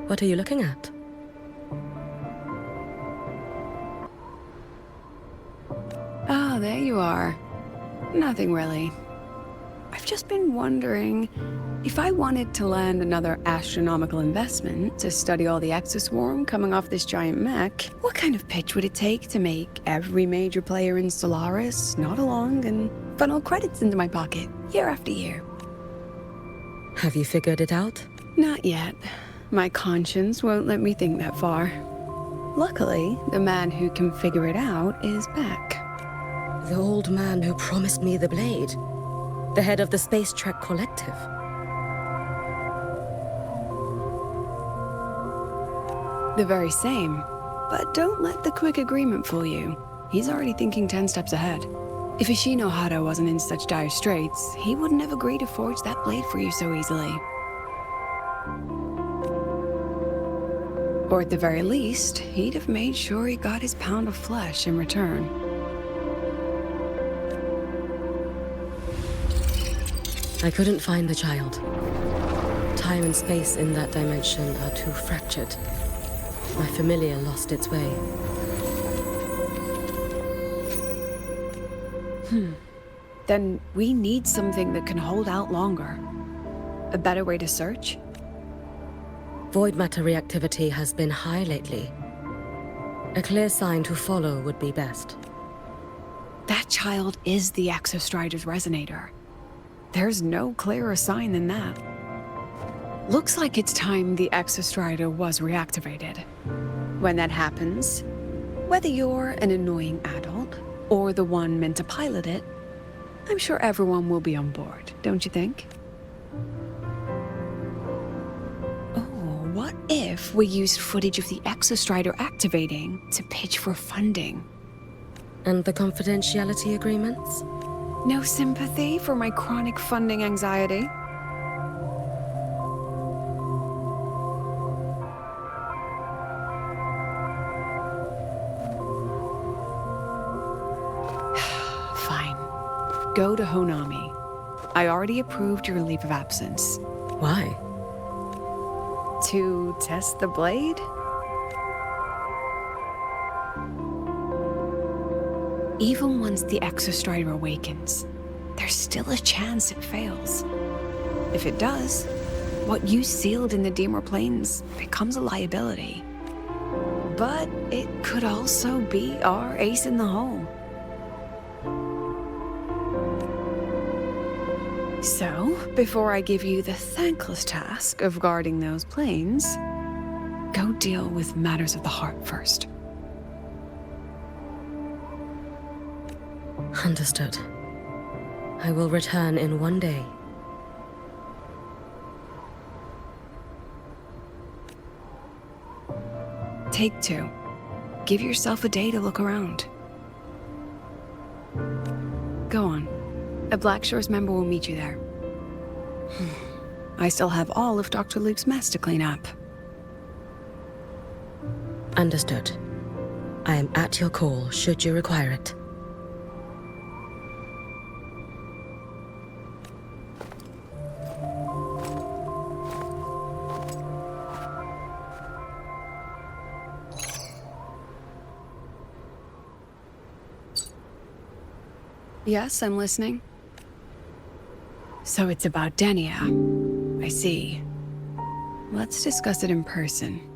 What are you looking at? Oh, there you are. Nothing really. I've just been wondering, if I wanted to land another astronomical investment to study all the exoswarm coming off this giant mech, what kind of pitch would it take to make every major player in Solaris nod along and funnel credits into my pocket year after year? Have you figured it out? Not yet. My conscience won't let me think that far. Luckily, the man who can figure it out is back. The old man who promised me the blade. The head of the Space Trek Collective. The very same. But don't let the quick agreement fool you. He's already thinking 10 steps ahead. If Ishino Hado wasn't in such dire straits, he wouldn't have agreed to forge that blade for you so easily. Or at the very least, he'd have made sure he got his pound of flesh in return. I couldn't find the child. Time and space in that dimension are too fractured. My familiar lost its way. Then we need something that can hold out longer. A better way to search? Void matter reactivity has been high lately. A clear sign to follow would be best. That child is the Exostrider's resonator. There's no clearer sign than that. Looks like it's time the Exostrider was reactivated. When that happens, whether you're an annoying adult or the one meant to pilot it, I'm sure everyone will be on board, don't you think? Oh, what if we used footage of the Exostrider activating to pitch for funding? And the confidentiality agreements? No sympathy for my chronic funding anxiety? Fine. Go to Honami. I already approved your leave of absence. Why? To test the blade? Even once the Exostrider awakens, there's still a chance it fails. If it does, what you sealed in the Deemer Plains becomes a liability. But it could also be our ace in the hole. So, before I give you the thankless task of guarding those planes, go deal with matters of the heart first. Understood. I will return in one day. Take 2. Give yourself a day to look around. Go on. A Black Shores member will meet you there. I still have all of Dr. Luke's mess to clean up. Understood. I am at your call should you require it. Yes, I'm listening. So it's about Denia. I see. Let's discuss it in person.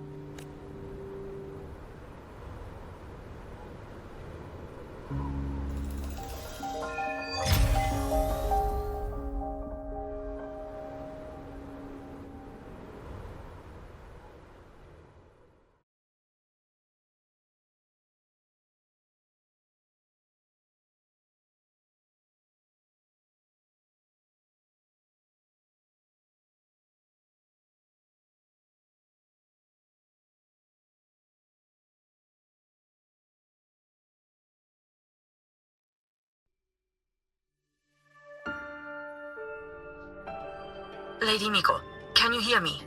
Lady Miko, can you hear me?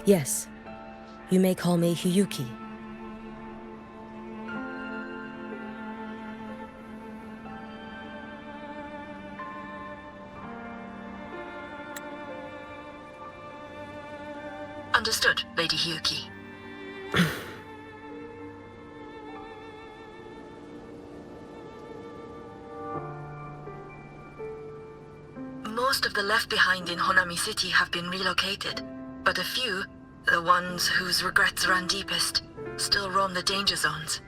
Yes. You may call me Hiyuki. Understood, Lady Hiyuki. Most of the left behind in Honami City have been relocated, but a few, the ones whose regrets run deepest, still roam the danger zones.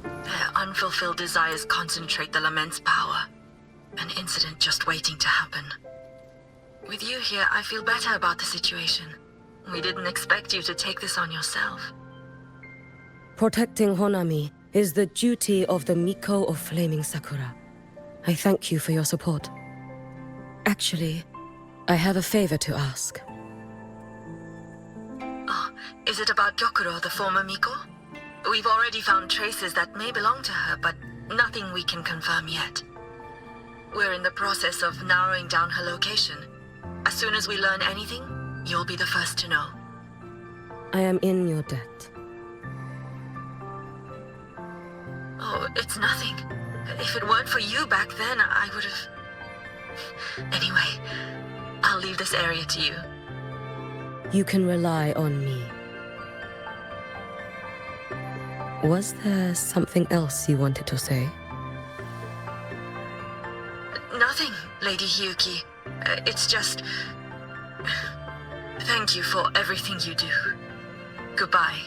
Their unfulfilled desires concentrate the lament's power. An incident just waiting to happen. With you here, I feel better about the situation. We didn't expect you to take this on yourself. Protecting Honami is the duty of the Miko of Flaming Sakura. I thank you for your support. Actually, I have a favor to ask. Oh, is it about Gyokuro, the former Miko? We've already found traces that may belong to her, but nothing we can confirm yet. We're in the process of narrowing down her location. As soon as we learn anything, you'll be the first to know. I am in your debt. Oh, it's nothing. If it weren't for you back then, I would have... Anyway, I'll leave this area to you. You can rely on me. Was there something else you wanted to say? Nothing, Lady Hiyuki. It's just... Thank you for everything you do. Goodbye.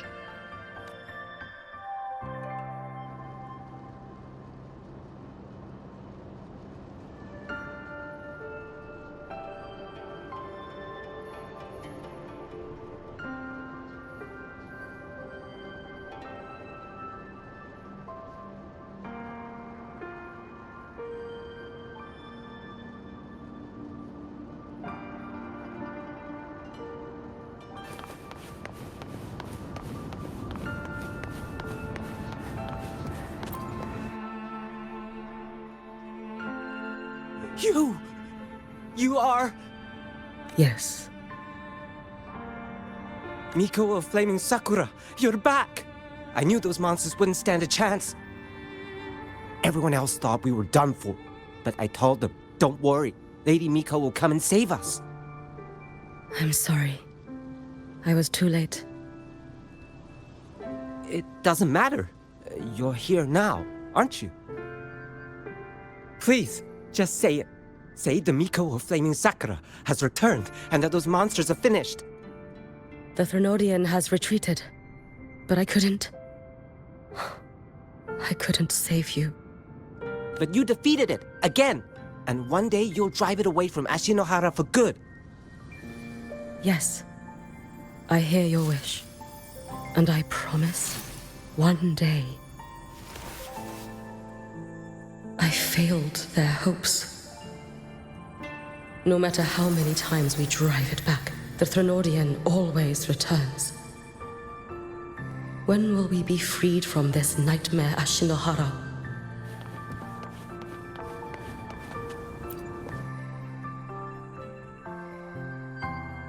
You are... Yes. Miko of Flaming Sakura, you're back! I knew those monsters wouldn't stand a chance. Everyone else thought we were done for, but I told them, don't worry, Lady Miko will come and save us. I'm sorry. I was too late. It doesn't matter. You're here now, aren't you? Please, just say it. Say the Miko of Flaming Sakura has returned and that those monsters are finished. The Threnodian has retreated, but I couldn't... I couldn't save you. But you defeated it, again! And one day you'll drive it away from Ashinohara for good. Yes. I hear your wish. And I promise, one day... I failed their hopes. No matter how many times we drive it back, the Threnodian always returns. When will we be freed from this nightmare Ashinohara?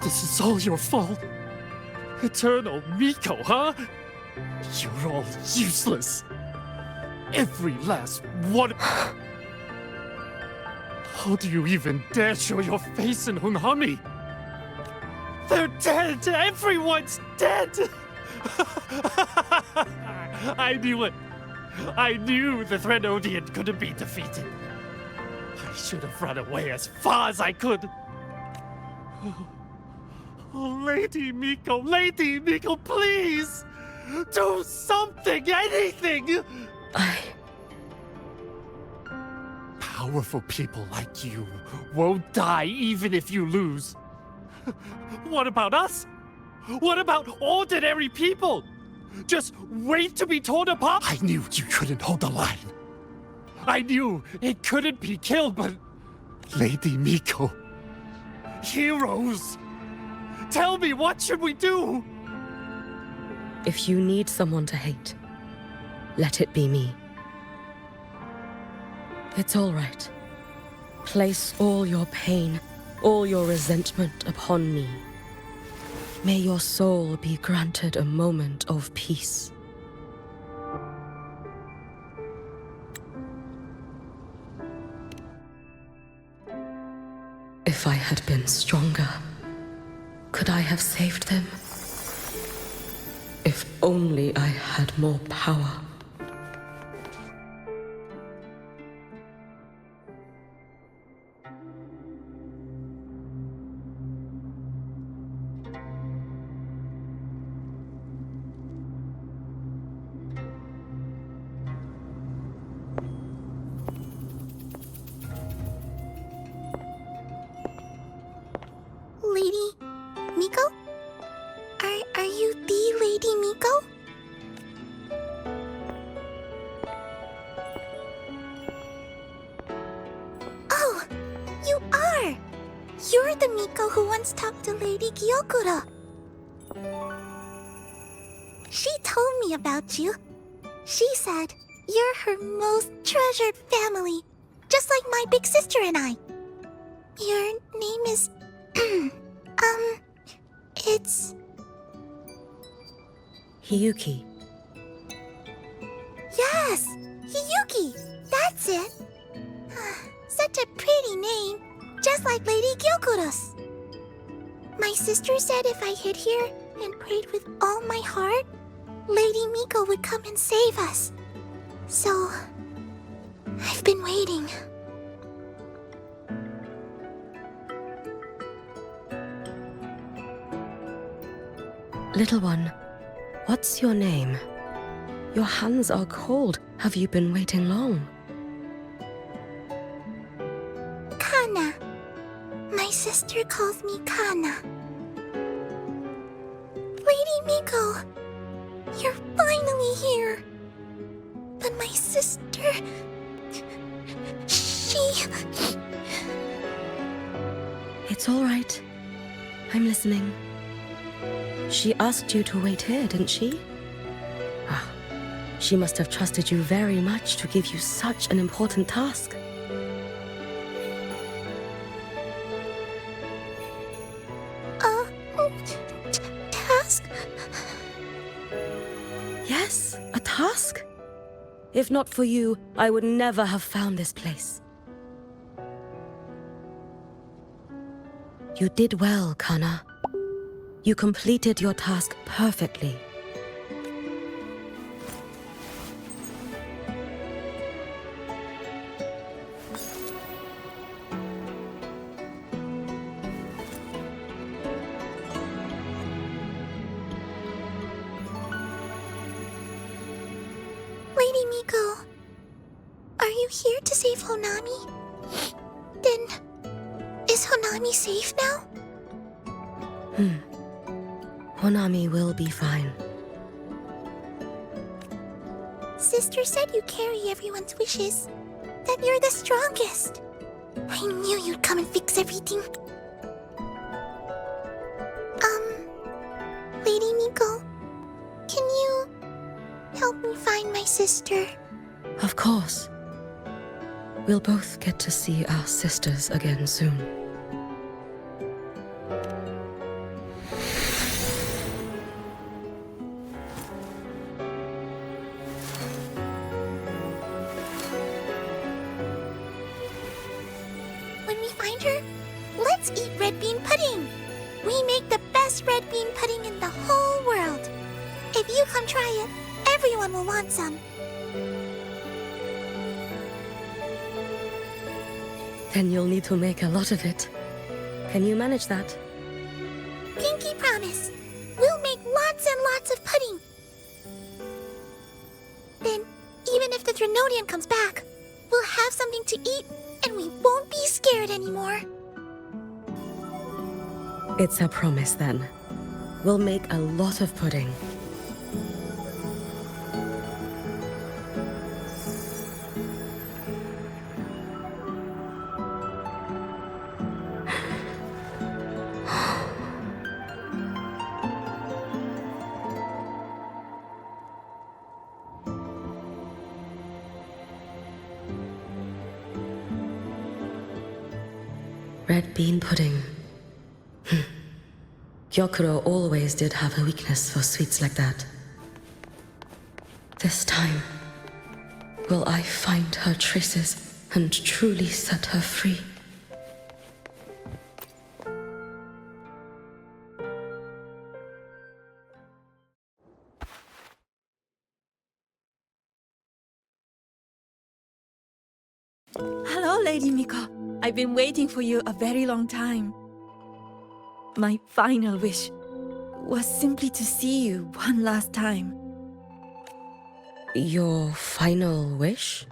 This is all your fault. Eternal Miko, huh? You're all useless. Every last one. How do you even dare show your face in Hunhami? They're dead! Everyone's dead! I knew it. I knew the Threnodian couldn't be defeated. I should have run away as far as I could. Oh, Lady Miko, please! Do something, anything! Powerful people like you won't die even if you lose. What about us? What about ordinary people? Just wait to be torn apart? I knew you couldn't hold the line. I knew it couldn't be killed, but... Lady Miko... Heroes! Tell me, what should we do? If you need someone to hate, let it be me. It's all right. Place all your pain all your resentment upon me. May your soul be granted a moment of peace. If I had been stronger, could I have saved them? If only I had more power. Lady Miko? Are you the Lady Miko? Oh, you are! You're the Miko who once talked to Lady Gyokuro. She told me about you. She said you're her most treasured family, just like my big sister and I. Your name is... it's... Hiyuki. Yes! Hiyuki! That's it! Such a pretty name, just like Lady Gyokuro's. My sister said if I hid here and prayed with all my heart, Lady Miko would come and save us. So, I've been waiting. Little one, what's your name? Your hands are cold. Have you been waiting long? Kana. My sister calls me Kana. Lady Miko, you're finally here. But my sister... she... It's all right. I'm listening. She asked you to wait here, didn't she? Ah, she must have trusted you very much to give you such an important task. Task? Yes, a task. If not for you, I would never have found this place. You did well, Kana. You completed your task perfectly. Lady Miko, are you here to save Honami? Then, is Honami safe now? Honami will be fine. Sister said you carry everyone's wishes. That you're the strongest. I knew you'd come and fix everything. Lady Miko, can you help me find my sister? Of course. We'll both get to see our sisters again soon. When we find her, let's eat red bean pudding. We make the best red bean pudding in the whole world. If you come try it, everyone will want some. Then you'll need to make a lot of it. Can you manage that? Pinky promise. We'll make lots and lots of pudding. Then, even if the Drenodian comes back, we'll have something to eat and we won't be scared anymore. It's a promise then. We'll make a lot of pudding. Red bean pudding. Gyokuro always did have a weakness for sweets like that. This time, will I find her traces and truly set her free? Hello, Lady Miko. I've been waiting for you a very long time. My final wish was simply to see you one last time. Your final wish?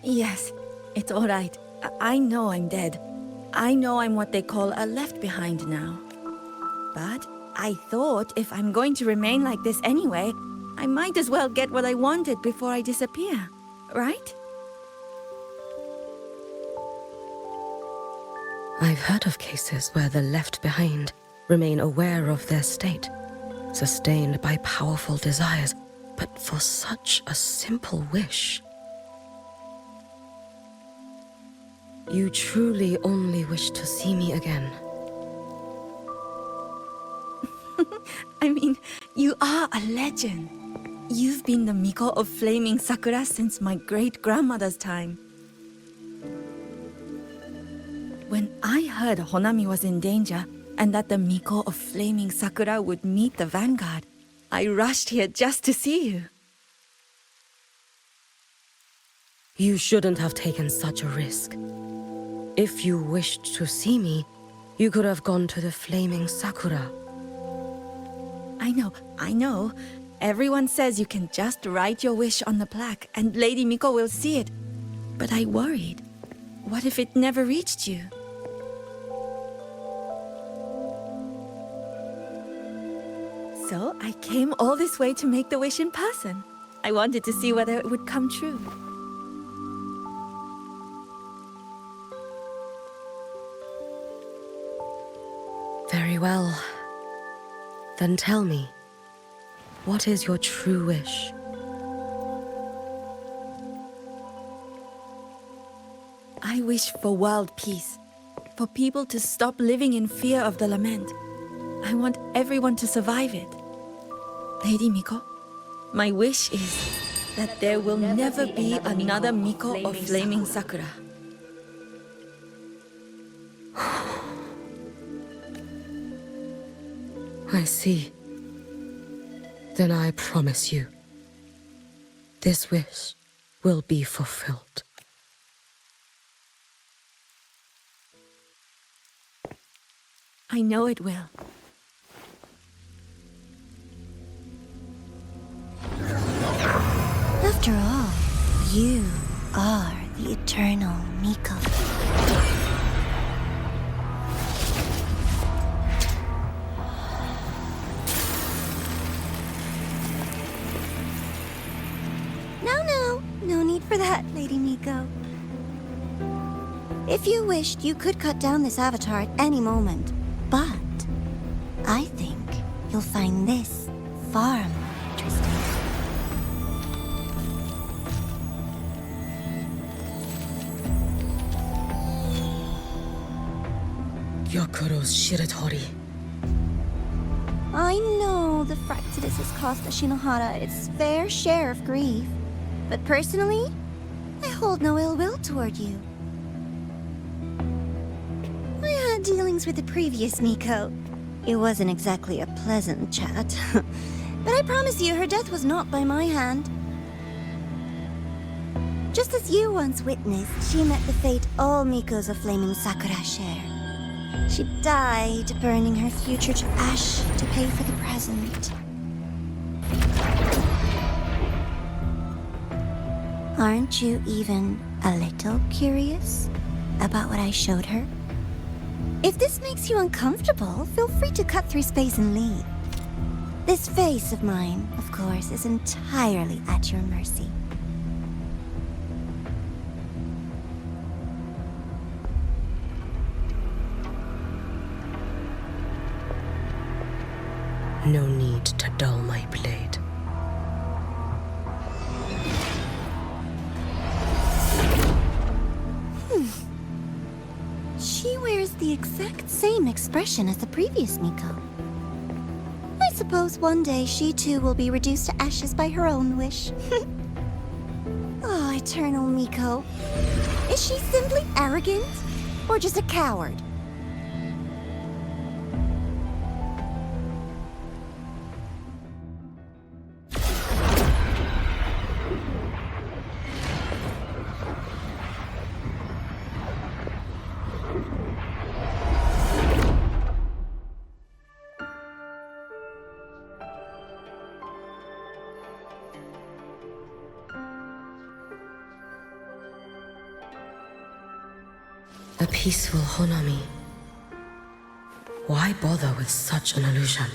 Yes, it's all right. I know I'm dead. I know I'm what they call a left behind now. But I thought if I'm going to remain like this anyway, I might as well get what I wanted before I disappear, right? I've heard of cases where the left behind remain aware of their state, sustained by powerful desires, but for such a simple wish. You truly only wish to see me again. I mean, you are a legend. You've been the Miko of Flaming Sakura since my great-grandmother's time. When I heard Honami was in danger and that the Miko of Flaming Sakura would meet the vanguard, I rushed here just to see you. You shouldn't have taken such a risk. If you wished to see me, you could have gone to the Flaming Sakura. I know. Everyone says you can just write your wish on the plaque and Lady Miko will see it. But I worried. What if it never reached you? So I came all this way to make the wish in person. I wanted to see whether it would come true. Very well. Then tell me, what is your true wish? I wish for world peace, for people to stop living in fear of the lament. I want everyone to survive it. Lady Miko, my wish is that there will never be another Miko of Flaming Sakura. I see. Then I promise you, this wish will be fulfilled. I know it will. After all, you are the eternal Miko. No need for that, Lady Miko. If you wished, you could cut down this avatar at any moment. But I think you'll find this far more interesting. Gyokuro's Shiratori. I know the Fractidus has cost the Shinohara its fair share of grief. But personally, I hold no ill will toward you. I had dealings with the previous Miko. It wasn't exactly a pleasant chat. But I promise you, her death was not by my hand. Just as you once witnessed, she met the fate all Mikos of Flaming Sakura share. She died, burning her future to ash to pay for the present. Aren't you even a little curious about what I showed her? If this makes you uncomfortable, feel free to cut through space and leave. This face of mine, of course, is entirely at your mercy. No need to dull my blade. exact same expression as the previous Miko. I suppose one day she too will be reduced to ashes by her own wish. Oh, Eternal Miko. Is she simply arrogant? Or just a coward? A peaceful Honami. Why bother with such an illusion?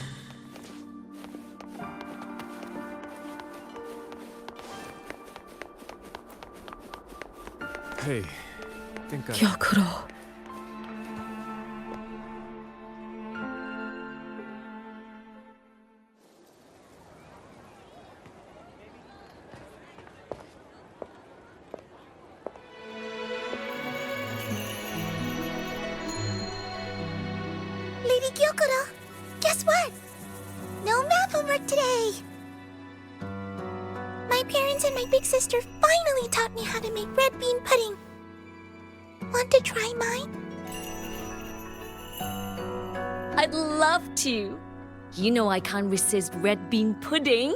Hey, think I... Gyokuro. Lady Gyokuro, guess what? No math homework today. My parents and my big sister finally taught me how to make red bean pudding. Want to try mine? I'd love to. You know I can't resist red bean pudding.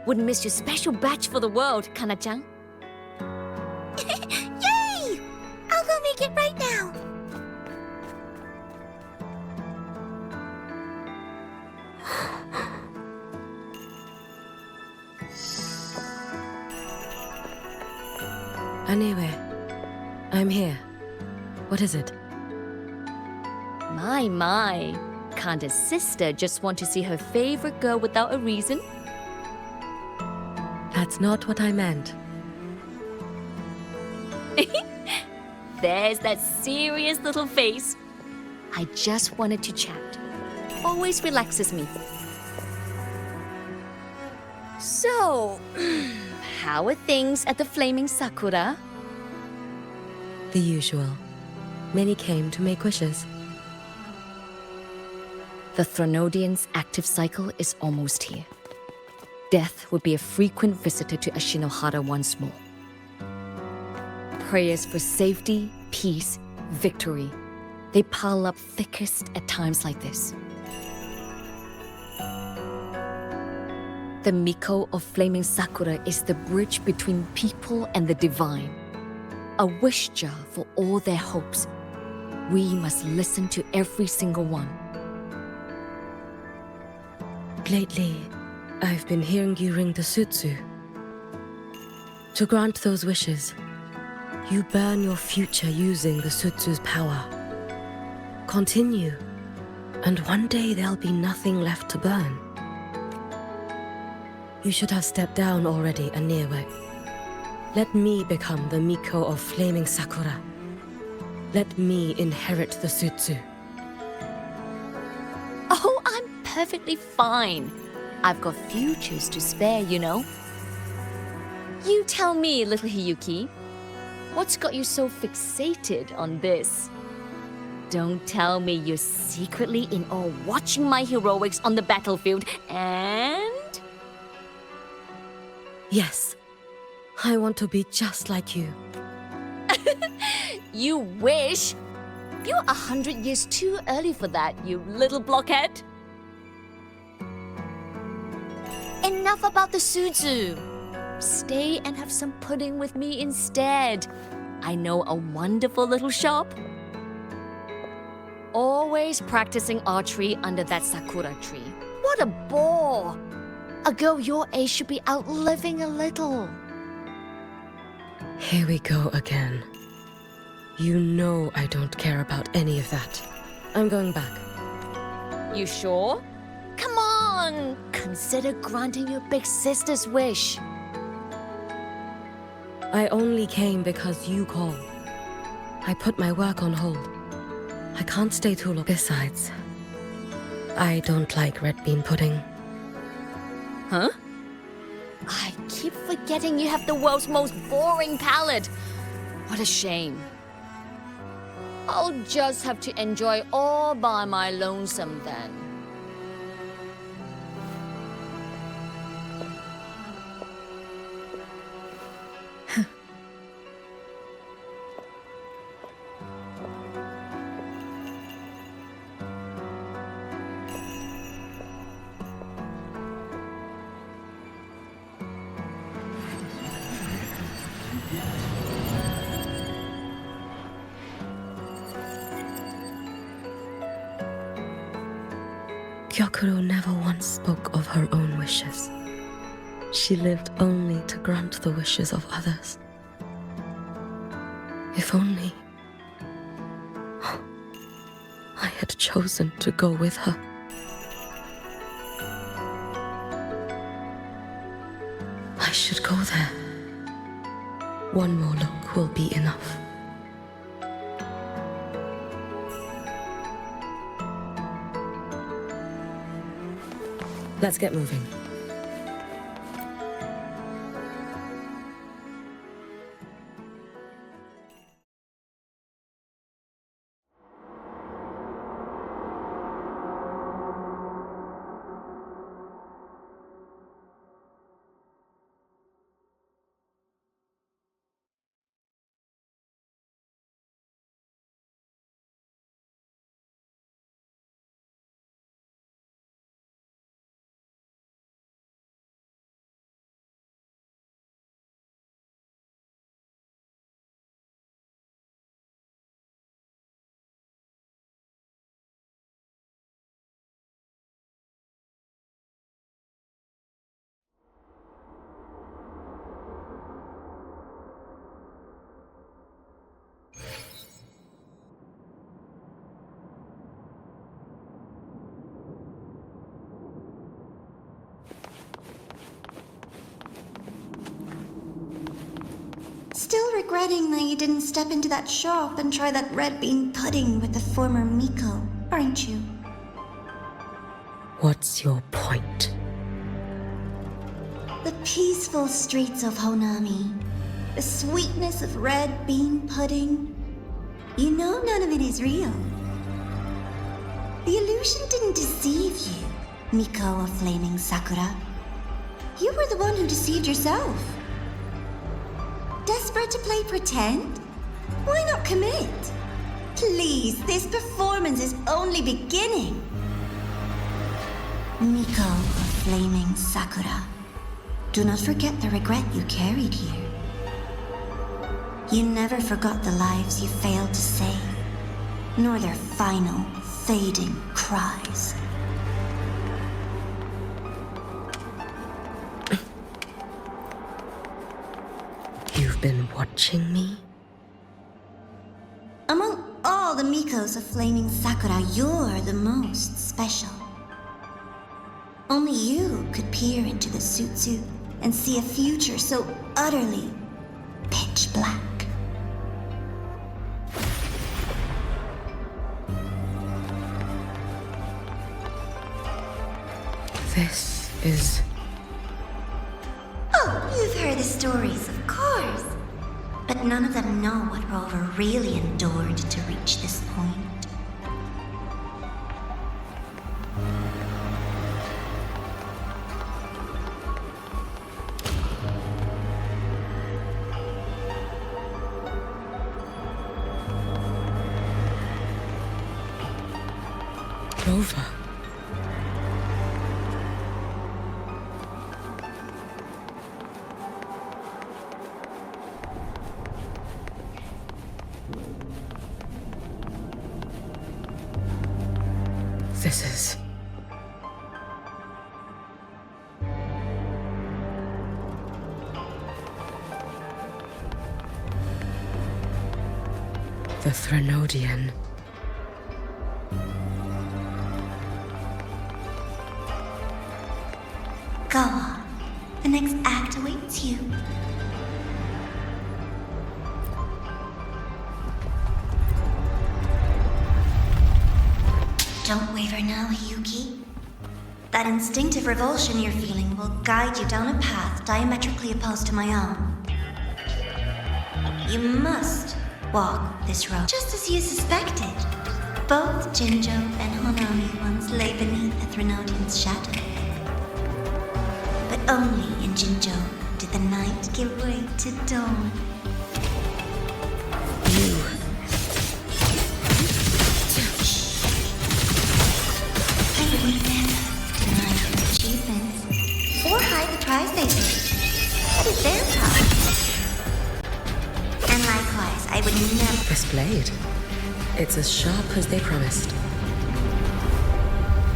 Wouldn't miss your special batch for the world, Kana-chan. Yay! I'll go make it right now. Anyway, I'm here. What is it? My. Can't a sister just want to see her favorite girl without a reason? That's not what I meant. There's that serious little face. I just wanted to chat. Always relaxes me. So, how are things at the Flaming Sakura? The usual. Many came to make wishes. The Thronodian's active cycle is almost here. Death would be a frequent visitor to Ashinohara once more. Prayers for safety, peace, victory. They pile up thickest at times like this. The Miko of Flaming Sakura is the bridge between people and the divine. A wish jar for all their hopes. We must listen to every single one. Lately, I've been hearing you ring the sutsu. To grant those wishes, you burn your future using the sutsu's power. Continue, and one day there'll be nothing left to burn. You should have stepped down already, Aniwe. Let me become the Miko of Flaming Sakura. Let me inherit the sutsu. Oh, I'm perfectly fine. I've got futures to spare, you know. You tell me, little Hiyuki, what's got you so fixated on this? Don't tell me you're secretly in awe watching my heroics on the battlefield and... Yes, I want to be just like you. You wish? You're 100 years too early for that, you little blockhead. Enough about the sutsu. Stay and have some pudding with me instead. I know a wonderful little shop. Always practicing archery under that sakura tree. What a bore! A girl your age should be out living a little. Here we go again. You know I don't care about any of that. I'm going back. You sure? Come on! Consider granting your big sister's wish. I only came because you called. I put my work on hold. I can't stay too long. Besides, I don't like red bean pudding. Huh? I keep forgetting you have the world's most boring palate. What a shame. I'll just have to enjoy all by my lonesome then. Gyokuro never once spoke of her own wishes. She lived only to grant the wishes of others. If only I had chosen to go with her. I should go there. One more look will be enough. Let's get moving. Still regretting that you didn't step into that shop and try that red bean pudding with the former Miko, aren't you? What's your point? The peaceful streets of Honami, the sweetness of red bean pudding. You know none of it is real. The illusion didn't deceive you, Miko of Flaming Sakura. You were the one who deceived yourself. Desperate to play pretend? Why not commit? Please, this performance is only beginning. Miko of Flaming Sakura, do not forget the regret you carried here. You never forgot the lives you failed to save, nor their final, fading cries. You've been watching me? Among all the Mikos of Flaming Sakura, you're the most special. Only you could peer into the Sutsu and see a future so utterly pitch black. This is... Oh, you've heard the stories, of course. But none of them know what Rover really endured to reach this point. Rover. This is... the Threnodian. Go on. The next act awaits you. Don't waver now, Yuki. That instinctive revulsion you're feeling will guide you down a path diametrically opposed to my own. You must walk this road, just as you suspected. Both Jinjo and Honami once lay beneath the Threnodian's shadow. But only in Jinjo did the night give way to dawn. I would never deny your achievements or hide the prize they take. That is their problem. And likewise, I would never. This blade. It's as sharp as they promised.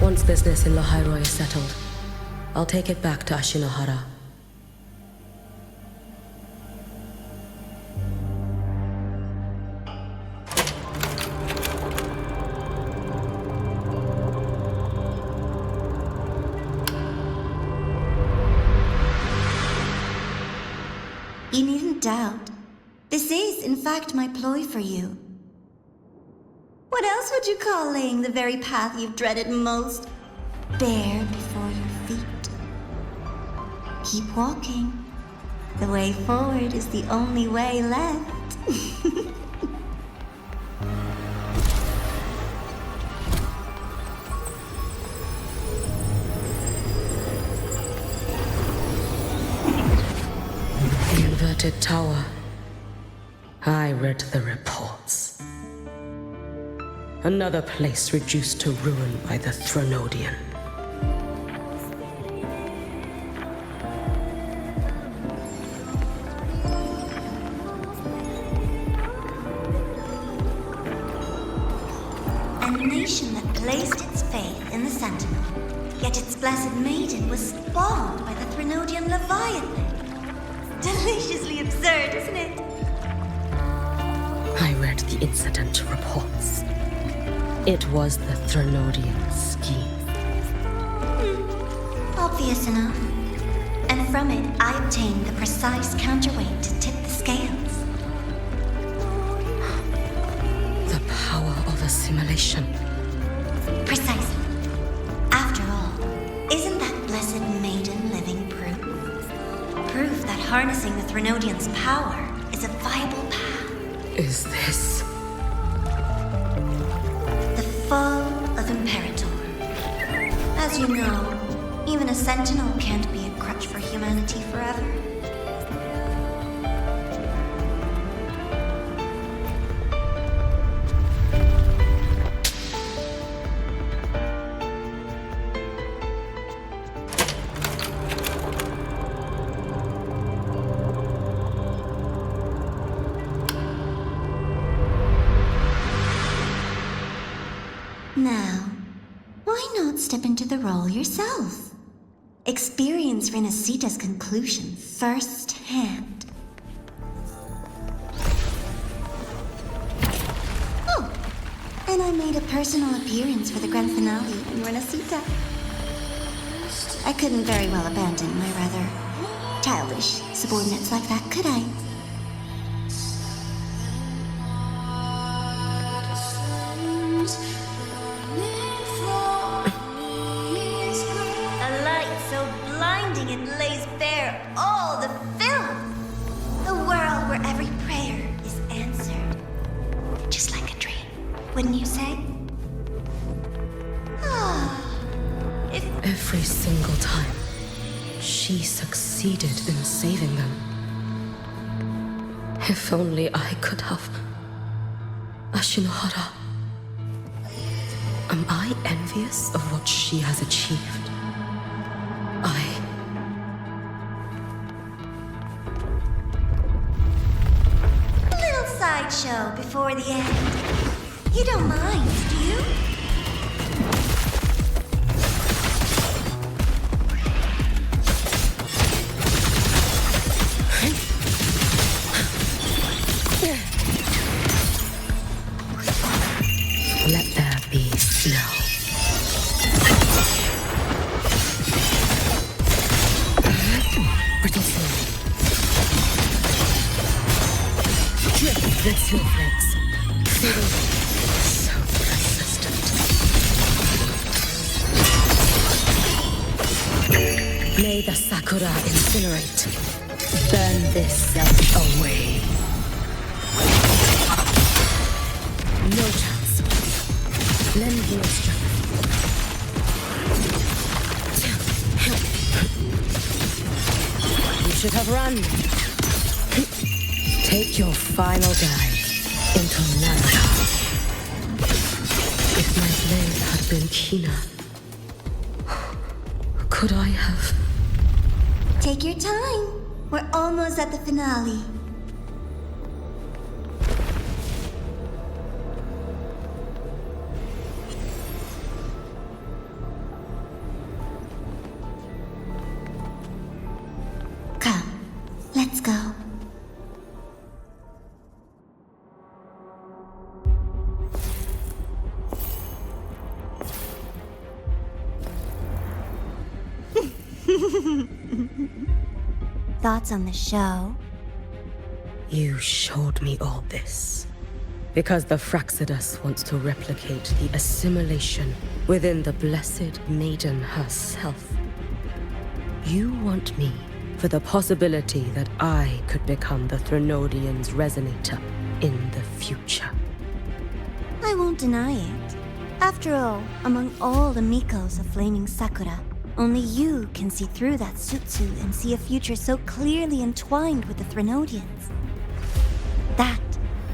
Once business in Lahairoi is settled, I'll take it back to Ashinohara. You needn't doubt. This is, in fact, my ploy for you. What else would you call laying the very path you've dreaded most bare before your feet? Keep walking. The way forward is the only way left. The inverted tower. I read the reports. Another place reduced to ruin by the Threnodian. A nation that placed its faith in the Sentinel, yet its blessed maiden was spawned by the Threnodian Leviathan. Deliciously absurd, isn't it? I read the incident reports. It was the Threnodian scheme. Obvious enough. And from it, I obtained the precise counterweight to tip the scales. The power of assimilation. Precisely. After all, isn't that blessed maiden living proof? Proof that harnessing the Threnodian's power is a viable path. Is this... The fall of Imperator. As you know, even a sentinel can't be a crutch for humanity forever. Now, why not step into the role yourself? Experience Renacita's conclusion firsthand. Oh, and I made a personal appearance for the grand finale in Renacita. I couldn't very well abandon my rather childish subordinates like that, could I? A light so blinding it lays bare all the filth. A world where every prayer is answered. Just like a dream, wouldn't you say? If Every single time, she succeeded in saving them. If only I could have... Ashinohara. Am I envious of what she has achieved? a little sideshow before the end. You don't mind, do you? Let there be snow. Brittle snow. Dripped with snowflakes. Feeling so persistent. May the sakura incinerate. Burn this self away. No chance. Lend me your strength. You should have run. Take your final dive into Naraka. If my blade had been keener, could I have... Take your time. We're almost at the finale. Come, let's go. Thoughts on the show? You showed me all this because the Fraxidus wants to replicate the assimilation within the Blessed Maiden herself. You want me for the possibility that I could become the Threnodian's resonator in the future. I won't deny it. After all, among all the Mikos of Flaming Sakura, only you can see through that Sutsu and see a future so clearly entwined with the Threnodians. That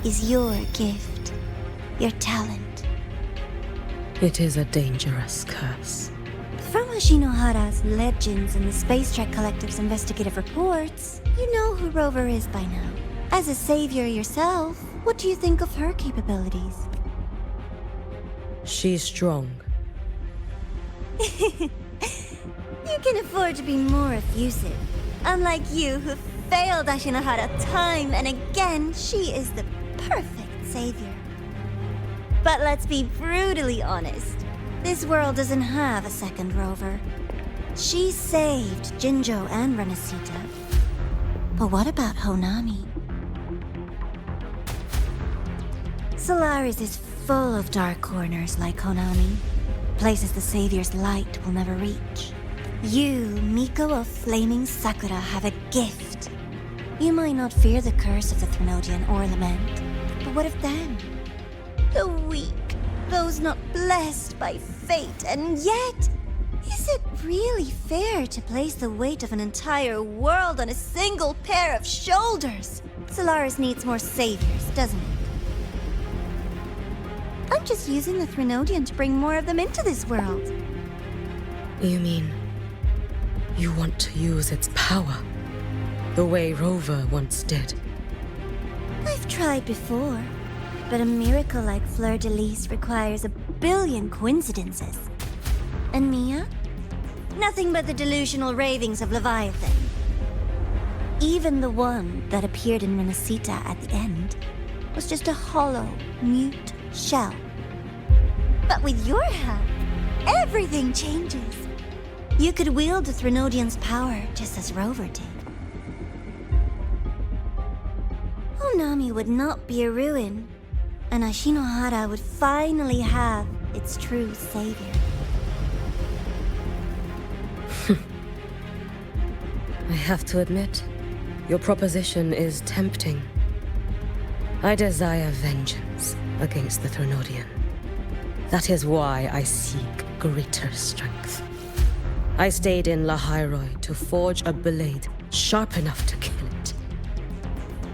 is your gift, your talent. It is a dangerous curse. From Ashinohara's legends and the Space Trek Collective's investigative reports, you know who Rover is by now. As a savior yourself, what do you think of her capabilities? She's strong. You can afford to be more effusive. Unlike you, who failed Ashinohara time and again, she is the perfect savior. But let's be brutally honest. This world doesn't have a second Rover. She saved Jinjo and Renesita. But what about Honami? Solaris is full of dark corners like Honami. Places the Savior's light will never reach. You, Miko of Flaming Sakura, have a gift. You might not fear the curse of the Threnodian or Lament, but what of them? The weak, those not blessed by fate, and yet, is it really fair to place the weight of an entire world on a single pair of shoulders? Solaris needs more saviors, doesn't it? I'm just using the Threnodian to bring more of them into this world. You mean you want to use its power the way Rover once did? I've tried before, but a miracle like Fleur-de-Lis requires a billion coincidences. And Mia? Nothing but the delusional ravings of Leviathan. Even the one that appeared in Renesita at the end was just a hollow, mute shell. But with your help, everything changes. You could wield the Threnodian's power just as Rover did. Honami would not be a ruin, and Ashinohara would finally have its true savior. I have to admit, your proposition is tempting. I desire vengeance against the Threnodian. That is why I seek greater strength. I stayed in Lahairoi to forge a blade sharp enough to kill it.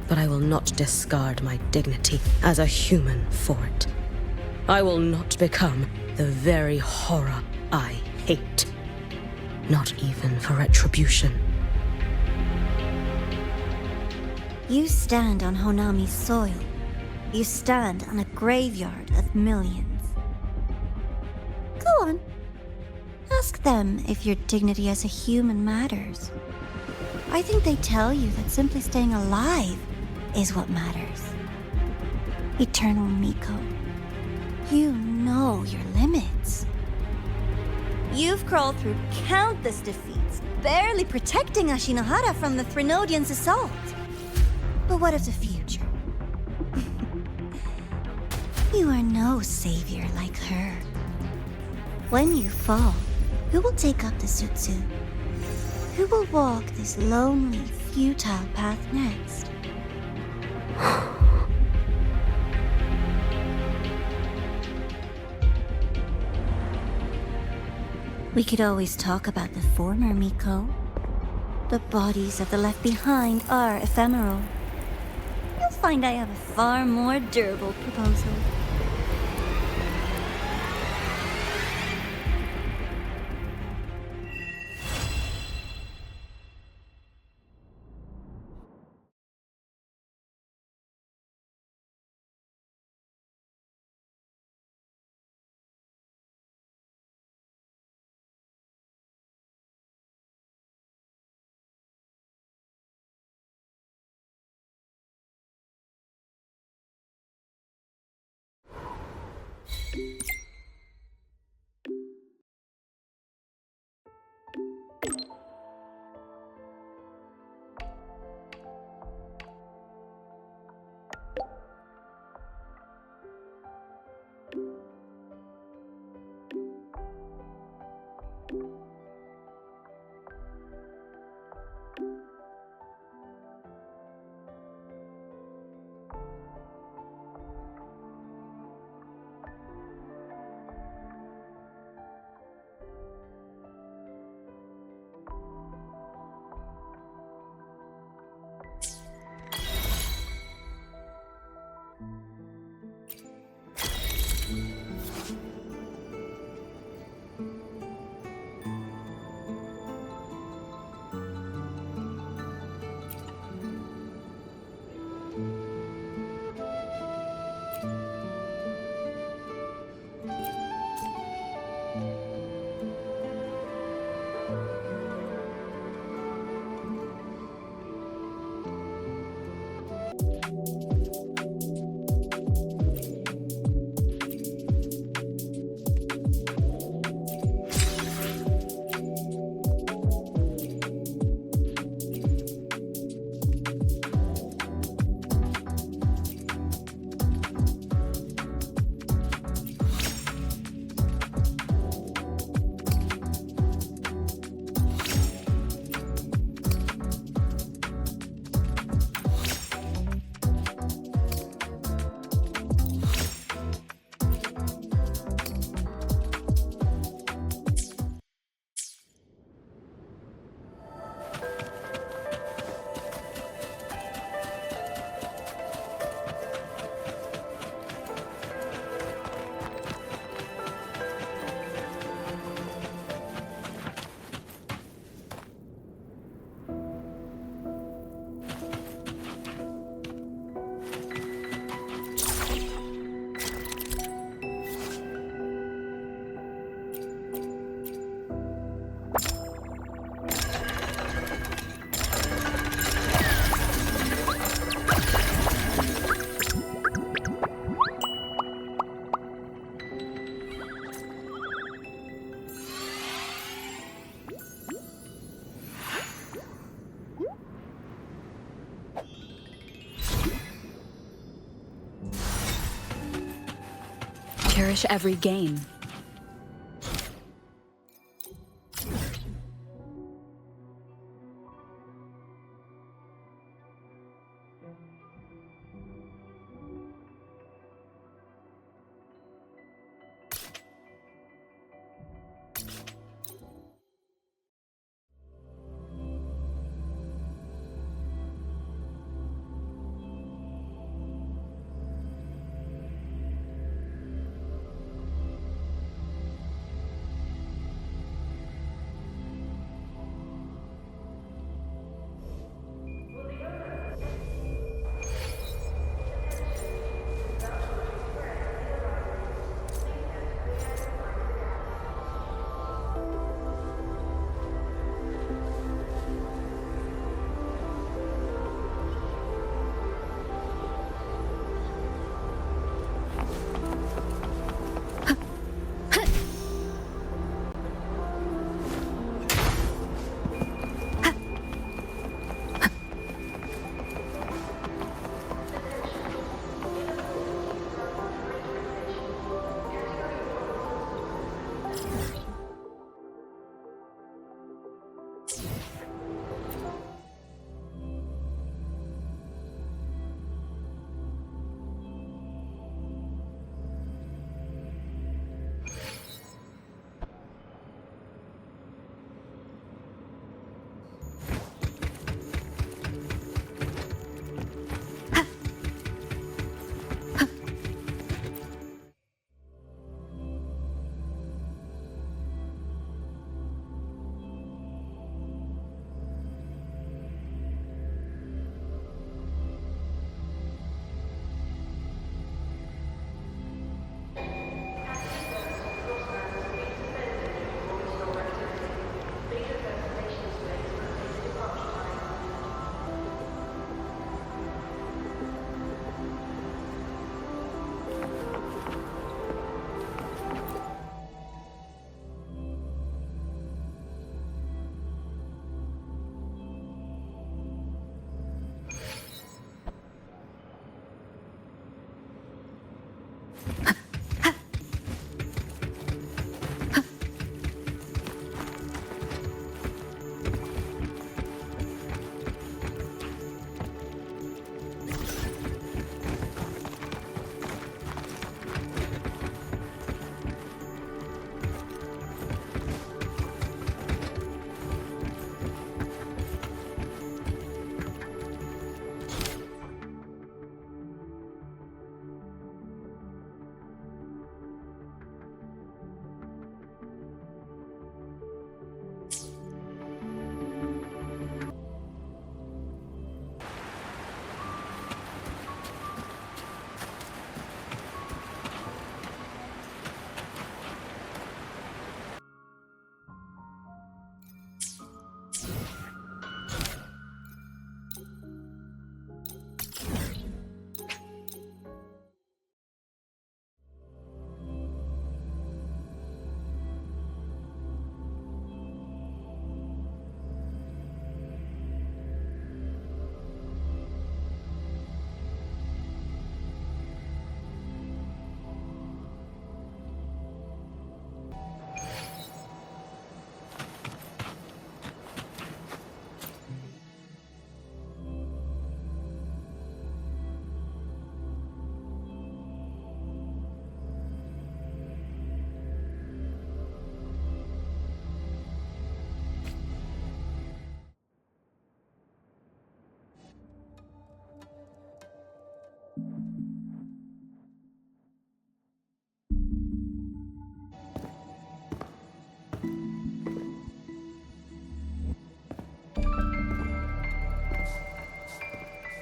But I will not discard my dignity as a human for it. I will not become the very horror I hate. Not even for retribution. You stand on Honami's soil. You stand on a graveyard of millions. Go on. Ask them if your dignity as a human matters. I think they tell you that simply staying alive is what matters. Eternal Miko, you know your limits. You've crawled through countless defeats, barely protecting Ashinohara from the Threnodian's assault. But what of the future? You are no savior like her. When you fall, who will take up the Sutsu? Who will walk this lonely, futile path next? We could always talk about the former Miko. The bodies of the left behind are ephemeral. You'll find I have a far more durable proposal. Cherish every gain.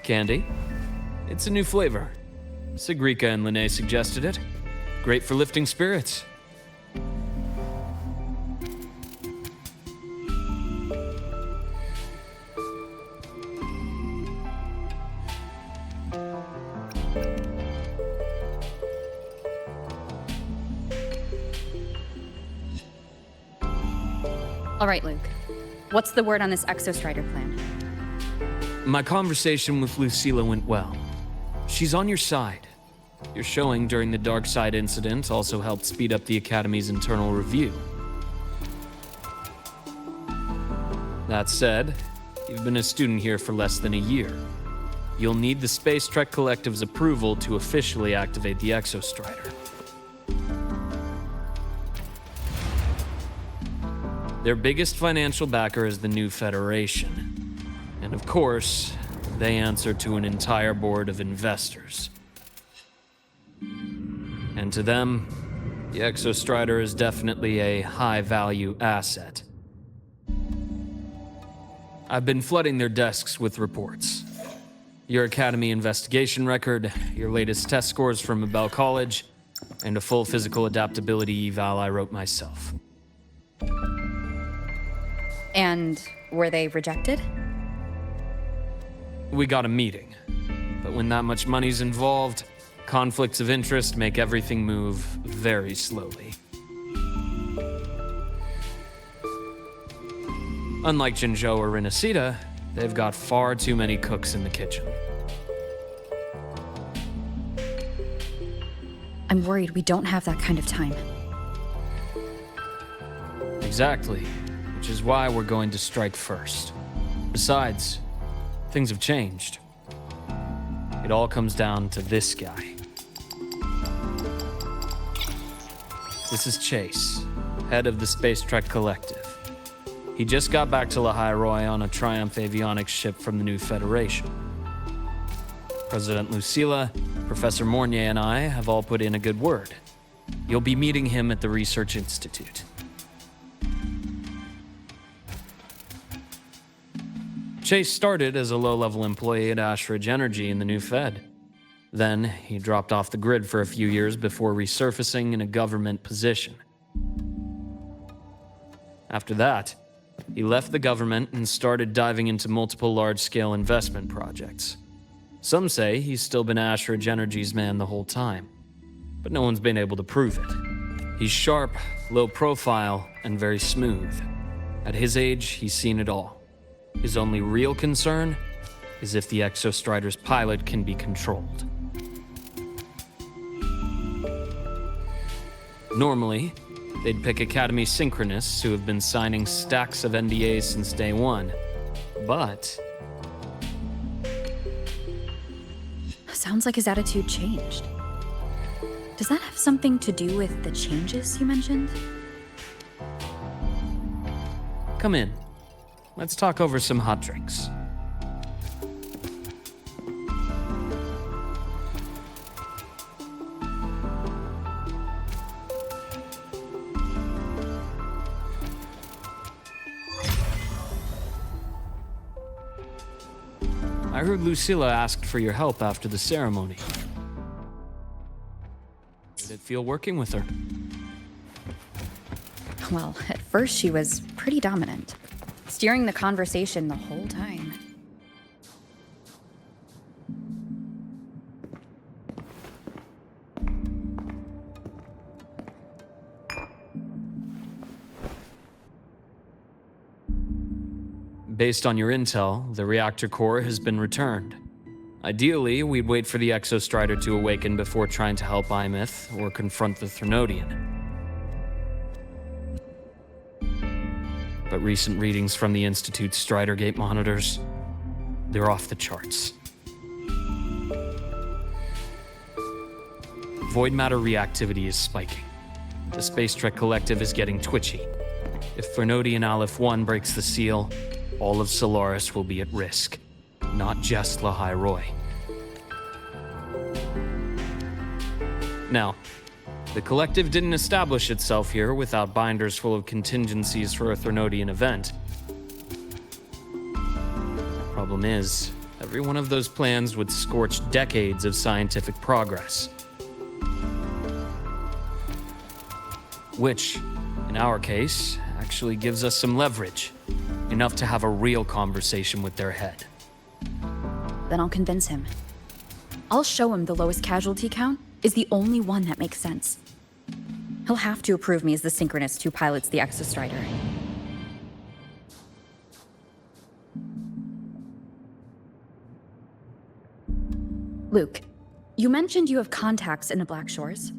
Candy. It's a new flavor. Sigrika and Lene suggested it. Great for lifting spirits. All right, Luke. What's the word on this Exostrider plan? My conversation with Lucilla went well. She's on your side. Your showing during the Dark Side incident also helped speed up the Academy's internal review. That said, you've been a student here for less than a year. You'll need the Space Trek Collective's approval to officially activate the Exostrider. Their biggest financial backer is the New Federation. And of course, they answer to an entire board of investors. And to them, the Exostrider is definitely a high-value asset. I've been flooding their desks with reports. Your Academy investigation record, your latest test scores from Abel College, and a full physical adaptability eval I wrote myself. And were they rejected? We got a meeting. But when that much money's involved, conflicts of interest make everything move very slowly. Unlike Jinzhou or Rinasita, they've got far too many cooks in the kitchen. I'm worried we don't have that kind of time. Exactly, which is why we're going to strike first. Besides, things have changed. It all comes down to this guy. This is Chase, head of the Space Trek Collective. He just got back to Lahai on a Triumph avionics ship from the New Federation. President Lucilla, Professor Mornier, and I have all put in a good word. You'll be meeting him at the Research Institute. Chase started as a low-level employee at Ashridge Energy in the New Fed. Then, he dropped off the grid for a few years before resurfacing in a government position. After that, he left the government and started diving into multiple large-scale investment projects. Some say he's still been Ashridge Energy's man the whole time, but no one's been able to prove it. He's sharp, low profile, and very smooth. At his age, he's seen it all. His only real concern is if the Exostrider's pilot can be controlled. Normally, they'd pick Academy synchronists who have been signing stacks of NDAs since day one. But Sounds like his attitude changed. Does that have something to do with the changes you mentioned? come in. Let's talk over some hot drinks. I heard Lucilla asked for your help after the ceremony. Did it feel working with her? Well, at first she was pretty dominant, steering the conversation the whole time. Based on your intel, the reactor core has been returned. Ideally, we'd wait for the Exostrider to awaken before trying to help Imyth or confront the Threnodian. But recent readings from the Institute's Stridergate monitors, they're off the charts. Void matter reactivity is spiking. The Space Trek Collective is getting twitchy. If Threnodian Aleph 1 breaks the seal, all of Solaris will be at risk, not just Lahai Roy. Now, the Collective didn't establish itself here without binders full of contingencies for a Threnodian event. Problem is, every one of those plans would scorch decades of scientific progress. Which, in our case, actually gives us some leverage. Enough to have a real conversation with their head. Then I'll convince him. I'll show him the lowest casualty count is the only one that makes sense. He'll have to approve me as the synchronist who pilots the Exostrider. Luke, you mentioned you have contacts in the Black Shores.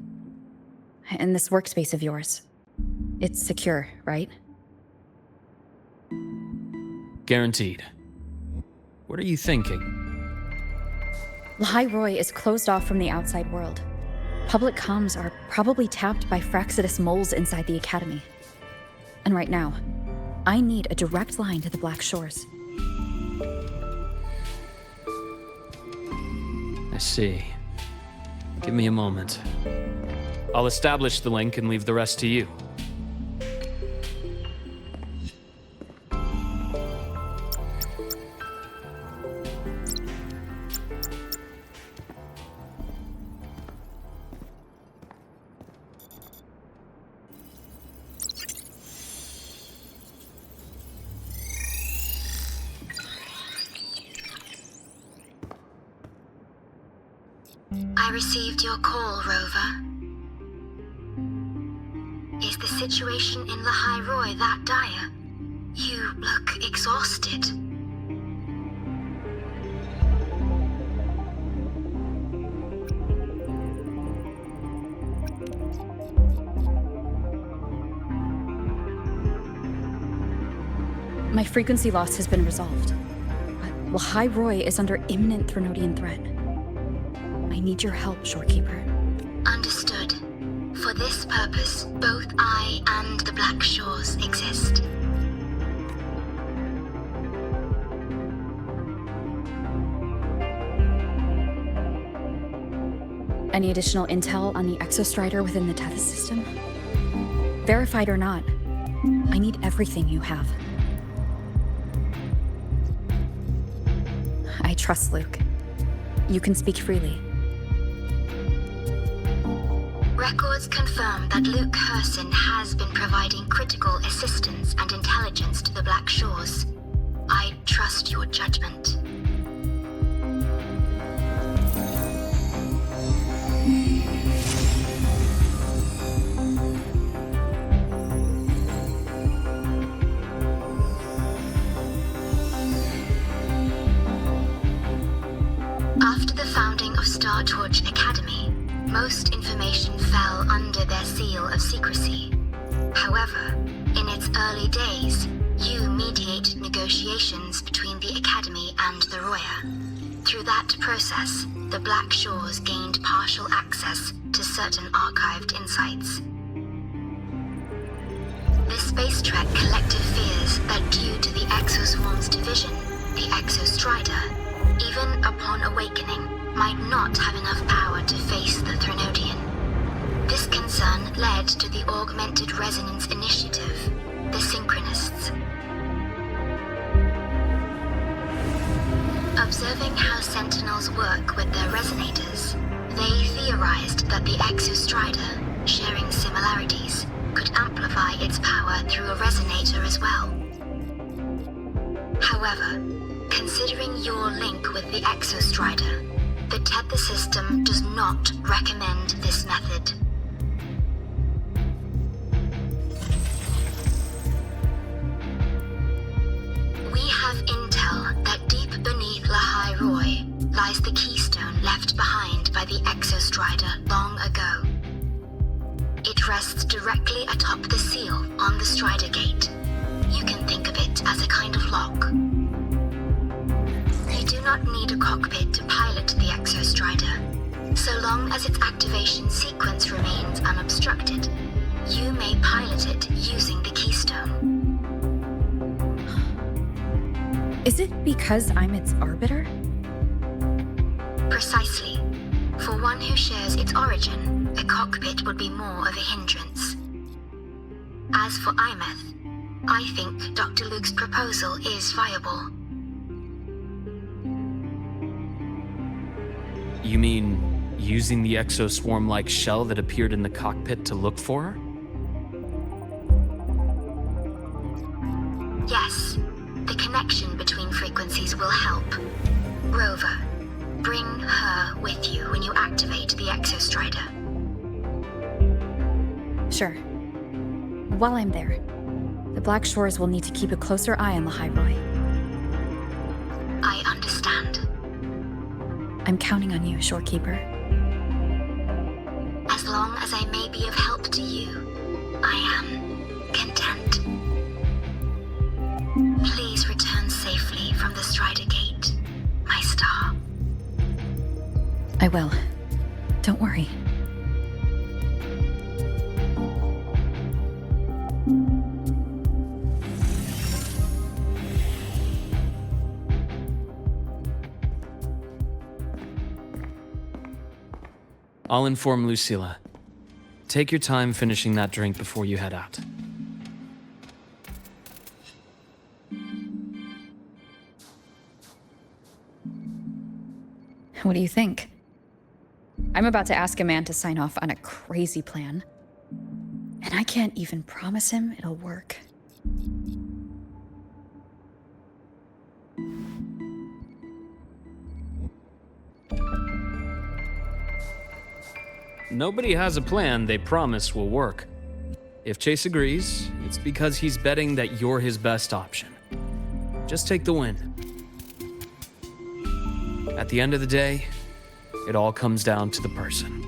In this workspace of yours. It's secure, right? Guaranteed. What are you thinking? Lahai Roy is closed off from the outside world. Public comms are probably tapped by Fraxidus moles inside the Academy. And right now, I need a direct line to the Black Shores. I see. Give me a moment. I'll establish the link and leave the rest to you. I received your call, Rover. Is the situation in Lahai Roy that dire? You look exhausted. My frequency loss has been resolved. But Lahai Roy is under imminent Threnodian threat. I need your help, Shorekeeper. Understood. For this purpose, both I and the Black Shores exist. Any additional intel on the Exostrider within the Tethys system? Verified or not, I need everything you have. I trust Luke. You can speak freely. Records confirm that Luke Herson has been providing critical assistance and intelligence to the Black Shores. I trust your judgment. After the founding of Star Torch Academy, most information fell under their seal of secrecy. However, in its early days, you mediated negotiations between the Academy and the Roya. Through that process, the Black Shores gained partial access to certain archived insights. The Space Trek collected fears that due to the Exoswarm's division, the Exostrider, even upon awakening, might not have enough power to face the Threnodian. This concern led to the Augmented Resonance Initiative, the Synchronists. Observing how Sentinels work with their resonators, they theorized that the Exostrider, sharing similarities, could amplify its power through a resonator as well. However, considering your link with the Exostrider, the Tethys system does not recommend this method. We have intel that deep beneath Lahai Roy lies the keystone left behind by the Exostrider long ago. It rests directly atop the seal on the Strider Gate. You can think of it as a kind of lock. You do not need a cockpit to pilot the Exostrider. So long as its activation sequence remains unobstructed, you may pilot it using the keystone. Is it because I'm its arbiter? Precisely. For one who shares its origin, a cockpit would be more of a hindrance. As for Imeth, I think Dr. Luke's proposal is viable. You mean using the exoswarm-like shell that appeared in the cockpit to look for her? Yes, the connection between frequencies will help. Rover, bring her with you when you activate the Exostrider. Sure. While I'm there, the Black Shores will need to keep a closer eye on Lahairoi. I understand. I'm counting on you, Shorekeeper. As long as I may be of help to you, I am content. Please return safely from the Strider Gate, my star. I will. Don't worry. I'll inform Lucilla. Take your time finishing that drink before you head out. What do you think? I'm about to ask a man to sign off on a crazy plan, and I can't even promise him it'll work. Nobody has a plan they promise will work. If Chase agrees, it's because he's betting that you're his best option. Just take the win. At the end of the day, it all comes down to the person.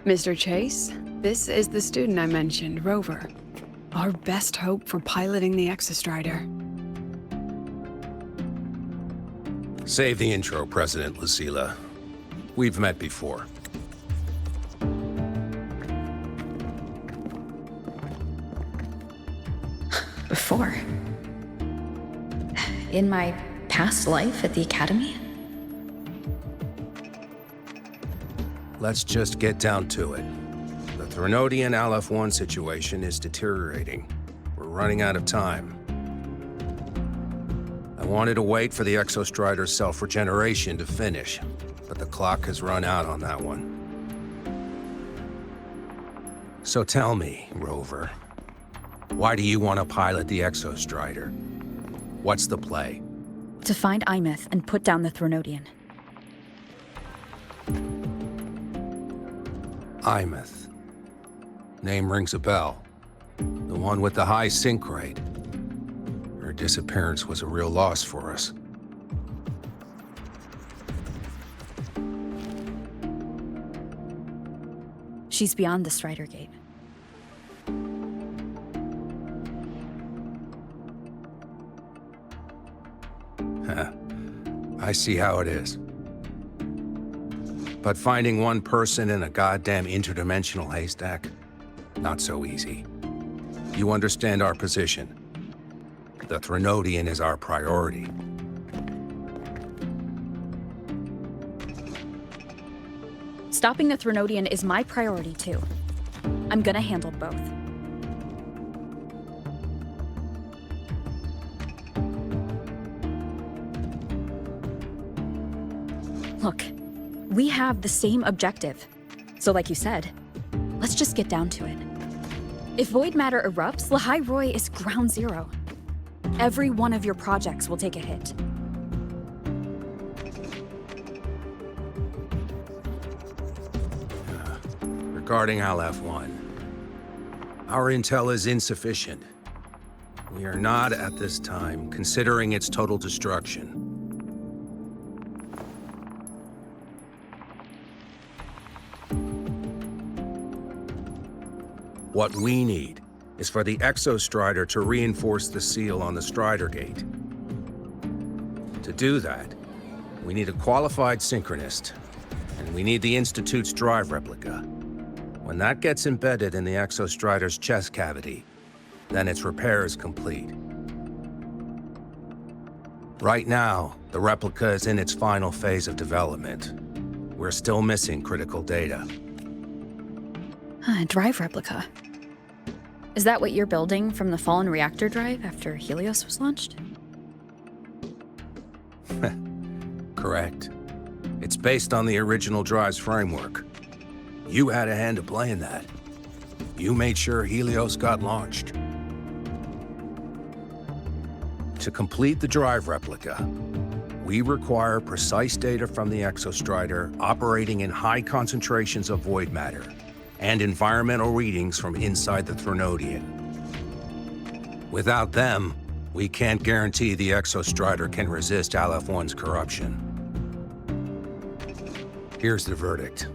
Mr. Chase, this is the student I mentioned, Rover. Our best hope for piloting the Exostrider. Save the intro, President Lucilla. We've met before. Before? In my past life at the Academy? Let's just get down to it. The Threnodian LF1 situation is deteriorating. We're running out of time. I wanted to wait for the Exostrider's self-regeneration to finish, but the clock has run out on that one. So tell me, Rover, why do you want to pilot the Exostrider? What's the play? To find Imeth and put down the Threnodian. Imeth. Name rings a bell. The one with the high sync rate. Her disappearance was a real loss for us. She's beyond the Strider Gate. I see how it is. But finding one person in a goddamn interdimensional haystack, not so easy. You understand our position. The Threnodian is our priority. Stopping the Threnodian is my priority too. I'm gonna handle both. Look, we have the same objective. So like you said, let's just get down to it. If void matter erupts, Lahai Roy is ground zero. Every one of your projects will take a hit. Regarding LF1, our intel is insufficient. We are not, at this time, considering its total destruction. What we need is for the Exostrider to reinforce the seal on the Strider Gate. To do that, we need a qualified synchronist, and we need the Institute's drive replica. When that gets embedded in the Exostrider's chest cavity, then its repair is complete. Right now, the replica is in its final phase of development. We're still missing critical data. Drive replica. Is that what you're building from the fallen reactor drive after Helios was launched? Correct. It's based on the original drive's framework. You had a hand to play in that. You made sure Helios got launched. To complete the drive replica, we require precise data from the Exostrider operating in high concentrations of void matter, and environmental readings from inside the Threnodian. Without them, we can't guarantee the Exostrider can resist LF1's corruption. Here's the verdict.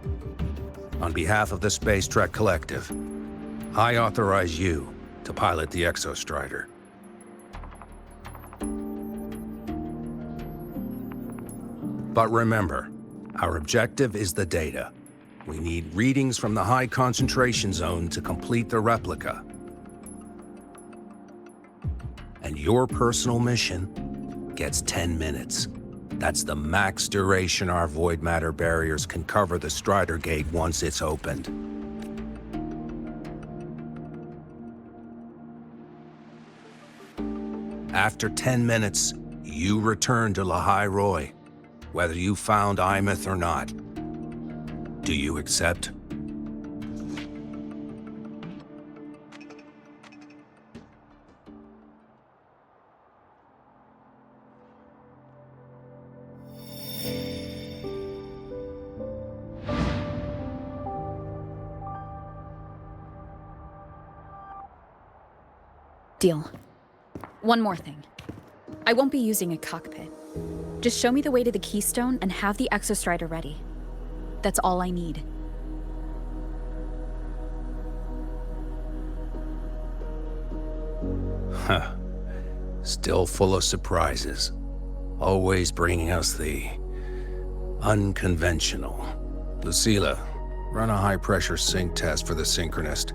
On behalf of the Space Trek Collective, I authorize you to pilot the Exostrider. But remember, our objective is the data. We need readings from the high concentration zone to complete the replica. And your personal mission gets 10 minutes. That's the max duration our void matter barriers can cover the Strider Gate once it's opened. After 10 minutes, you return to Lahai Roy, whether you found Imeth or not. Do you accept? Deal. One more thing. I won't be using a cockpit. Just show me the way to the Keystone and have the Exostrider ready. That's all I need. Huh. Still full of surprises. Always bringing us the unconventional. Lucilla, run a high-pressure sync test for the Synchronist.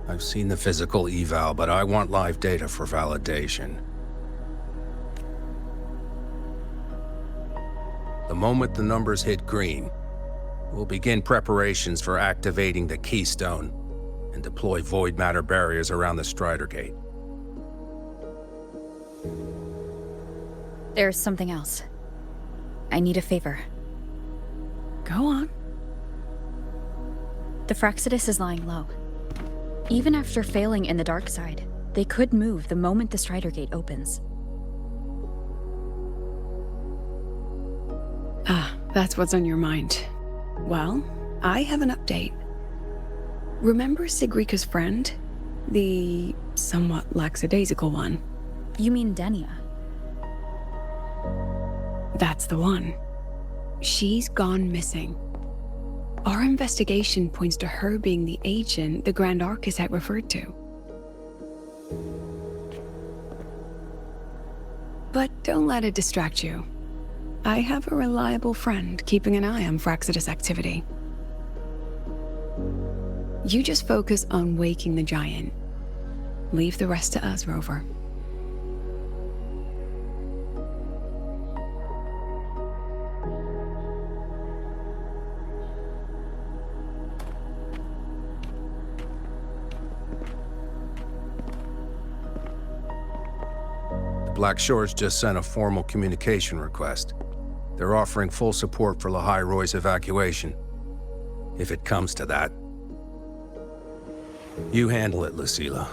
I've seen the physical eval, but I want live data for validation. The moment the numbers hit green, we'll begin preparations for activating the Keystone and deploy void matter barriers around the Strider Gate. There's something else. I need a favor. Go on. The Fraccidus is lying low. Even after failing in the dark side, they could move the moment the Strider Gate opens. Ah, that's what's on your mind. Well, I have an update. Remember Sigrika's friend? The somewhat lackadaisical one? You mean Denia? That's the one. She's gone missing. Our investigation points to her being the agent the Grand Architect referred to. But don't let it distract you. I have a reliable friend keeping an eye on Fraccidus activity. You just focus on waking the giant. Leave the rest to us, Rover. Black Shores just sent a formal communication request. They're offering full support for Lahai Roy's evacuation, if it comes to that. You handle it, Lucilla.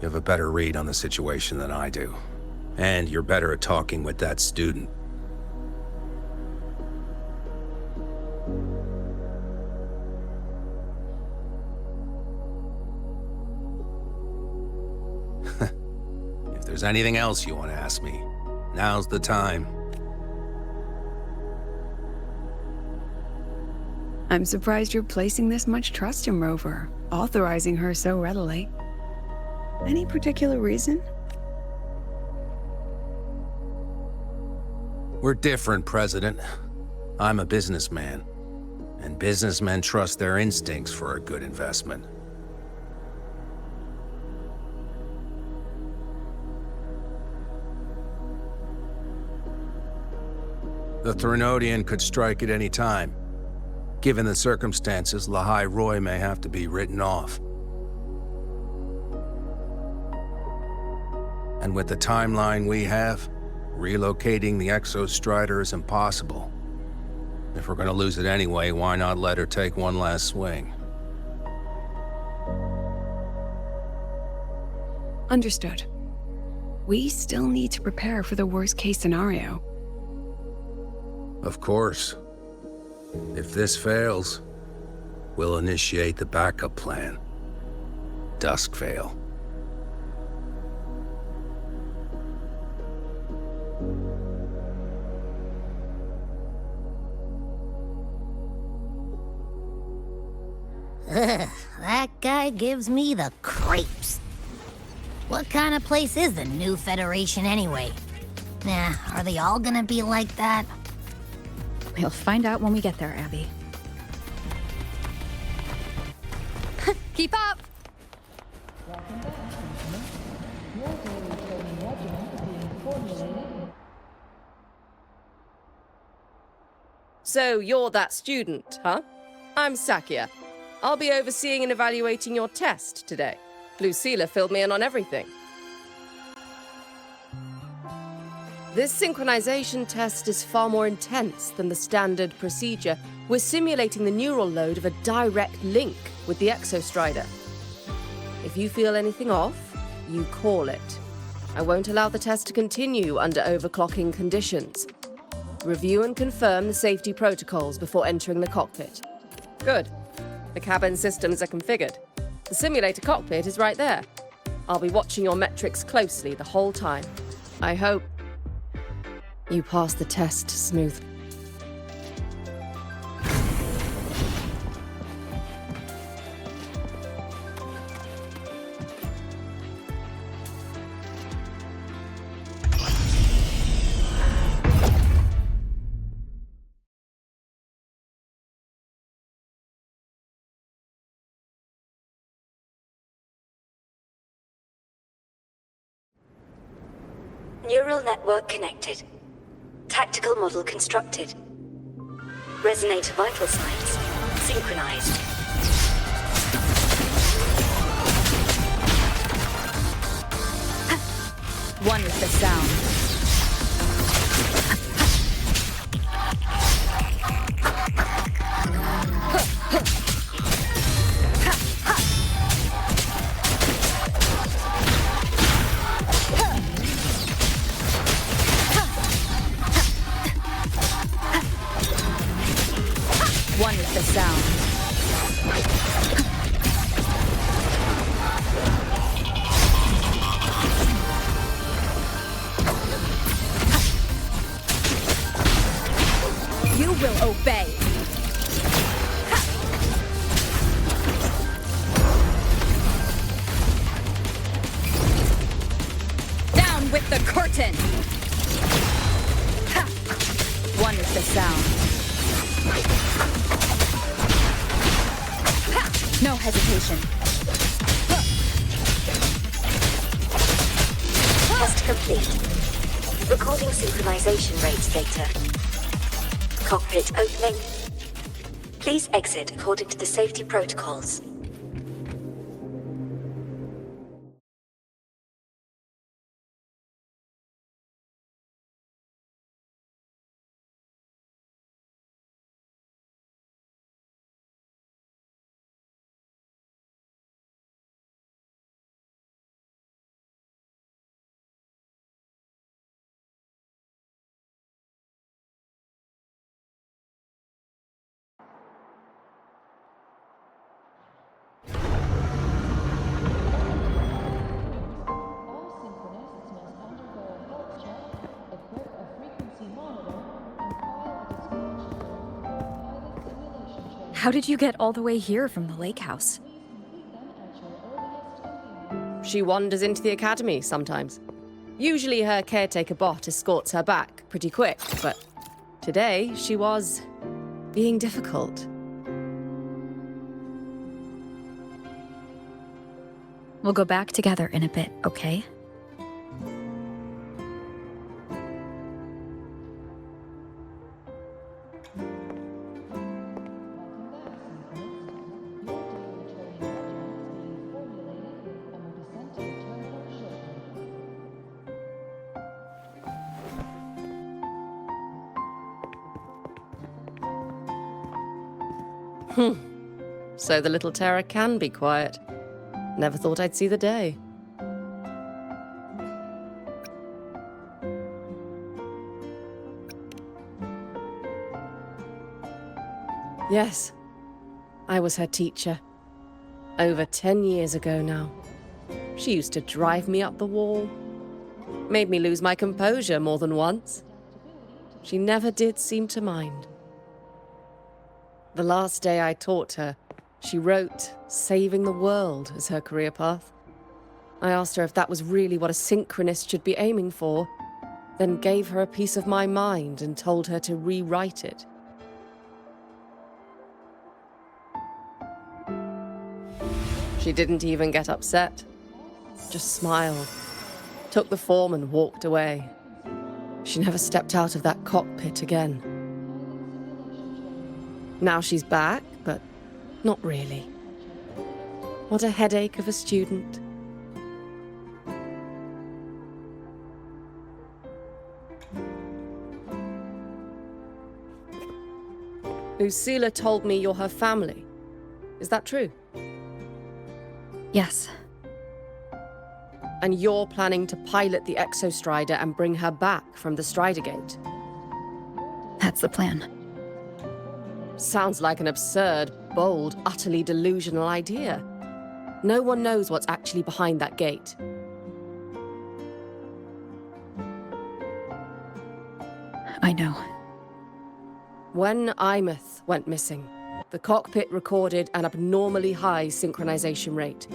You have a better read on the situation than I do. And you're better at talking with that student. If there's anything else you want to ask me, now's the time. I'm surprised you're placing this much trust in Rover, authorizing her so readily. Any particular reason? We're different, President. I'm a businessman, and businessmen trust their instincts for a good investment. The Threnodian could strike at any time. Given the circumstances, Lahai Roy may have to be written off. And with the timeline we have, relocating the Exostrider is impossible. If we're gonna lose it anyway, why not let her take one last swing? Understood. We still need to prepare for the worst-case scenario. Of course. If this fails, we'll initiate the backup plan. Duskvale. Ugh, that guy gives me the creeps. What kind of place is the new Federation anyway? Nah, are they all gonna be like that? We'll find out when we get there, Abby. Keep up! So you're that student, huh? I'm Sakia. I'll be overseeing and evaluating your test today. Lucilla filled me in on everything. This synchronization test is far more intense than the standard procedure. We're simulating the neural load of a direct link with the Exostrider. If you feel anything off, you call it. I won't allow the test to continue under overclocking conditions. Review and confirm the safety protocols before entering the cockpit. Good. The cabin systems are configured. The simulator cockpit is right there. I'll be watching your metrics closely the whole time. I hope you pass the test smoothly. Neural network connected. Tactical model constructed. Resonator vital signs synchronized. One with the sound. One with the sound. You will obey. Down with the curtain. One with the sound. No hesitation. Test complete. Recording synchronization rates data. Cockpit opening. Please exit according to the safety protocols. How did you get all the way here from the lake house? She wanders into the academy sometimes. Usually her caretaker bot escorts her back pretty quick, but today she was being difficult. We'll go back together in a bit, okay? So the little terror can be quiet. Never thought I'd see the day. Yes, I was her teacher. Over 10 years ago now. She used to drive me up the wall. Made me lose my composure more than once. She never did seem to mind. The last day I taught her, she wrote saving the world as her career path. I asked her if that was really what a synchronist should be aiming for, then gave her a piece of my mind and told her to rewrite it. She didn't even get upset, just smiled, took the form and walked away. She never stepped out of that cockpit again. Now she's back, but not really. What a headache of a student. Lucilla told me you're her family. Is that true? Yes. And you're planning to pilot the Exostrider and bring her back from the Strider Gate? That's the plan. Sounds like an absurd, bold, utterly delusional idea. No one knows what's actually behind that gate. I know. When Imeth went missing, the cockpit recorded an abnormally high synchronization rate.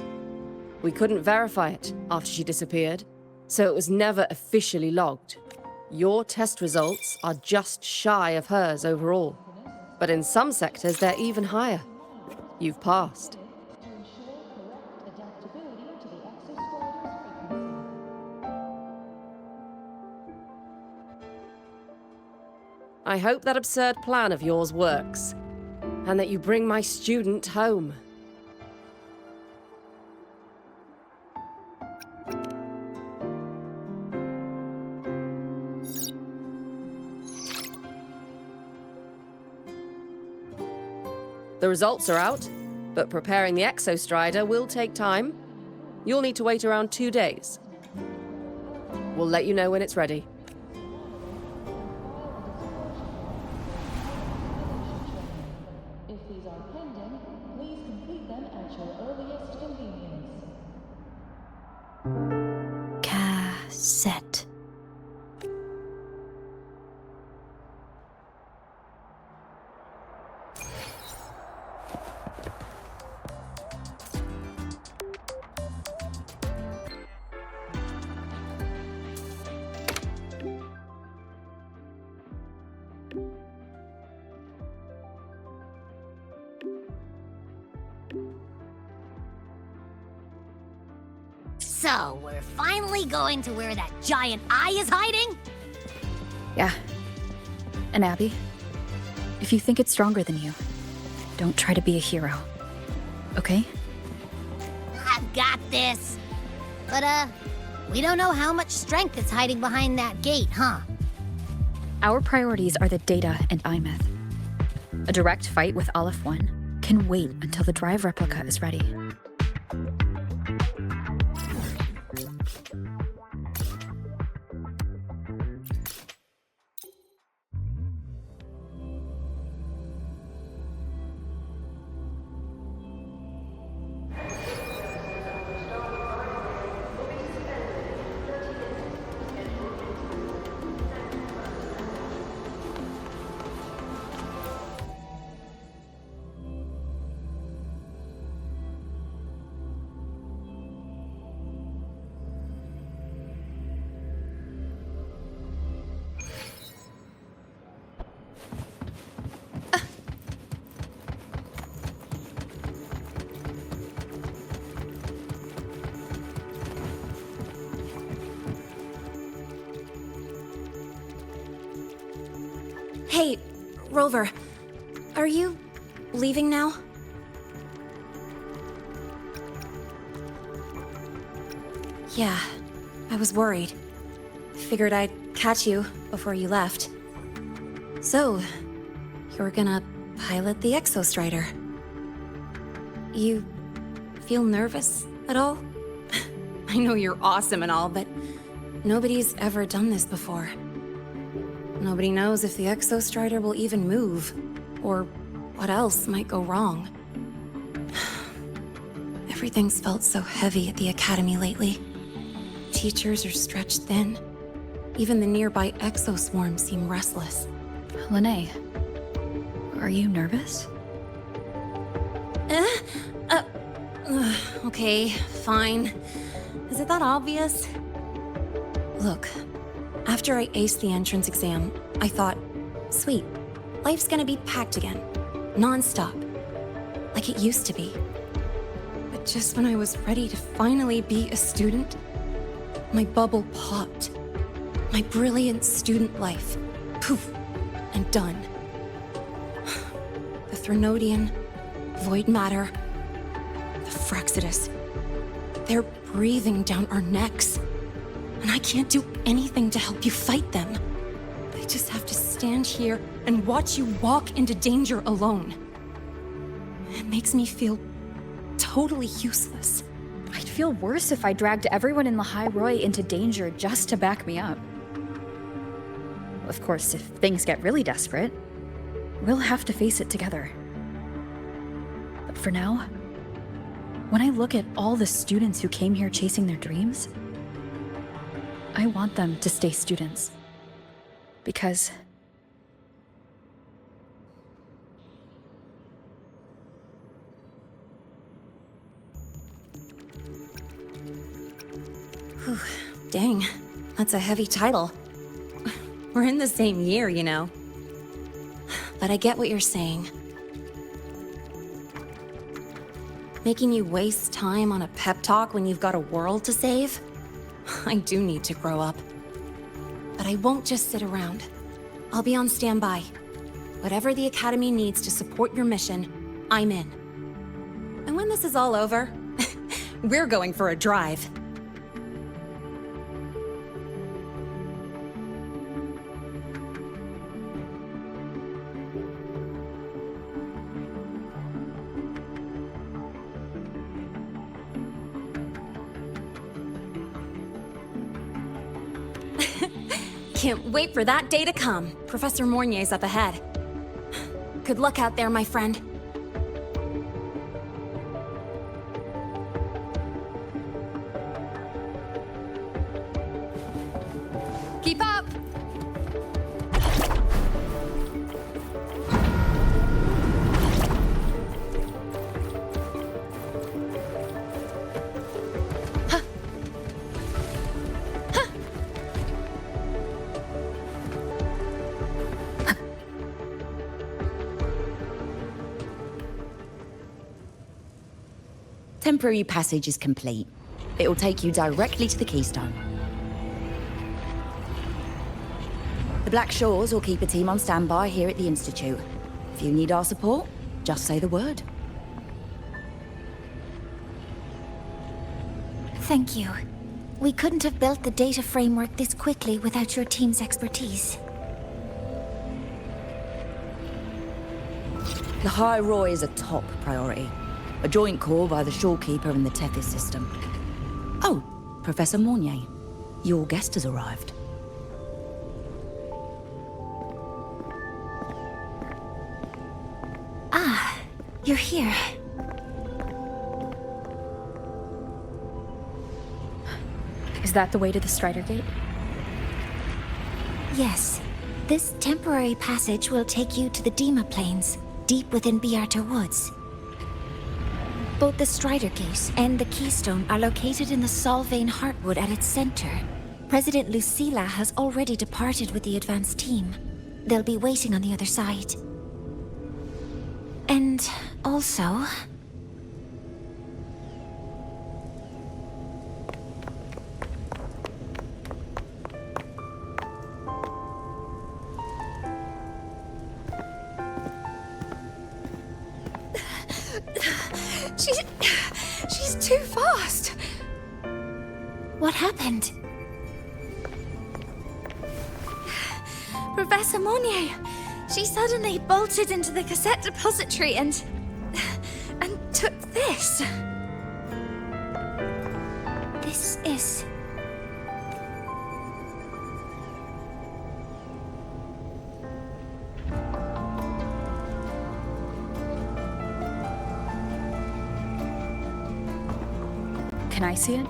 We couldn't verify it after she disappeared, so it was never officially logged. Your test results are just shy of hers overall. But in some sectors, they're even higher. You've passed. I hope that absurd plan of yours works, and that you bring my student home. The results are out, but preparing the Exostrider will take time. You'll need to wait around 2 days. We'll let you know when it's ready. If these are pending, please complete them at your earliest convenience. Cassette. So, we're finally going to where that giant eye is hiding? Yeah. And Abby, if you think it's stronger than you, don't try to be a hero. Okay? I've got this. But, we don't know how much strength is hiding behind that gate, huh? Our priorities are the data and IMETH. A direct fight with Aleph 1 can wait until the drive replica is ready. Hey, Rover, are you leaving now? Yeah, I was worried. Figured I'd catch you before you left. So, you're gonna pilot the Exostrider. You feel nervous at all? I know you're awesome and all, but nobody's ever done this before. Nobody knows if the Exostrider will even move, or what else might go wrong. Everything's felt so heavy at the Academy lately. Teachers are stretched thin. Even the nearby exoswarms seem restless. Lene, are you nervous? Okay, fine. Is it that obvious? Look, after I aced the entrance exam, I thought, sweet, life's gonna be packed again, non-stop, like it used to be. But just when I was ready to finally be a student, my bubble popped. My brilliant student life, poof, and done. The Threnodian, void matter, the Frexidus, they're breathing down our necks. And I can't do anything to help you fight them. I just have to stand here and watch you walk into danger alone. It makes me feel totally useless. I'd feel worse if I dragged everyone in Lehigh Roy into danger just to back me up. Of course, if things get really desperate, we'll have to face it together. But for now, when I look at all the students who came here chasing their dreams, I want them to stay students. Because whew, dang, that's a heavy title. We're in the same year, you know. But I get what you're saying. Making you waste time on a pep talk when you've got a world to save? I do need to grow up. But I won't just sit around. I'll be on standby. Whatever the Academy needs to support your mission, I'm in. And when this is all over, we're going for a drive. Can't wait for that day to come. Professor Mornier's up ahead. Good luck out there, my friend. Keep up! Temporary passage is complete. It'll take you directly to the Keystone. The Black Shores will keep a team on standby here at the Institute. If you need our support, just say the word. Thank you. We couldn't have built the data framework this quickly without your team's expertise. The High Roy is a top priority. A joint call by the Shorekeeper and the Tethys system. Oh, Professor Mornier. Your guest has arrived. Ah, you're here. Is that the way to the Strider Gate? Yes. This temporary passage will take you to the Dima Plains, deep within Biarta Woods. Both the Strider Gate and the Keystone are located in the Solvane Heartwood at its center. President Lucilla has already departed with the advance team. They'll be waiting on the other side. And also... She's too fast. What happened? Professor Mornier, she suddenly bolted into the cassette depository and took this. This is... Can I see it?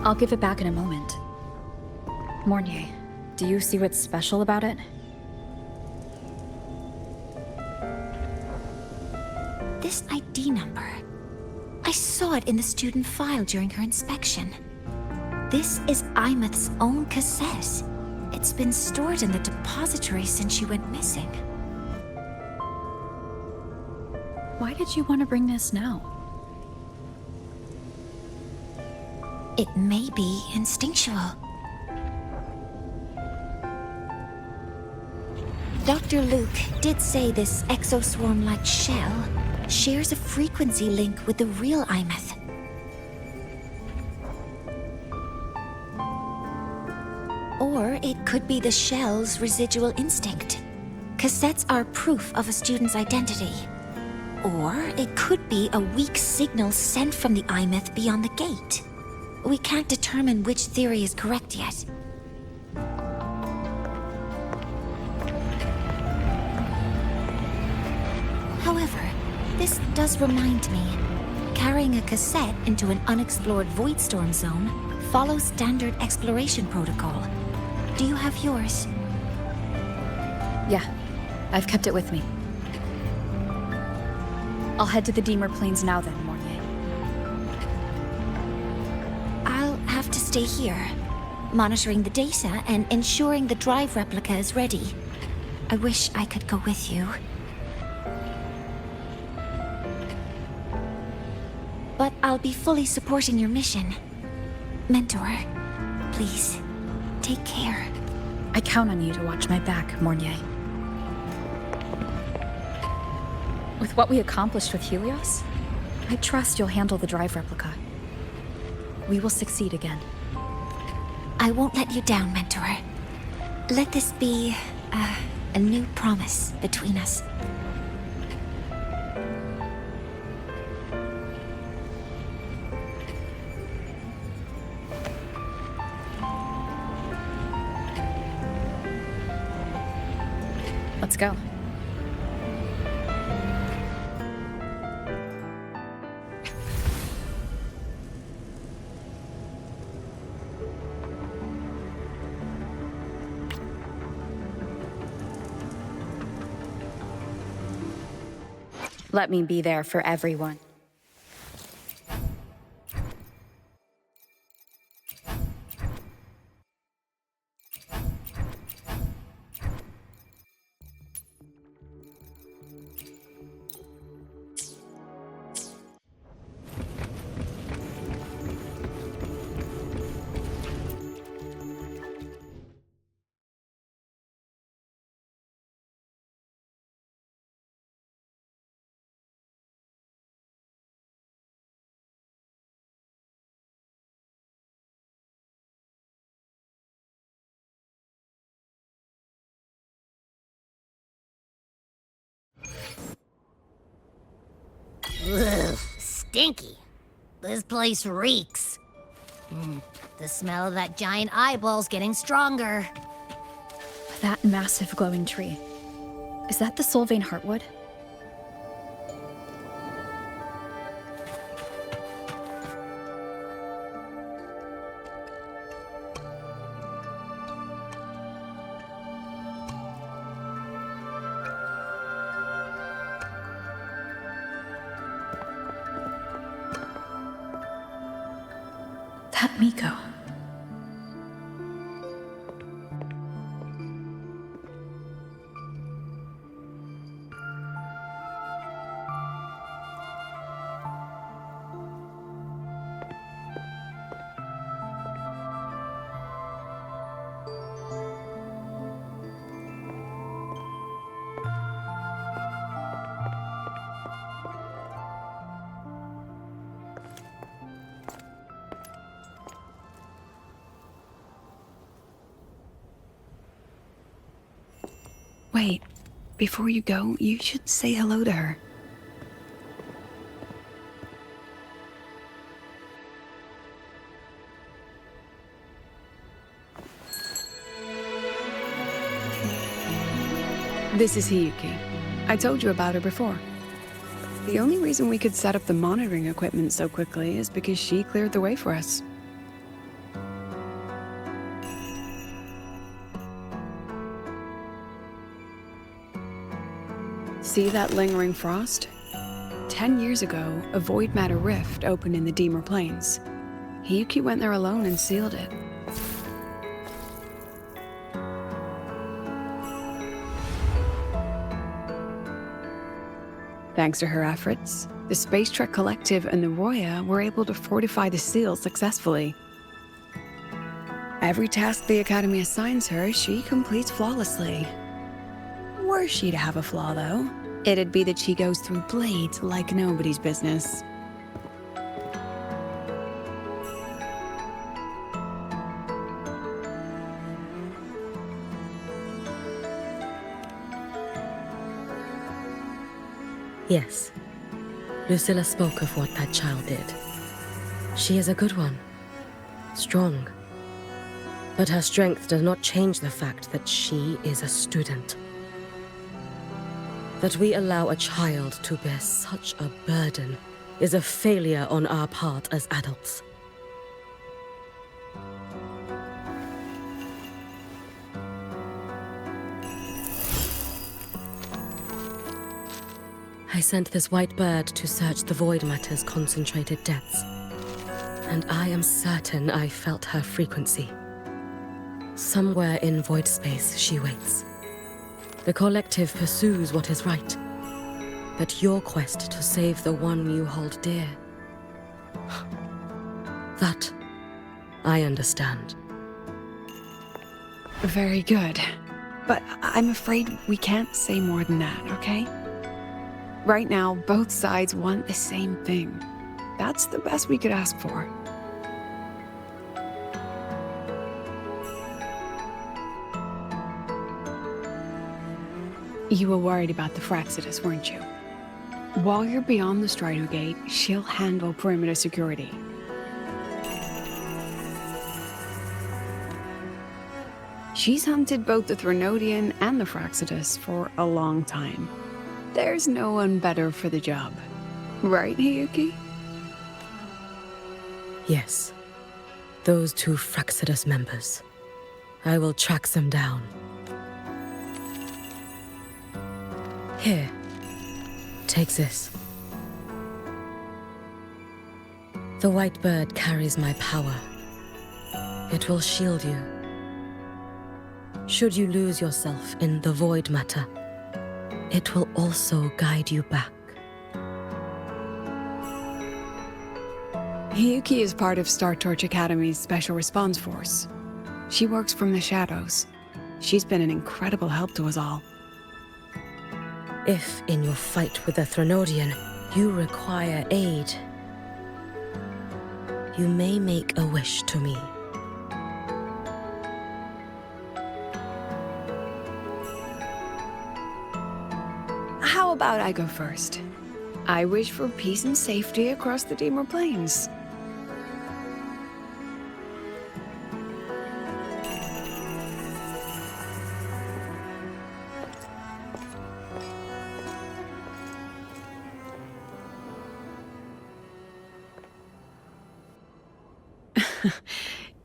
I'll give it back in a moment. Mornier, do you see what's special about it? This ID number. I saw it in the student file during her inspection. This is Imeth's own cassette. It's been stored in the depository since she went missing. Why did you want to bring this now? It may be instinctual. Dr. Luke did say this exoswarm-like shell shares a frequency link with the real Imeth. Or it could be the shell's residual instinct. Cassettes are proof of a student's identity. Or it could be a weak signal sent from the Imeth beyond the gate. We can't determine which theory is correct yet. However, this does remind me, carrying a cassette into an unexplored Voidstorm zone follows standard exploration protocol. Do you have yours? Yeah, I've kept it with me. I'll head to the Deemer Plains now then, Mornier. I'll have to stay here. monitoring the data and ensuring the drive replica is ready. I wish I could go with you. But I'll be fully supporting your mission. Mentor, please, take care. I count on you to watch my back, Mornier. With what we accomplished with Helios, I trust you'll handle the drive replica. We will succeed again. I won't let you down, Mentor. Let this be a new promise between us. Let's go. Let me be there for everyone. Ugh, stinky. This place reeks. The smell of that giant eyeball's getting stronger. That massive glowing tree. Is that the Solvane Heartwood? That Miko. Wait, before you go, you should say hello to her. This is Hiyuki. I told you about her before. The only reason we could set up the monitoring equipment so quickly is because she cleared the way for us. See that lingering frost? 10 years ago, a void matter rift opened in the Deemer Plains. Hiyuki went there alone and sealed it. Thanks to her efforts, the Space Trek Collective and the Roya were able to fortify the seal successfully. Every task the Academy assigns her, she completes flawlessly. Were she to have a flaw, though, it'd be that she goes through blades like nobody's business. Yes. Lucilla spoke of what that child did. She is a good one. Strong. But her strength does not change the fact that she is a student. That we allow a child to bear such a burden is a failure on our part as adults. I sent this white bird to search the void matter's concentrated depths, and I am certain I felt her frequency. Somewhere in void space, she waits. The collective pursues what is right. But your quest to save the one you hold dear... that, I understand. Very good. But I'm afraid we can't say more than that, okay? Right now, both sides want the same thing. That's the best we could ask for. You were worried about the Fraxidus, weren't you? While you're beyond the Strider Gate, she'll handle perimeter security. She's hunted both the Threnodian and the Fraxidus for a long time. There's no one better for the job. Right, Hiyuki? Yes. Those 2 Fraxidus members. I will track them down. Here. Take this. The white bird carries my power. It will shield you. Should you lose yourself in the void matter, it will also guide you back. Hiyuki is part of Star Torch Academy's Special Response Force. She works from the shadows. She's been an incredible help to us all. If, in your fight with the Threnodian, you require aid, you may make a wish to me. How about I go first? I wish for peace and safety across the Deemer Plains.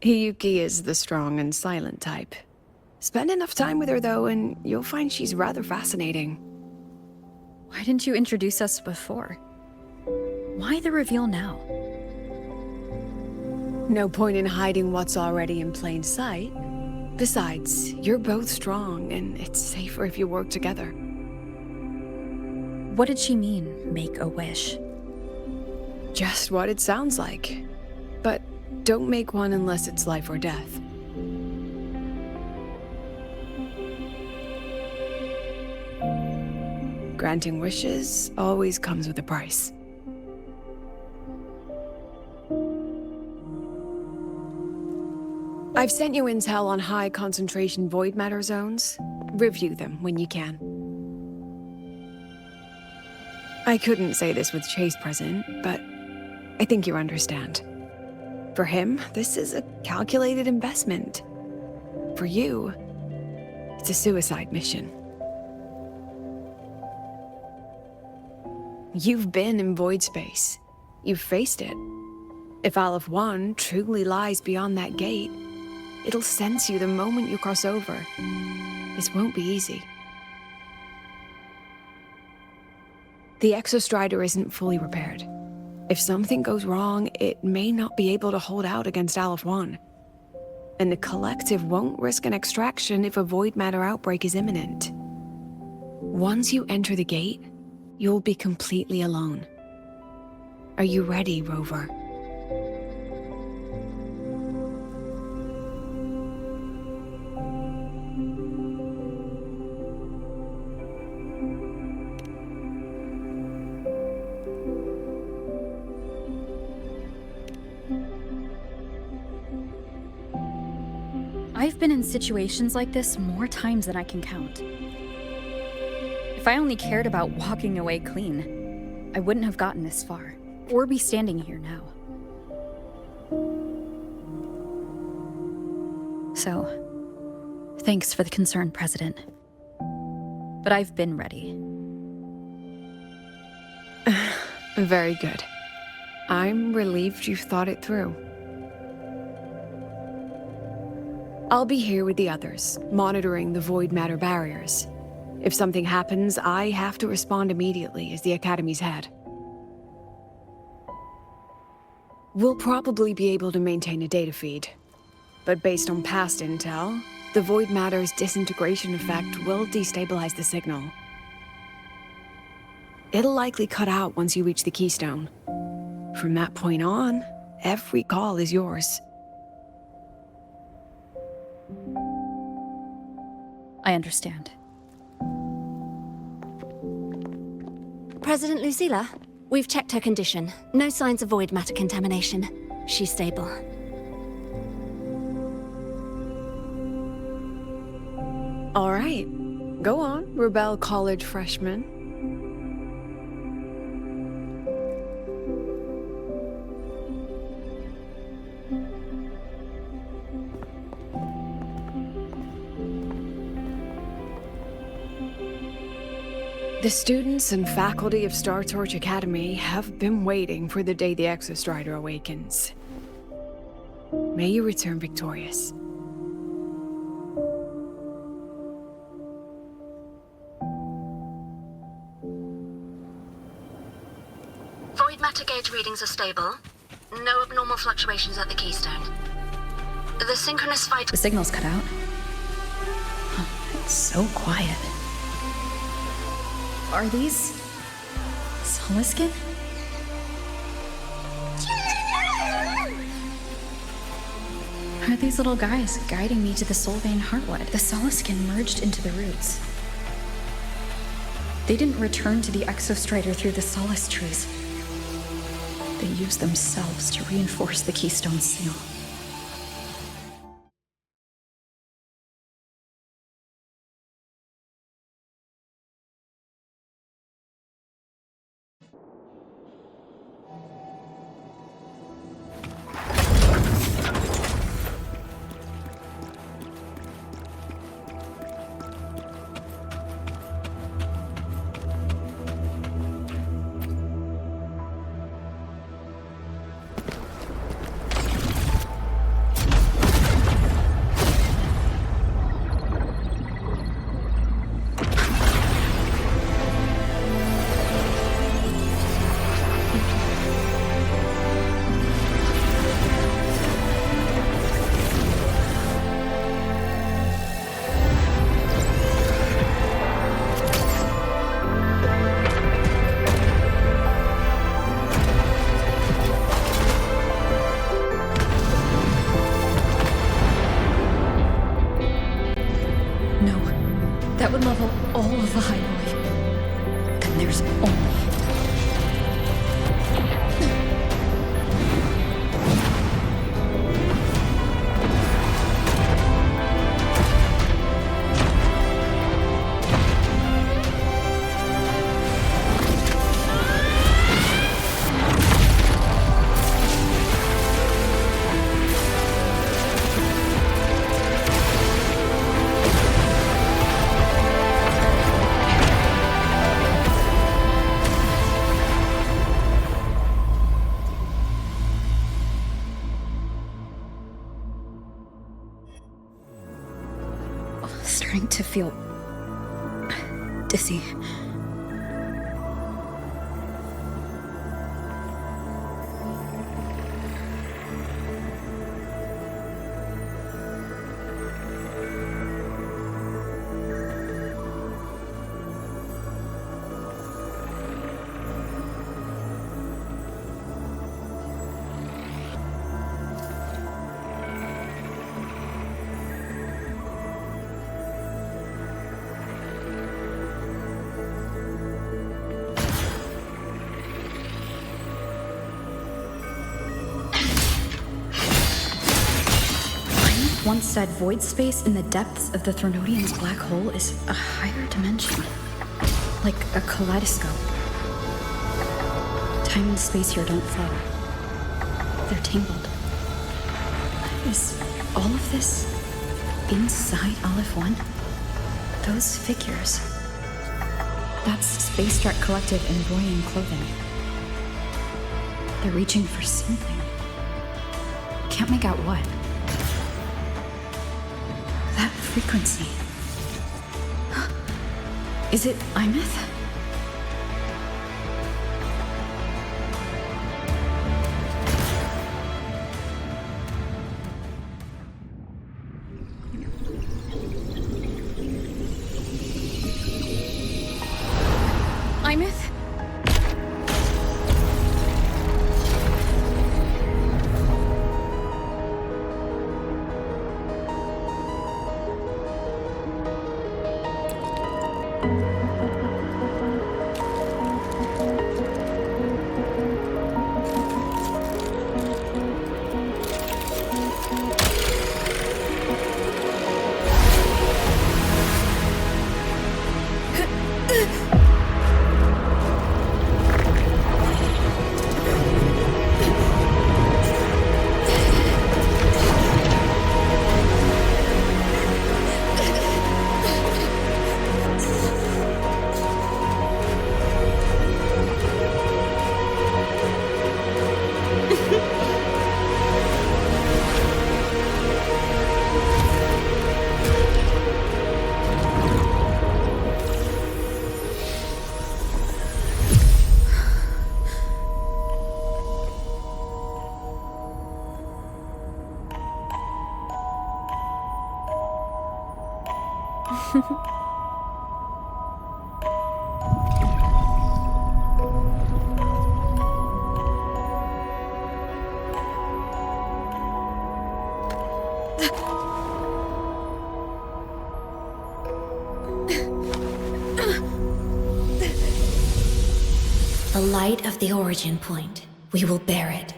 Hiyuki is the strong and silent type. Spend enough time with her, though, and you'll find she's rather fascinating. Why didn't you introduce us before? Why the reveal now? No point in hiding what's already in plain sight. Besides, you're both strong, and it's safer if you work together. What did she mean, make a wish? Just what it sounds like. But don't make one unless it's life or death. Granting wishes always comes with a price. I've sent you intel on high concentration void matter zones. Review them when you can. I couldn't say this with Chase present, but I think you understand. For him, this is a calculated investment. For you, it's a suicide mission. You've been in void space. You've faced it. If Aleph 1 truly lies beyond that gate, it'll sense you the moment you cross over. This won't be easy. The Exostrider isn't fully repaired. If something goes wrong, it may not be able to hold out against Aleph 1. And the Collective won't risk an extraction if a void matter outbreak is imminent. Once you enter the gate, you'll be completely alone. Are you ready, Rover? I've been in situations like this more times than I can count. If I only cared about walking away clean, I wouldn't have gotten this far, or be standing here now. So, thanks for the concern, President. But I've been ready. Very good. I'm relieved you've thought it through. I'll be here with the others, monitoring the void matter barriers. If something happens, I have to respond immediately as the Academy's head. We'll probably be able to maintain a data feed. but based on past intel, the void matter's disintegration effect will destabilize the signal. It'll likely cut out once you reach the keystone. From that point on, every call is yours. I understand. President Lucilla, we've checked her condition. No signs of void matter contamination. She's stable. All right. Go on, Rebel College freshman. The students and faculty of Star Torch Academy have been waiting for the day the Exostrider awakens. May you return victorious. Void matter gauge readings are stable. No abnormal fluctuations at the keystone. The synchronous fight... The signal's cut out. Oh, it's so quiet. Are these... Soliskin? Are these little guys guiding me to the Solvane Heartwood? The Soliskin merged into the roots. They didn't return to the Exostrider through the Solace trees. They used themselves to reinforce the Keystone seal. That would level all of the highway. Then there's only... Starting to feel dizzy. Once said void space in the depths of the Thronodian's black hole is a higher dimension. Like a kaleidoscope. Time and space here don't flow. They're tangled. Is all of this inside Aleph 1? Those figures. That's Space Trek Collective in Royan clothing. They're reaching for something. Can't make out what. That frequency. Is it Imeth? The light of the origin point. We will bear it.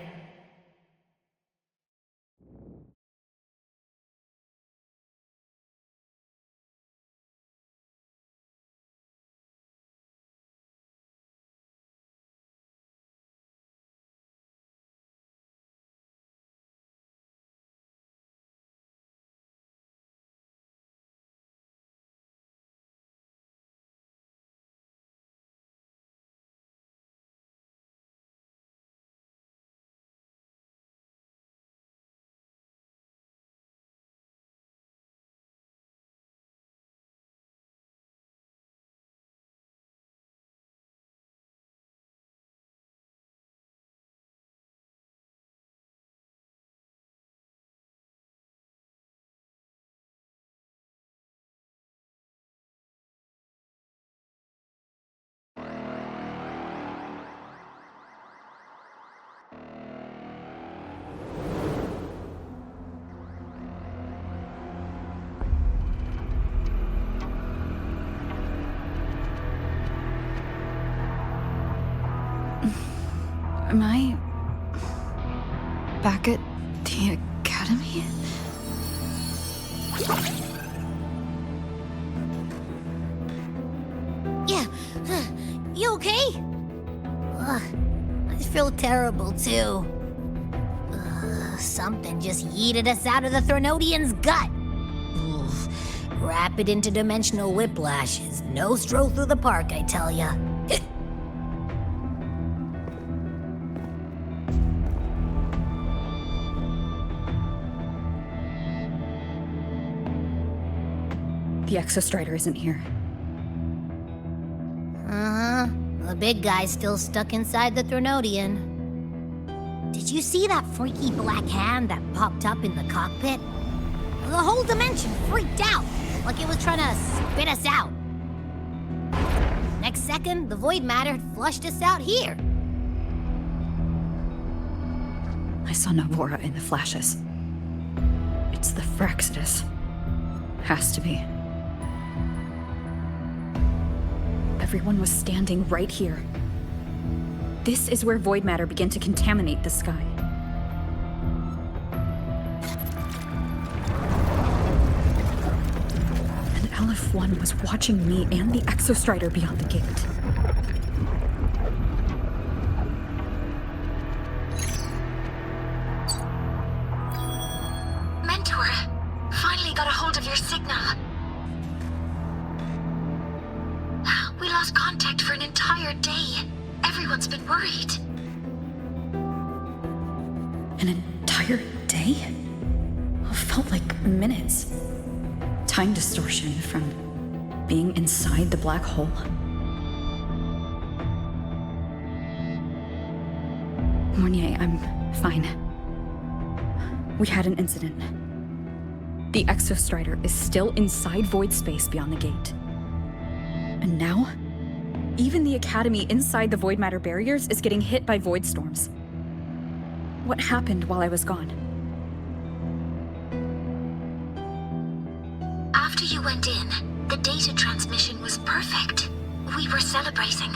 Am I back at the academy? Yeah. You okay? Ugh, I feel terrible too. Something just yeeted us out of the Threnodian's gut. Oof. Rapid interdimensional whiplash is no stroll through the park, I tell ya. The Exostrider isn't here. Uh-huh. The big guy's still stuck inside the Threnodian. Did you see that freaky black hand that popped up in the cockpit? The whole dimension freaked out, like it was trying to spit us out. Next second, the void matter had flushed us out here. I saw Navora in the flashes. It's the Frexidus. Has to be. Everyone was standing right here. This is where void matter began to contaminate the sky. And LF1 was watching me and the Exostrider beyond the gate. Mentor, finally got a hold of your signal. We lost contact for an entire day. Everyone's been worried. An entire day? It felt like minutes. Time distortion from being inside the black hole. Mornier, I'm fine. We had an incident. The Exostrider is still inside void space beyond the gate. And now, even the Academy inside the void matter barriers is getting hit by void storms. What happened while I was gone? After you went in, the data transmission was perfect. We were celebrating.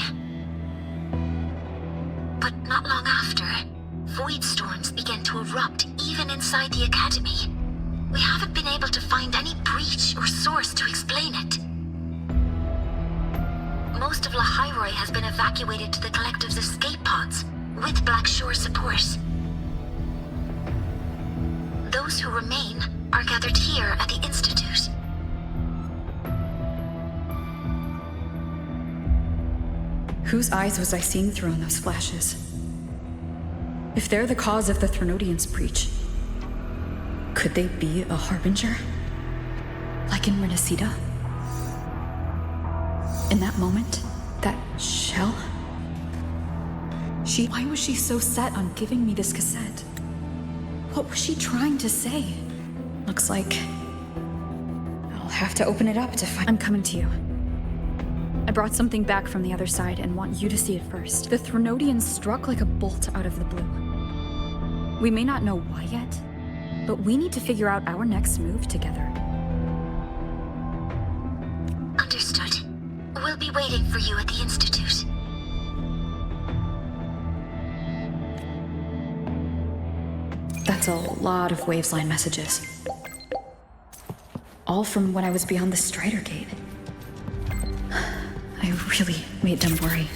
But not long after, void storms began to erupt even inside the Academy. We haven't been able to find any breach or source to explain it. Most of Lahairoi has been evacuated to the Collective's escape pods, with Black Shore support. Those who remain are gathered here at the Institute. Whose eyes was I seeing through in those flashes? If they're the cause of the Threnodian's breach, could they be a harbinger? Like in Renacida? In that moment, that shell? Why was she so set on giving me this cassette? What was she trying to say? Looks like I'll have to open it up to find. I'm coming to you. I brought something back from the other side and want you to see it first. The Threnodians struck like a bolt out of the blue. We may not know why yet, but we need to figure out our next move together. Understood. We'll be waiting for you at the Institute. That's a lot of Wavesline messages. All from when I was beyond the Strider Gate. I really made them worry.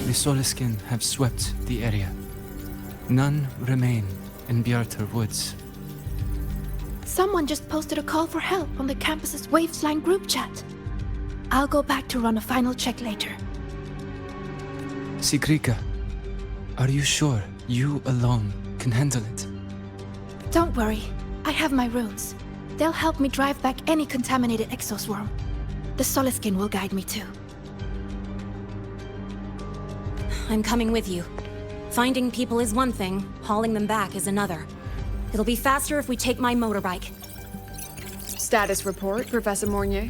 The Soliskin have swept the area. None remain in Bjartar Woods. Someone just posted a call for help on the campus's Wavesline group chat. I'll go back to run a final check later. Sigrika, are you sure you alone can handle it? Don't worry, I have my runes. They'll help me drive back any contaminated exoswarm. The Soliskin will guide me too. I'm coming with you. Finding people is one thing, hauling them back is another. It'll be faster if we take my motorbike. Status report, Professor Mornier.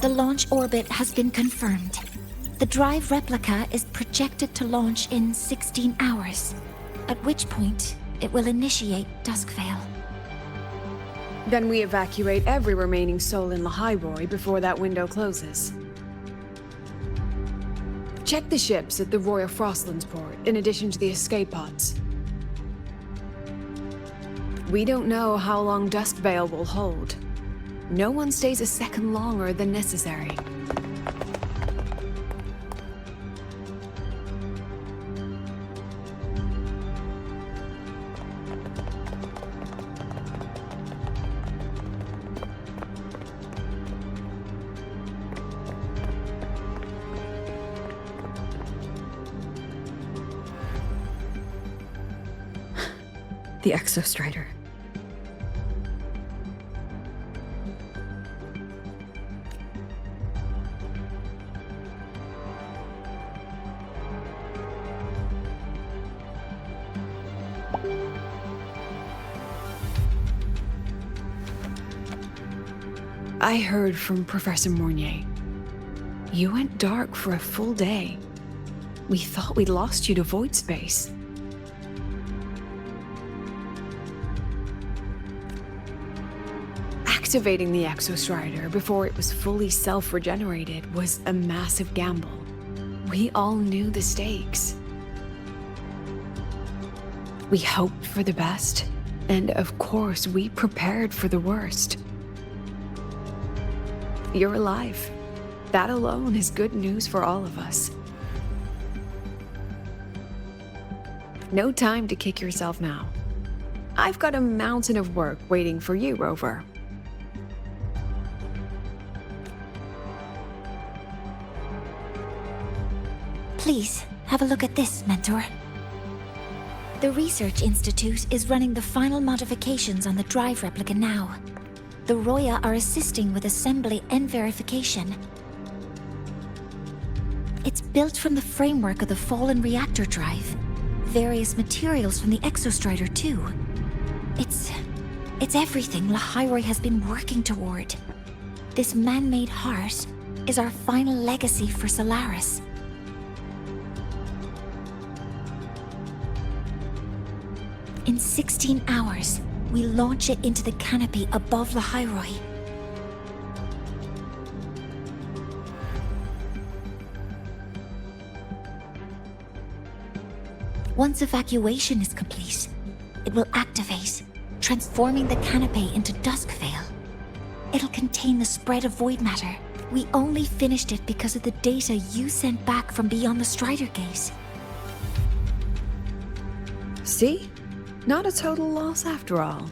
The launch orbit has been confirmed. The drive replica is projected to launch in 16 hours, at which point it will initiate Duskvale. Then we evacuate every remaining soul in Lahairoi before that window closes. Check the ships at the Royal Frostlands port, in addition to the escape pods. We don't know how long Duskvale will hold. No one stays a second longer than necessary. The Exostrider. I heard from Professor Mornier. You went dark for a full day. We thought we'd lost you to void space. Activating the Exostrider before it was fully self-regenerated was a massive gamble. We all knew the stakes. We hoped for the best, and of course we prepared for the worst. You're alive. That alone is good news for all of us. No time to kick yourself now. I've got a mountain of work waiting for you, Rover. Please, have a look at this, Mentor. The Research Institute is running the final modifications on the drive replica now. The Roya are assisting with assembly and verification. It's built from the framework of the fallen reactor drive. Various materials from the Exostrider too. It's everything Lahairoi has been working toward. This man-made heart is our final legacy for Solaris. In 16 hours, we launch it into the canopy above Lahairoi. Once evacuation is complete, it will activate, transforming the canopy into Duskvale. It'll contain the spread of void matter. We only finished it because of the data you sent back from beyond the Strider Gate. See? Not a total loss after all.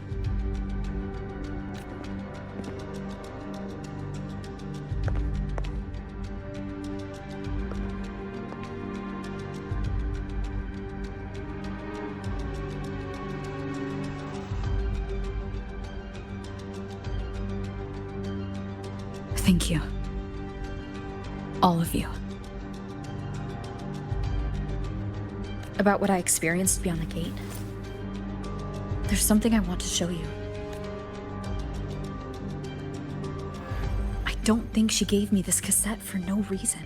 Thank you. All of you. About what I experienced beyond the gate. There's something I want to show you. I don't think she gave me this cassette for no reason.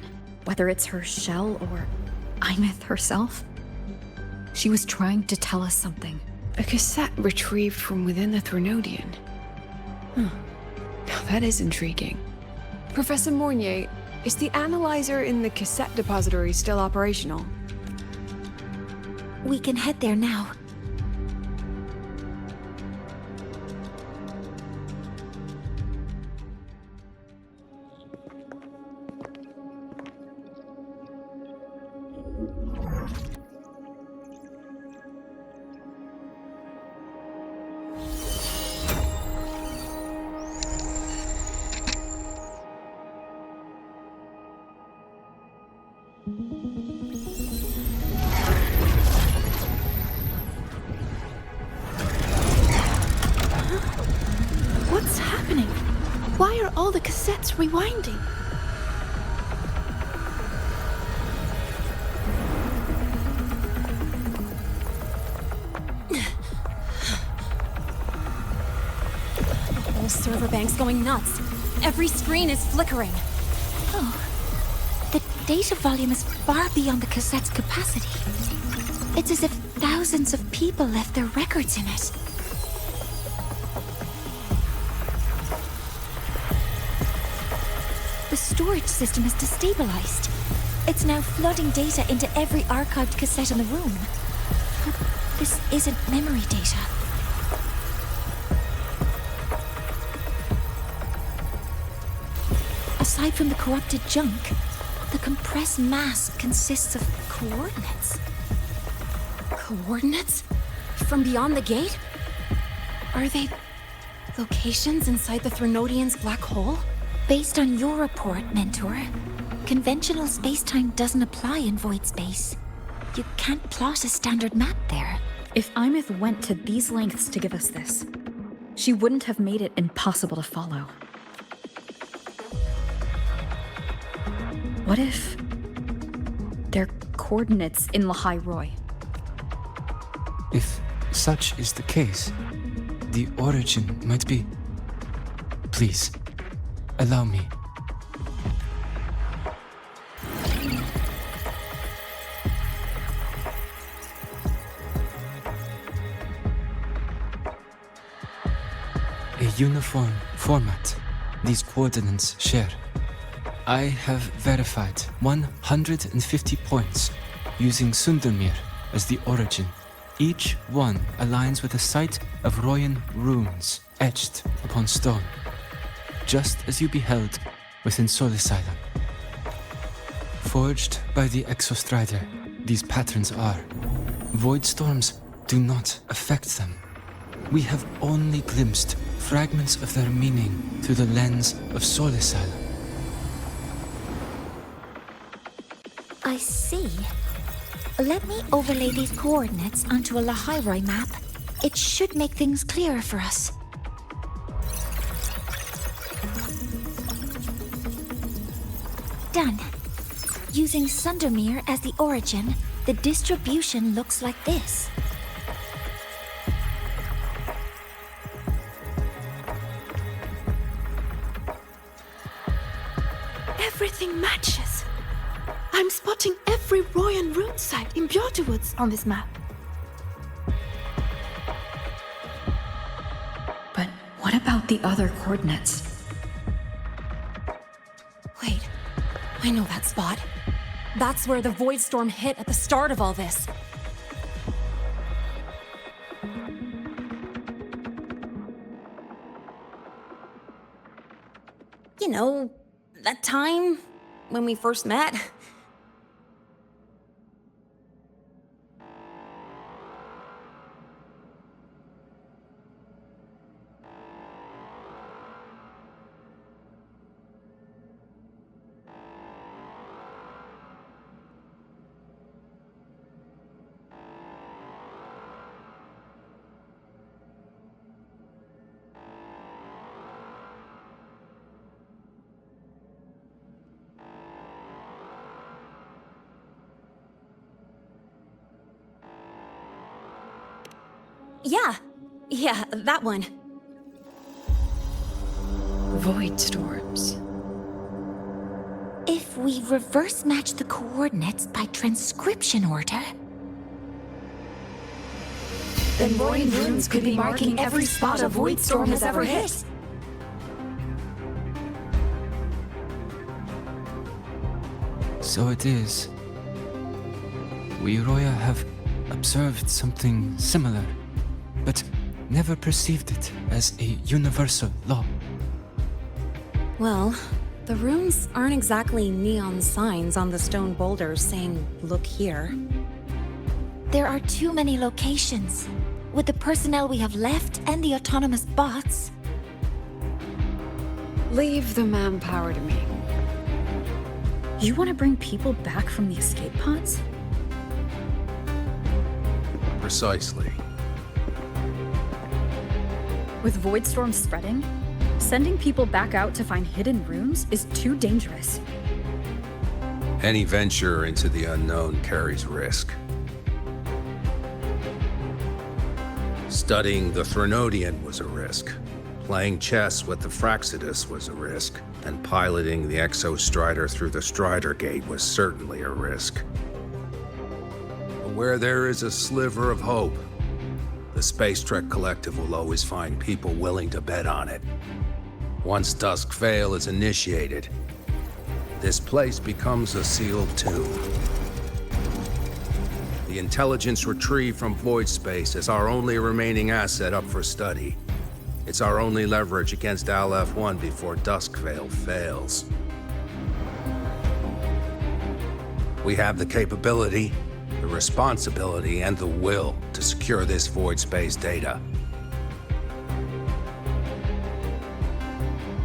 Whether it's her shell or Imith herself. She was trying to tell us something. A cassette retrieved from within the Threnodian. Now that is intriguing. Professor Mornier, is the analyzer in the cassette depository still operational? We can head there now. What's happening? Why are all the cassettes rewinding? The whole server bank's going nuts. Every screen is flickering. Oh, the data volume is far beyond the cassette's capacity. It's as if thousands of people left their records in it. The storage system is destabilized. It's now flooding data into every archived cassette in the room. But this isn't memory data. Aside from the corrupted junk, the compressed mass consists of coordinates. Coordinates? From beyond the gate? Are they locations inside the Threnodian's black hole? Based on your report, Mentor, conventional space-time doesn't apply in void space. You can't plot a standard map there. If Imith went to these lengths to give us this, she wouldn't have made it impossible to follow. What if they're coordinates in Lahairoi? If such is the case, the origin might be... Please, allow me. A uniform format these coordinates share. I have verified 150 points using Sundermere as the origin. Each one aligns with a site of Royan runes etched upon stone, just as you beheld within Solisila. Forged by the Exostrider, these patterns are. Void storms do not affect them. We have only glimpsed fragments of their meaning through the lens of Solisila. I see. Let me overlay these coordinates onto a Lahairoi map. It should make things clearer for us. Done. Using Sundermere as the origin, the distribution looks like this. Everything matches. I'm spotting every Royan rune site in Bjorterwoods on this map. But what about the other coordinates? Wait, I know that spot. That's where the Void Storm hit at the start of all this. You know, that time when we first met. Yeah, that one. Void storms. If we reverse match the coordinates by transcription order... Then Royan runes could be marking every spot a Void Storm has ever hit. So it is. We Roya have observed something similar, but never perceived it as a universal law. Well, the runes aren't exactly neon signs on the stone boulders saying, "Look here." There are too many locations. With the personnel we have left and the autonomous bots... Leave the manpower to me. You want to bring people back from the escape pods? Precisely. With Void Storm spreading, sending people back out to find hidden runes is too dangerous. Any venture into the unknown carries risk. Studying the Threnodian was a risk. Playing chess with the Fraxidus was a risk. And piloting the Exostrider through the Strider Gate was certainly a risk. But where there is a sliver of hope, the Space Trek Collective will always find people willing to bet on it. Once Dusk Vale is initiated, this place becomes a sealed tomb. The intelligence retrieved from void space is our only remaining asset up for study. It's our only leverage against Aleph-1 before Dusk Vale fails. We have the capability, the responsibility, and the will to secure this void space data.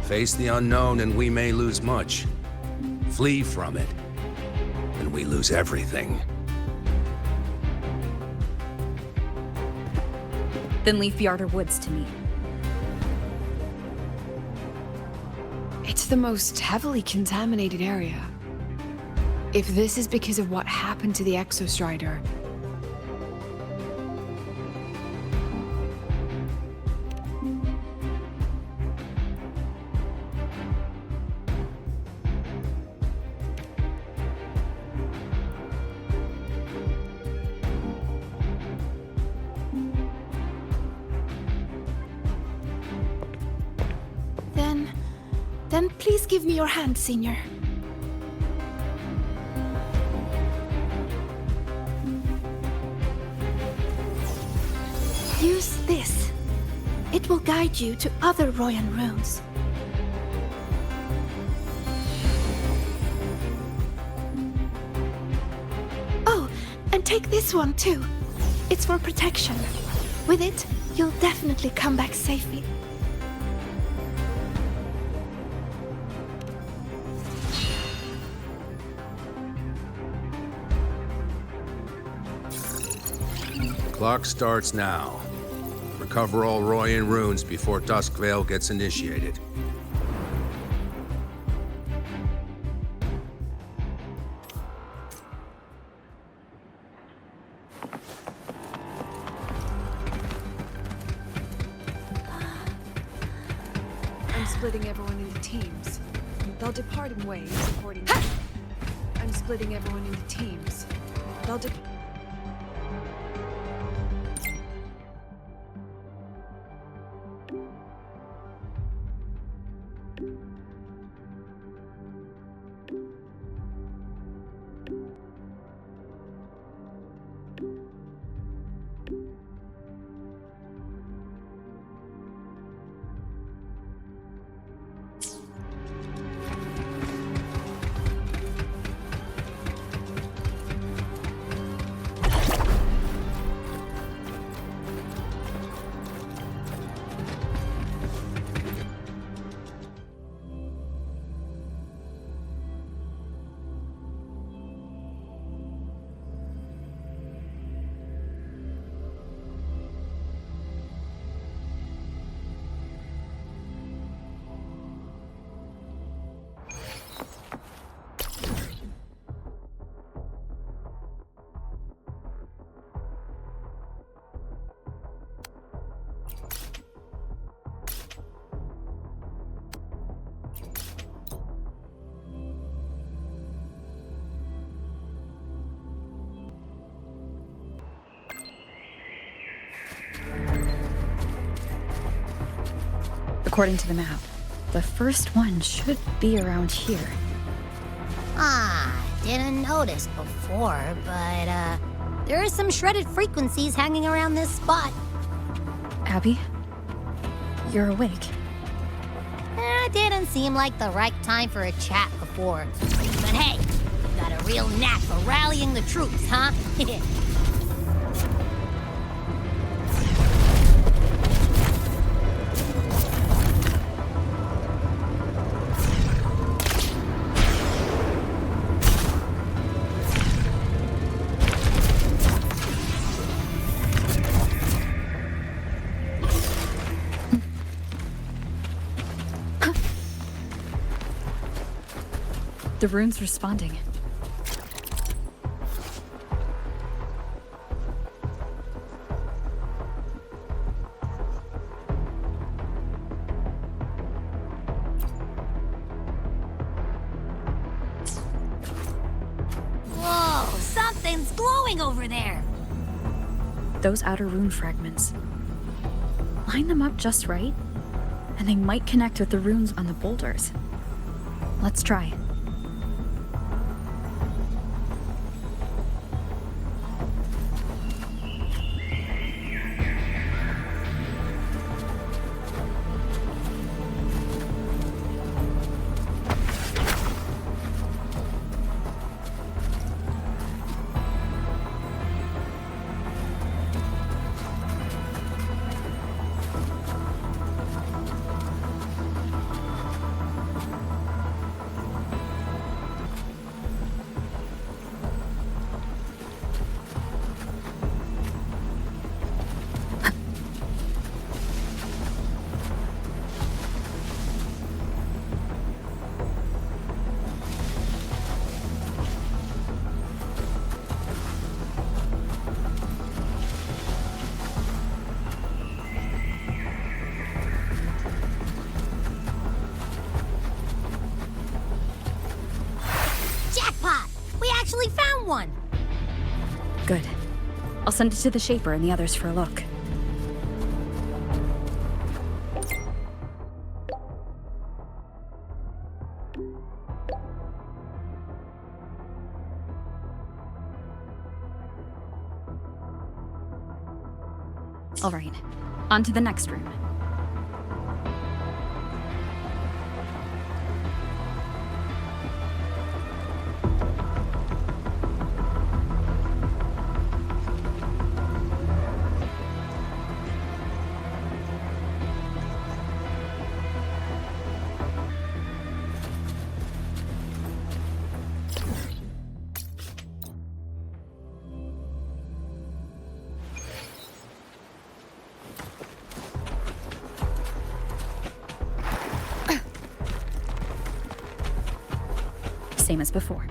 Face the unknown and we may lose much. Flee from it, and we lose everything. Then leave Bjorterwoods to me. It's the most heavily contaminated area. If this is because of what happened to the Exostrider, Then please give me your hand, Senior. Use this. It will guide you to other Royan runes. Oh, and take this one too. It's for protection. With it, you'll definitely come back safely. Clock starts now. Recover all Royan runes before Duskvale gets initiated. I'm splitting everyone into teams. They'll depart in ways according. I'm splitting everyone into teams. They'll According to the map, the first one should be around here. Didn't notice before, but, there are some shredded frequencies hanging around this spot. Abby? You're awake. Didn't seem like the right time for a chat before. But hey, you got a real knack for rallying the troops, huh? The rune's responding. Whoa, something's glowing over there. Those outer rune fragments. Line them up just right, and they might connect with the runes on the boulders. Let's try. Jackpot! We actually found one! Good. I'll send it to the Shaper and the others for a look. All right, on to the next room. Same as before.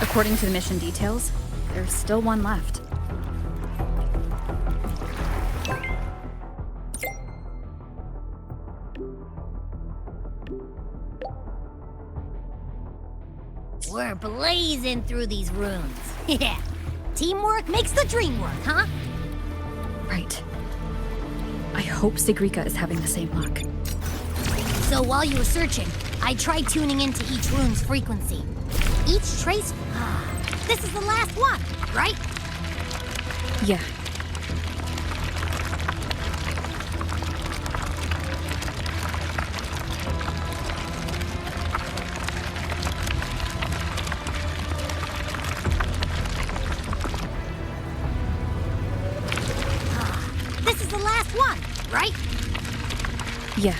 According to the mission details, there's still one left. We're blazing through these runes. Yeah. Teamwork makes the dream work, huh? Right. I hope Sigrika is having the same luck. So while you were searching, I tried tuning into each rune's frequency. Each trace... This is the last one, right? Yeah. This is the last one, right? Yeah.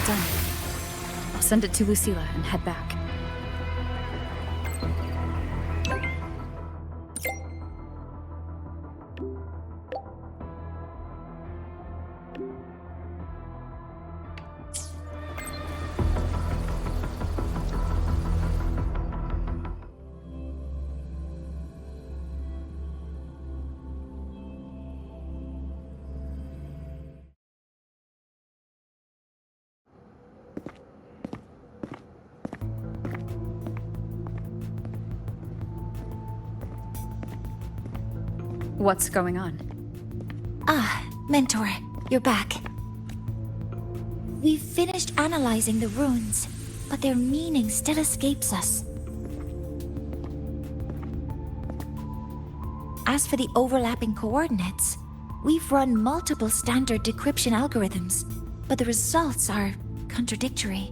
Done. I'll send it to Lucilla and head back. What's going on? Ah, Mentor, you're back. We've finished analyzing the runes, but their meaning still escapes us. As for the overlapping coordinates, we've run multiple standard decryption algorithms, but the results are contradictory.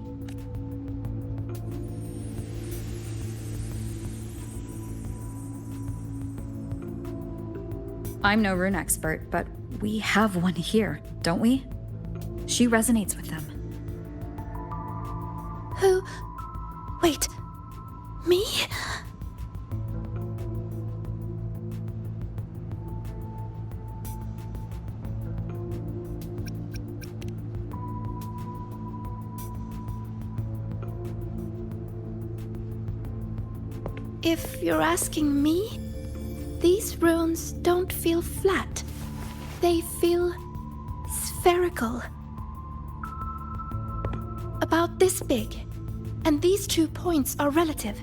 I'm no rune expert, but we have one here, don't we? She resonates with them. Who? Wait. Me? If you're asking me, these runes don't feel flat. They feel spherical. About this big. And these 2 points are relative.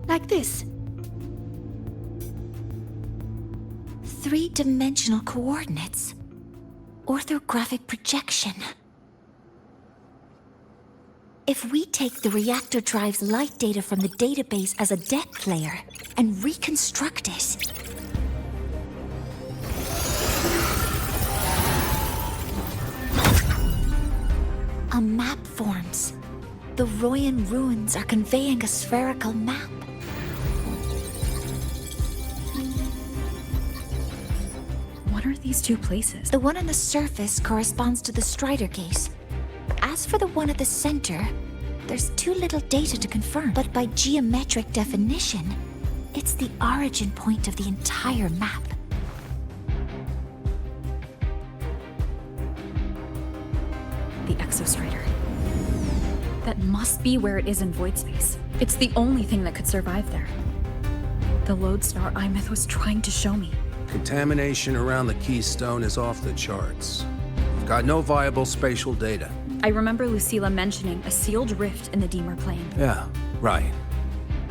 Like this. 3-dimensional coordinates. Orthographic projection. If we take the reactor drive's light data from the database as a depth layer and reconstruct it, a map forms. The Royan runes are conveying a spherical map. What are these 2 places? The one on the surface corresponds to the Strider Gate. As for the one at the center, there's too little data to confirm, but by geometric definition, it's the origin point of the entire map. The Exostrider. That must be where it is in void space. It's the only thing that could survive there. The lodestar Imeth was trying to show me. Contamination around the keystone is off the charts. We've got no viable spatial data. I remember Lucilla mentioning a sealed rift in the Deemer plane. Yeah, right.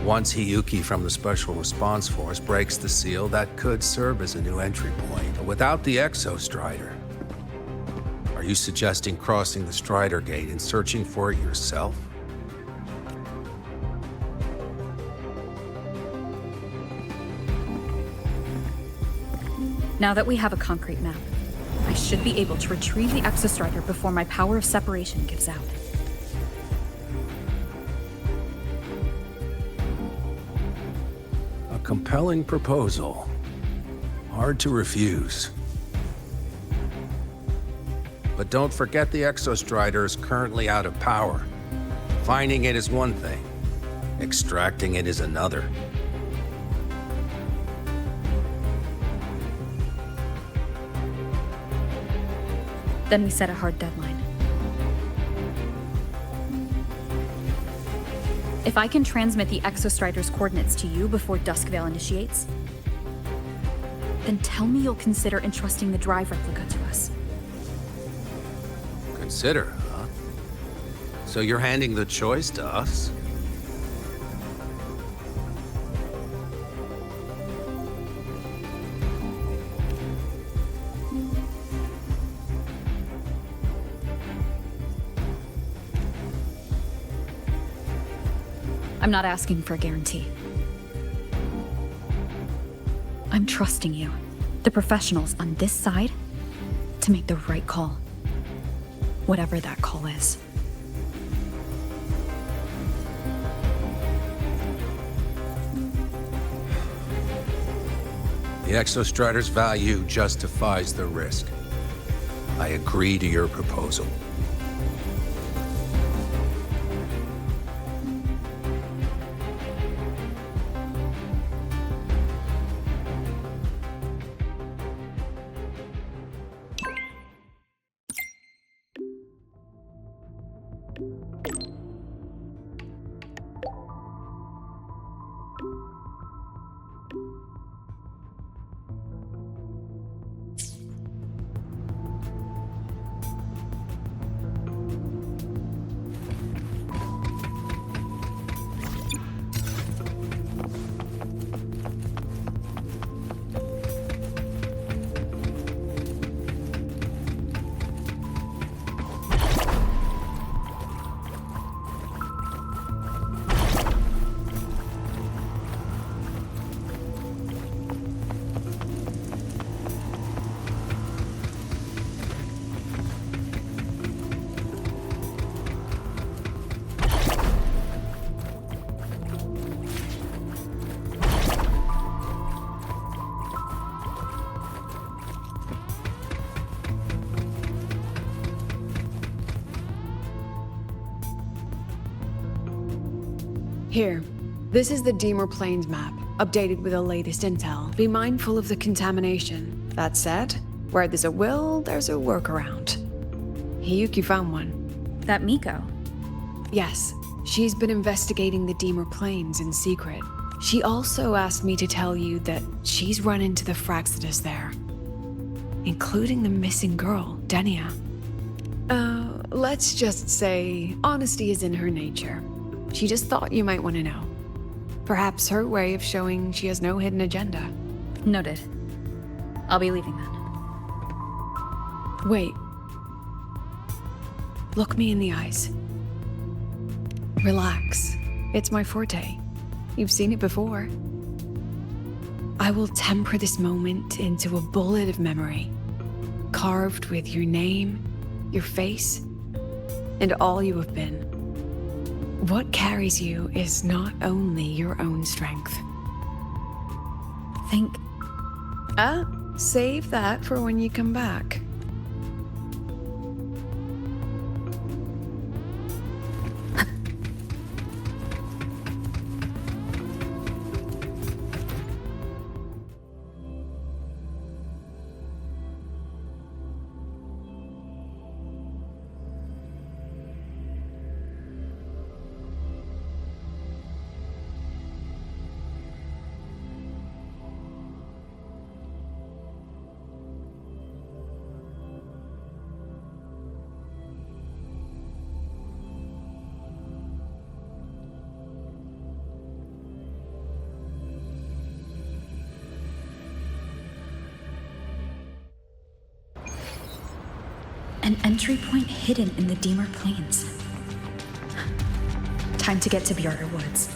Once Hiyuki from the Special Response Force breaks the seal, that could serve as a new entry point. But without the Exostrider, are you suggesting crossing the Strider Gate and searching for it yourself? Now that we have a concrete map, I should be able to retrieve the Exostrider before my power of separation gives out. A compelling proposal. Hard to refuse. But don't forget the Exostrider is currently out of power. Finding it is one thing. Extracting it is another. Then we set a hard deadline. If I can transmit the Exostrider's coordinates to you before Duskvale initiates, then tell me you'll consider entrusting the drive replica to us. Consider, huh? So you're handing the choice to us? I'm not asking for a guarantee. I'm trusting you, the professionals on this side, to make the right call. Whatever that call is. The Exostrider's value justifies the risk. I agree to your proposal. Here, this is the Deemer Plains map, updated with the latest intel. Be mindful of the contamination. That said, where there's a will, there's a workaround. Hiyuki found one. That Miko? Yes, she's been investigating the Deemer Plains in secret. She also asked me to tell you that she's run into the Fraxidus there, including the missing girl, Denia. Let's just say honesty is in her nature. She just thought you might want to know. Perhaps her way of showing she has no hidden agenda. Noted. I'll be leaving then. Wait. Look me in the eyes. Relax. It's my forte. You've seen it before. I will temper this moment into a bullet of memory, carved with your name, your face, and all you have been. What carries you is not only your own strength. Think. Save that for when you come back. An entry point hidden in the Deemer Plains. Time to get to Bjarter Woods.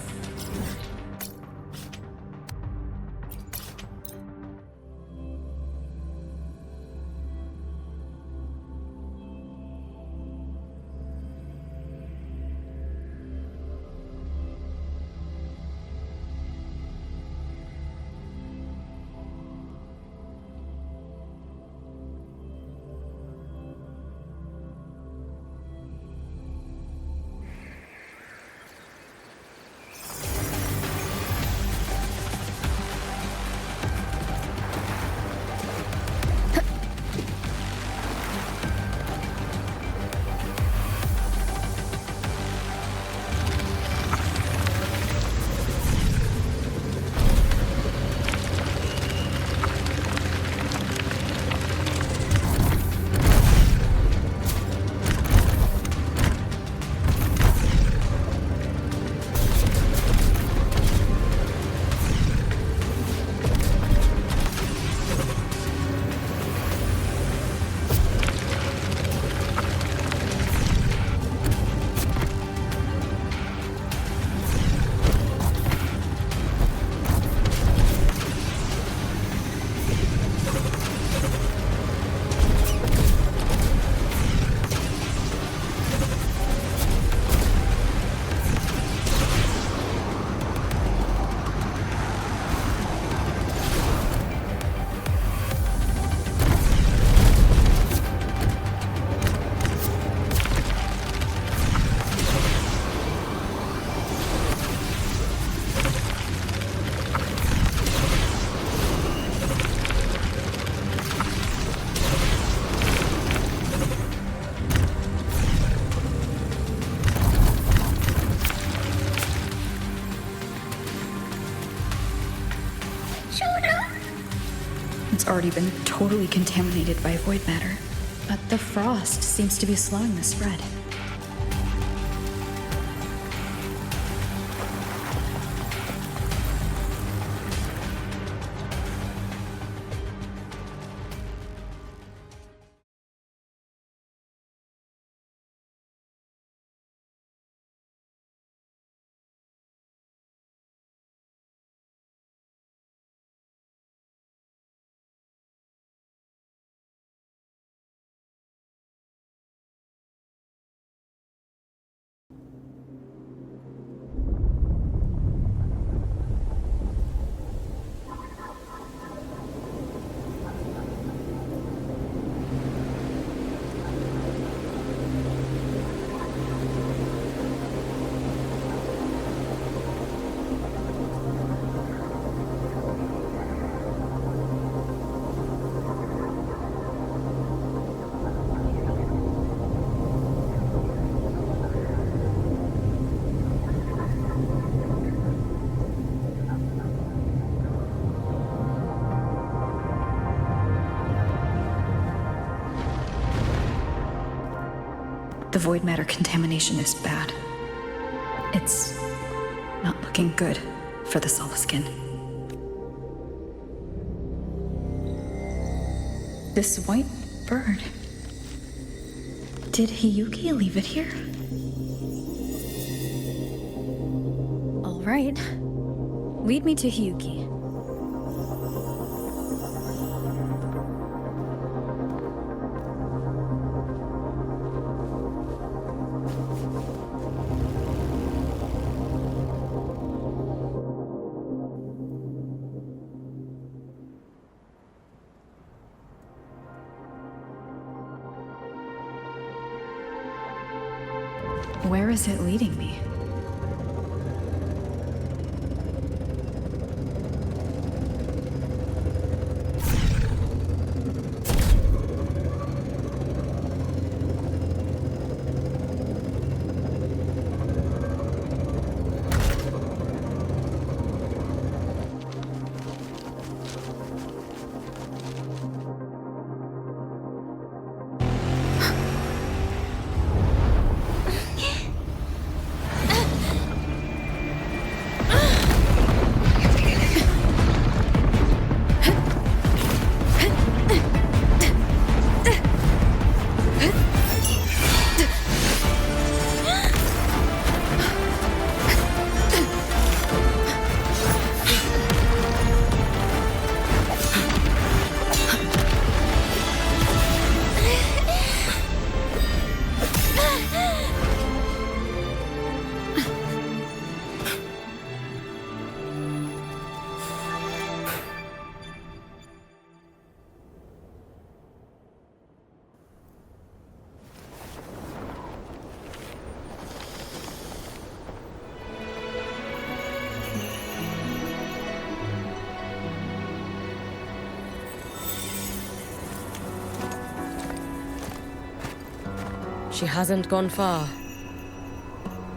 already been totally contaminated by void matter, but the frost seems to be slowing the spread. The void matter contamination is bad. It's not looking good for the Solaskin. This white bird. Did Hiyuki leave it here? All right. Lead me to Hiyuki. Where is it leading me? She hasn't gone far.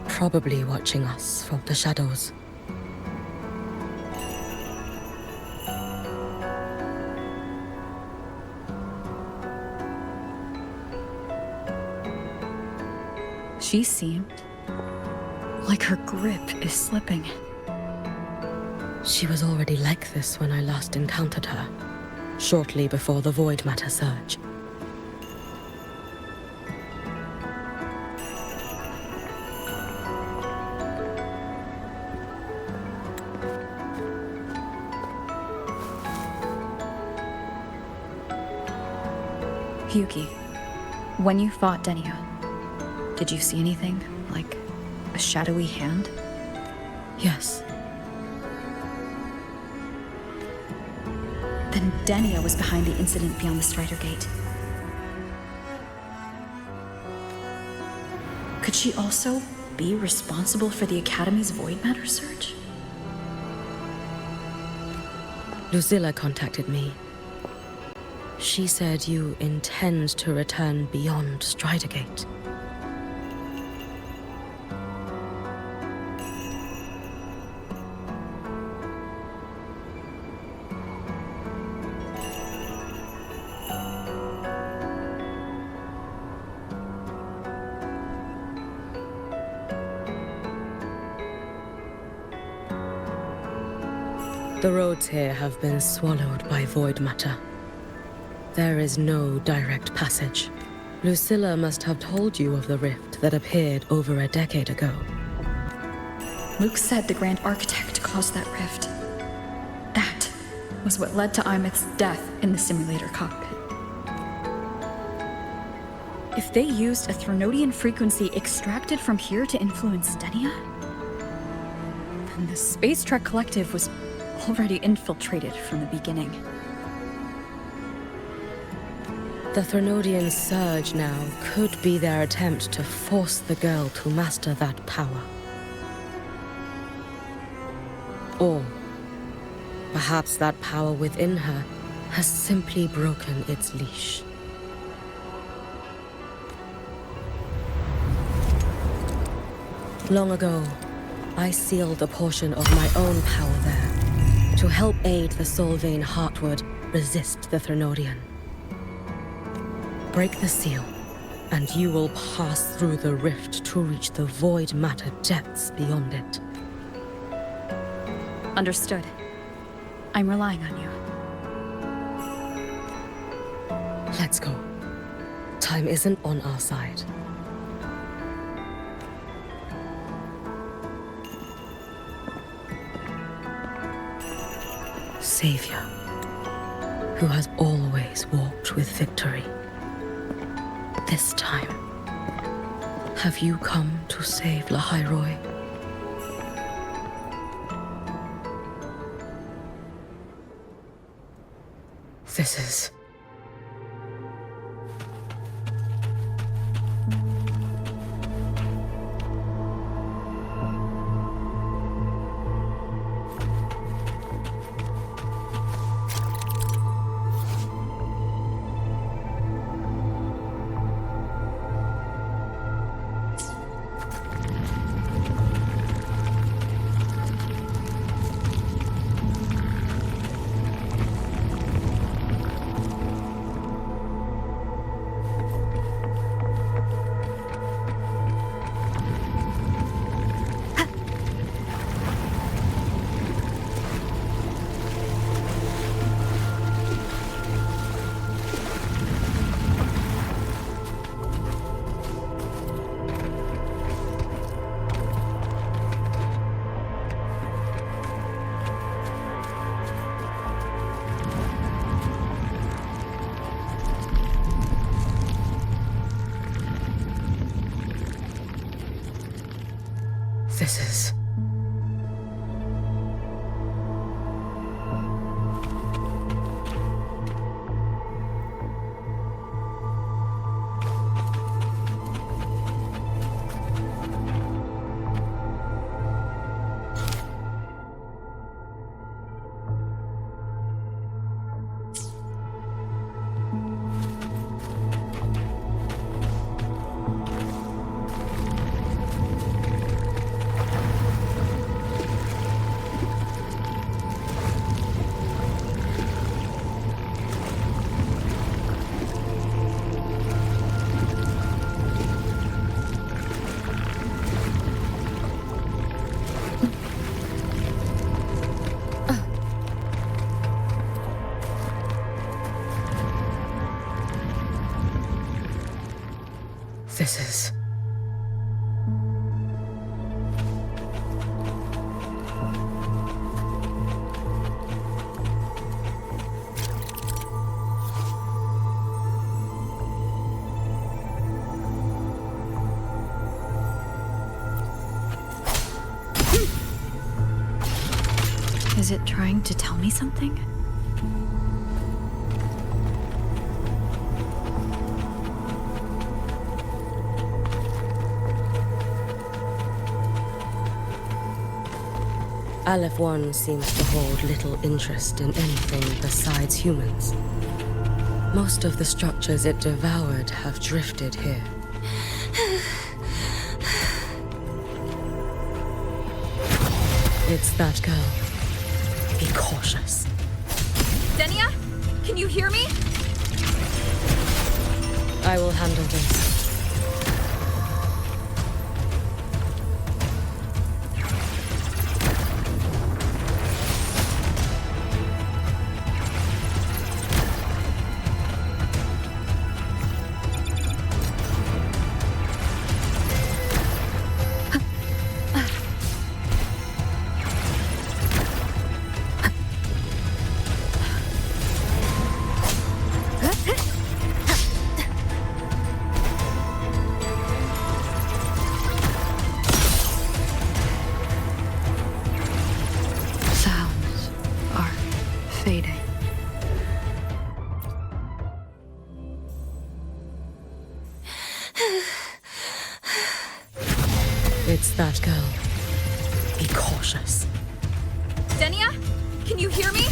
Probably watching us from the shadows. She seemed like her grip is slipping. She was already like this when I last encountered her, shortly before the void matter surge. Hiyuki, when you fought Denia, did you see anything, like a shadowy hand? Yes. Then Denia was behind the incident beyond the Strider Gate. Could she also be responsible for the Academy's void matter surge? Lucilla contacted me. She said you intend to return beyond Strider Gate. The roads here have been swallowed by void matter. There is no direct passage. Lucilla must have told you of the rift that appeared over a decade ago. Luke said the Grand Architect caused that rift. That was what led to Imeth's death in the simulator cockpit. If they used a Threnodian frequency extracted from here to influence Stenia, then the Space Trek Collective was already infiltrated from the beginning. The Threnodian surge now could be their attempt to force the girl to master that power. Or perhaps that power within her has simply broken its leash. Long ago, I sealed a portion of my own power there to help aid the Solvane Heartwood resist the Threnodian. Break the seal, and you will pass through the rift to reach the void matter depths beyond it. Understood. I'm relying on you. Let's go. Time isn't on our side. Savior, who has always walked with victory. This time, have you come to save Lahairoi? This is... This is... This is... Is it trying to tell me something? Aleph 1 seems to hold little interest in anything besides humans. Most of the structures it devoured have drifted here. It's that girl. Be cautious. Stenia? Can you hear me? I will handle this. It's that girl. Be cautious. Denia, can you hear me?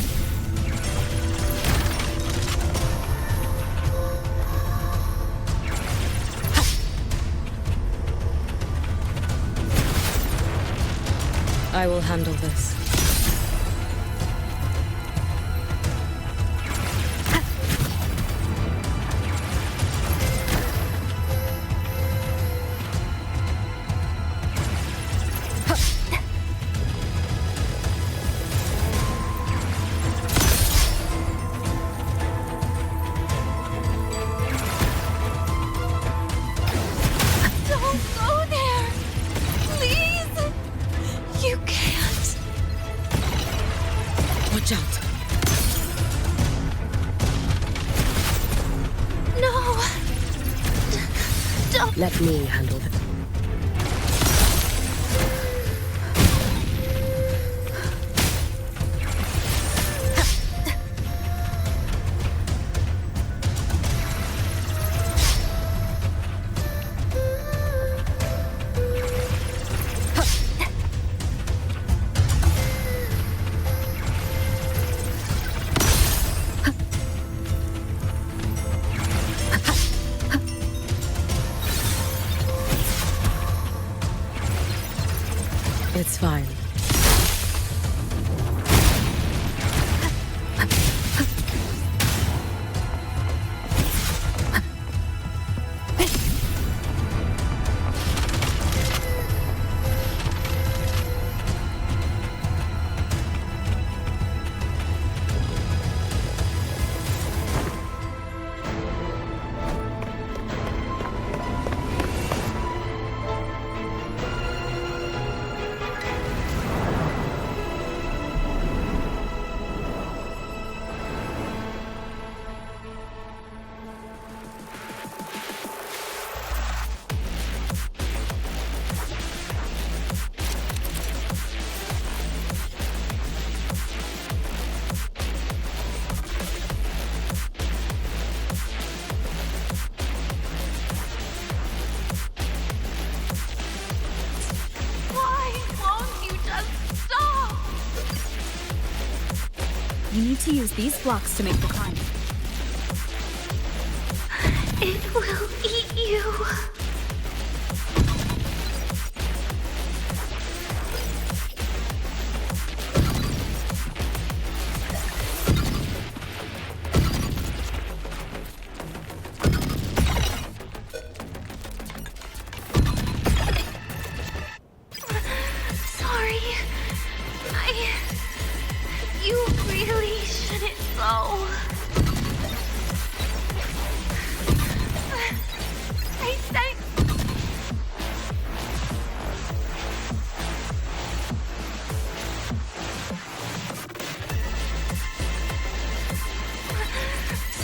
I will handle this. Don't go there! Please! You can't! Watch out. No! Don't! Let me handle it. It's fine. You need to use these blocks to make the climb. It will eat you. Sorry. You really shouldn't go. I said...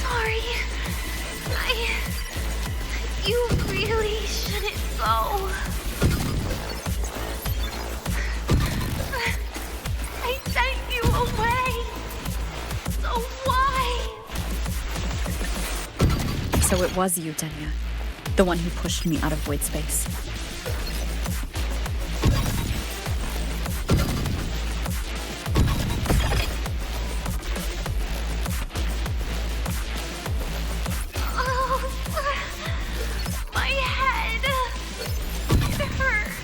Sorry. You really shouldn't go. I sent you away. So why? So it was you, Denia. The one who pushed me out of void space. Oh, my head. It hurts.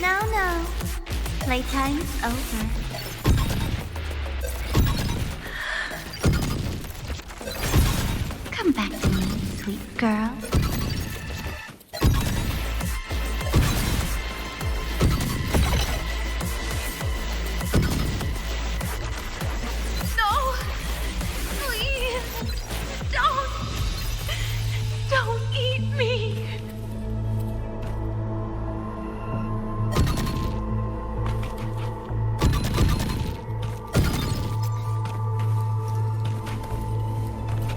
No. Playtime's over. Come back to me, sweet girl. No! Please! Don't eat me!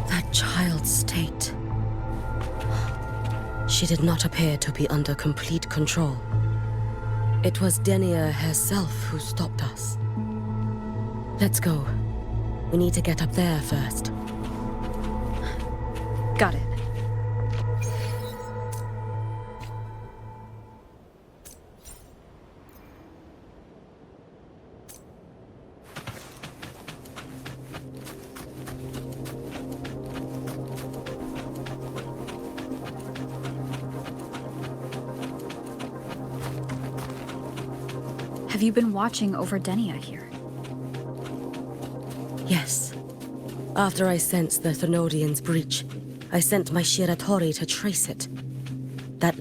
That child's state. She did not appear to be under complete control. It was Denia herself who stopped us. Let's go. We need to get up there first. Got it. Have you been watching over Denia here? Yes. After I sensed the Thenodian's breach, I sent my Shiratori to trace it. That...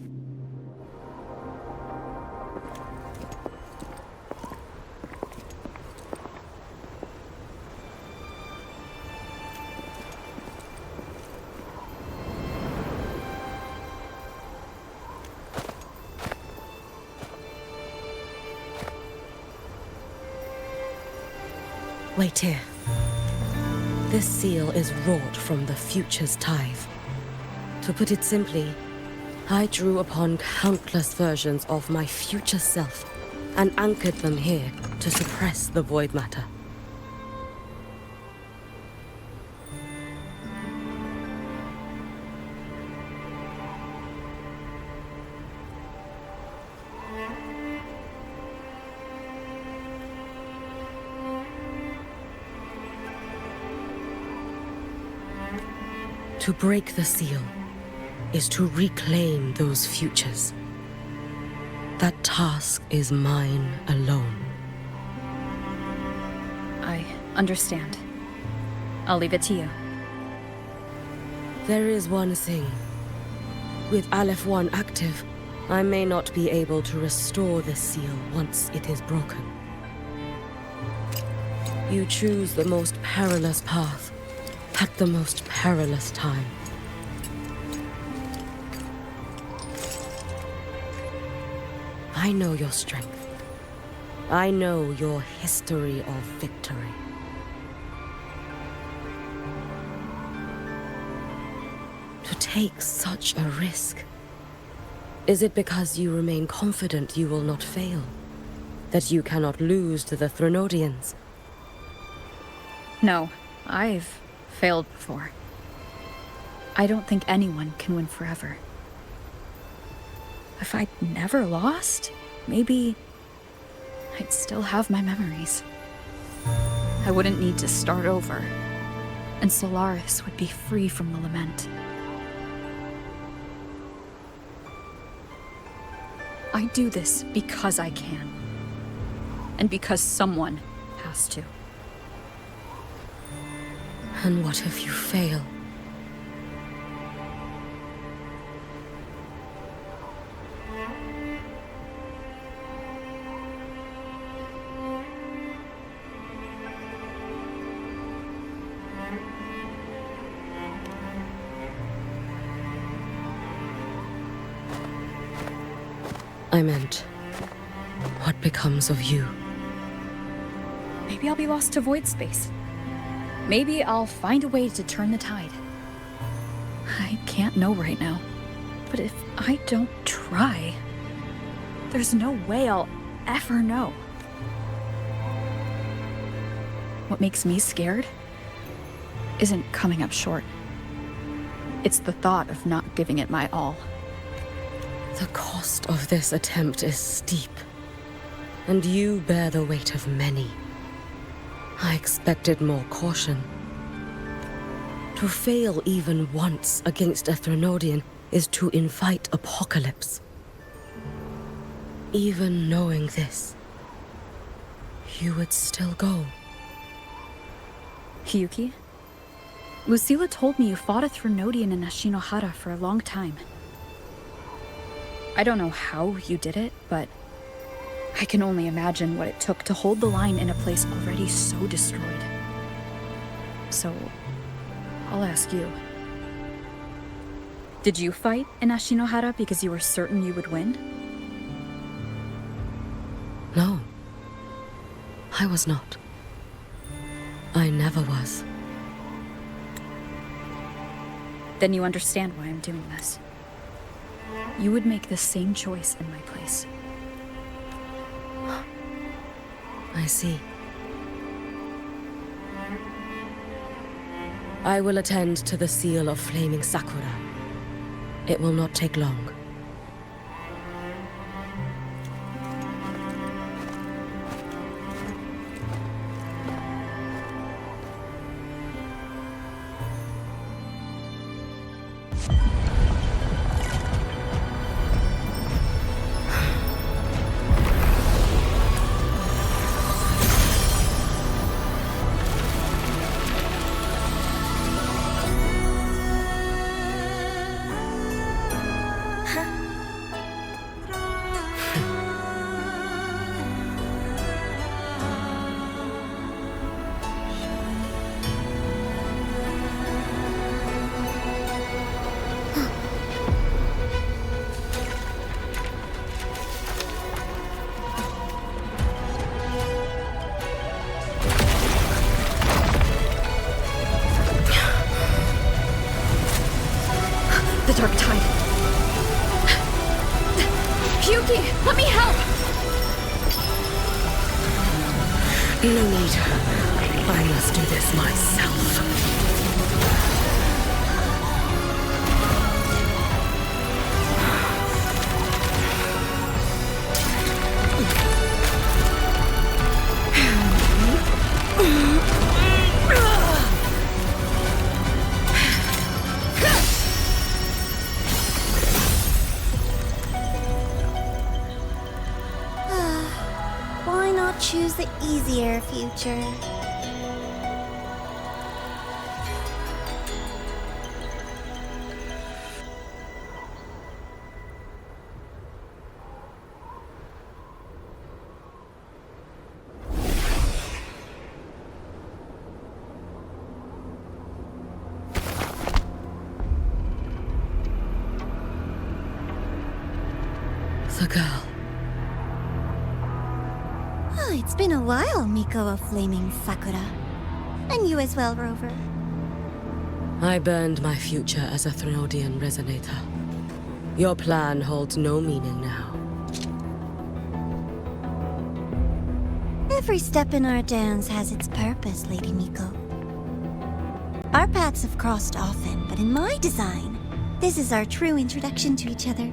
Wait here. This seal is wrought from the future's tithe. To put it simply, I drew upon countless versions of my future self and anchored them here to suppress the void matter. To break the seal is to reclaim those futures. That task is mine alone. I understand. I'll leave it to you. There is one thing. With Aleph 1 active, I may not be able to restore the seal once it is broken. You choose the most perilous path at the most perilous time. I know your strength. I know your history of victory. To take such a risk, is it because you remain confident you will not fail? That you cannot lose to the Thenodians? No, I've failed before. I don't think anyone can win forever. If I'd never lost, maybe I'd still have my memories. I wouldn't need to start over, and Solaris would be free from the lament. I do this because I can, and because someone has to. And what if you fail? I meant, what becomes of you? Maybe I'll be lost to void space. Maybe I'll find a way to turn the tide. I can't know right now. But if I don't try, there's no way I'll ever know. What makes me scared isn't coming up short. It's the thought of not giving it my all. The cost of this attempt is steep, and you bear the weight of many. I expected more caution. To fail even once against a Thenodian is to invite apocalypse. Even knowing this, you would still go. Hiyuki? Lucilla told me you fought a Thenodian in Ashinohara for a long time. I don't know how you did it, but I can only imagine what it took to hold the line in a place already so destroyed. So, I'll ask you. Did you fight in Ashinohara because you were certain you would win? No. I was not. I never was. Then you understand why I'm doing this. You would make the same choice in my place. I see. I will attend to the seal of flaming Sakura. It will not take long. The Dark Tide. Hyuki, let me help! No need. I must do this myself. Why not choose the easier future? The girl. Oh, it's been a while, Miko of Flaming Sakura. And you as well, Rover. I burned my future as a Threnodian resonator. Your plan holds no meaning now. Every step in our dance has its purpose, Lady Miko. Our paths have crossed often, but in my design, this is our true introduction to each other.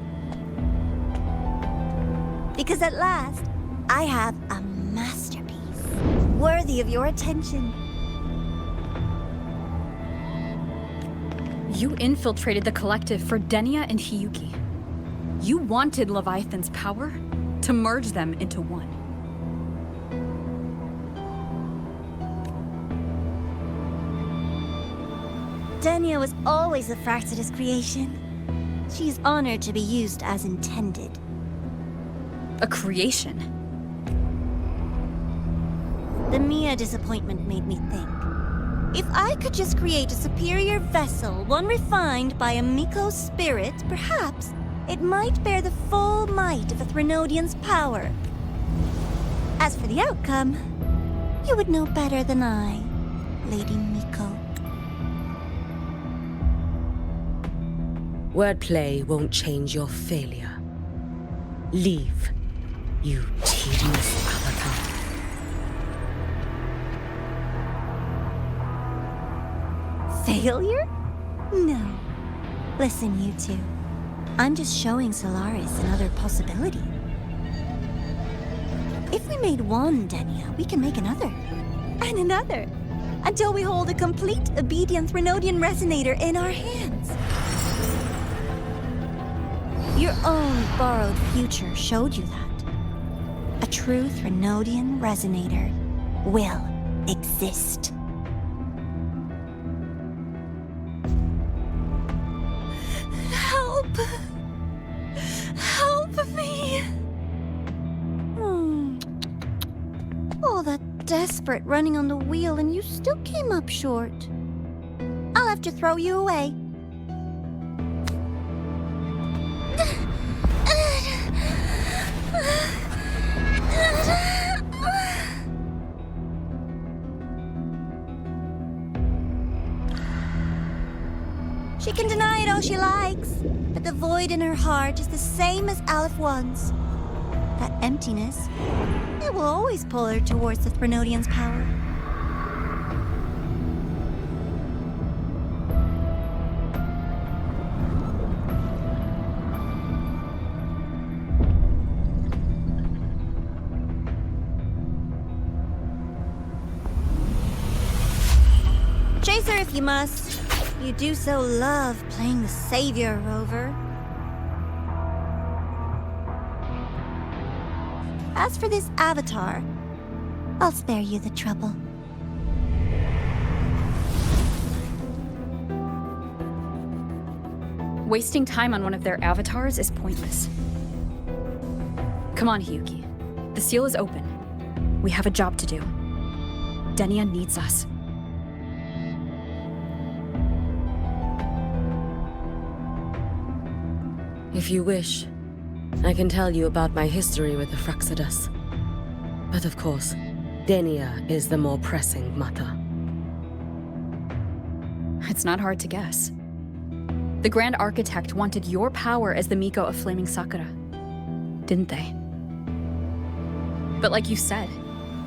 Because at last, I have a masterpiece, worthy of your attention. You infiltrated the collective for Denia and Hiyuki. You wanted Leviathan's power to merge them into one. Denia was always a Fractidus creation. She is honored to be used as intended. A creation? The Mia disappointment made me think. If I could just create a superior vessel, one refined by a Miko's spirit, perhaps it might bear the full might of a Threnodian's power. As for the outcome, you would know better than I, Lady Miko. Wordplay won't change your failure. Leave, you tedious avatar. Failure? No. Listen, you two. I'm just showing Solaris another possibility. If we made one Denia, we can make another. And another. Until we hold a complete obedient Threnodian resonator in our hands. Your own borrowed future showed you that. A true Threnodian resonator will exist. Help! Help me! All that desperate running on the wheel and you still came up short. I'll have to throw you away. She can deny it all she likes, but the void in her heart is the same as Aleph One's. That emptiness, it will always pull her towards the Threnodian's power. Chase her if you must. You do so love playing the savior, Rover. As for this avatar, I'll spare you the trouble. Wasting time on one of their avatars is pointless. Come on, Hiyuki. The seal is open. We have a job to do. Denia needs us. If you wish, I can tell you about my history with the Fraxidus. But of course, Denia is the more pressing matter. It's not hard to guess. The Grand Architect wanted your power as the Miko of Flaming Sakura, didn't they? But like you said,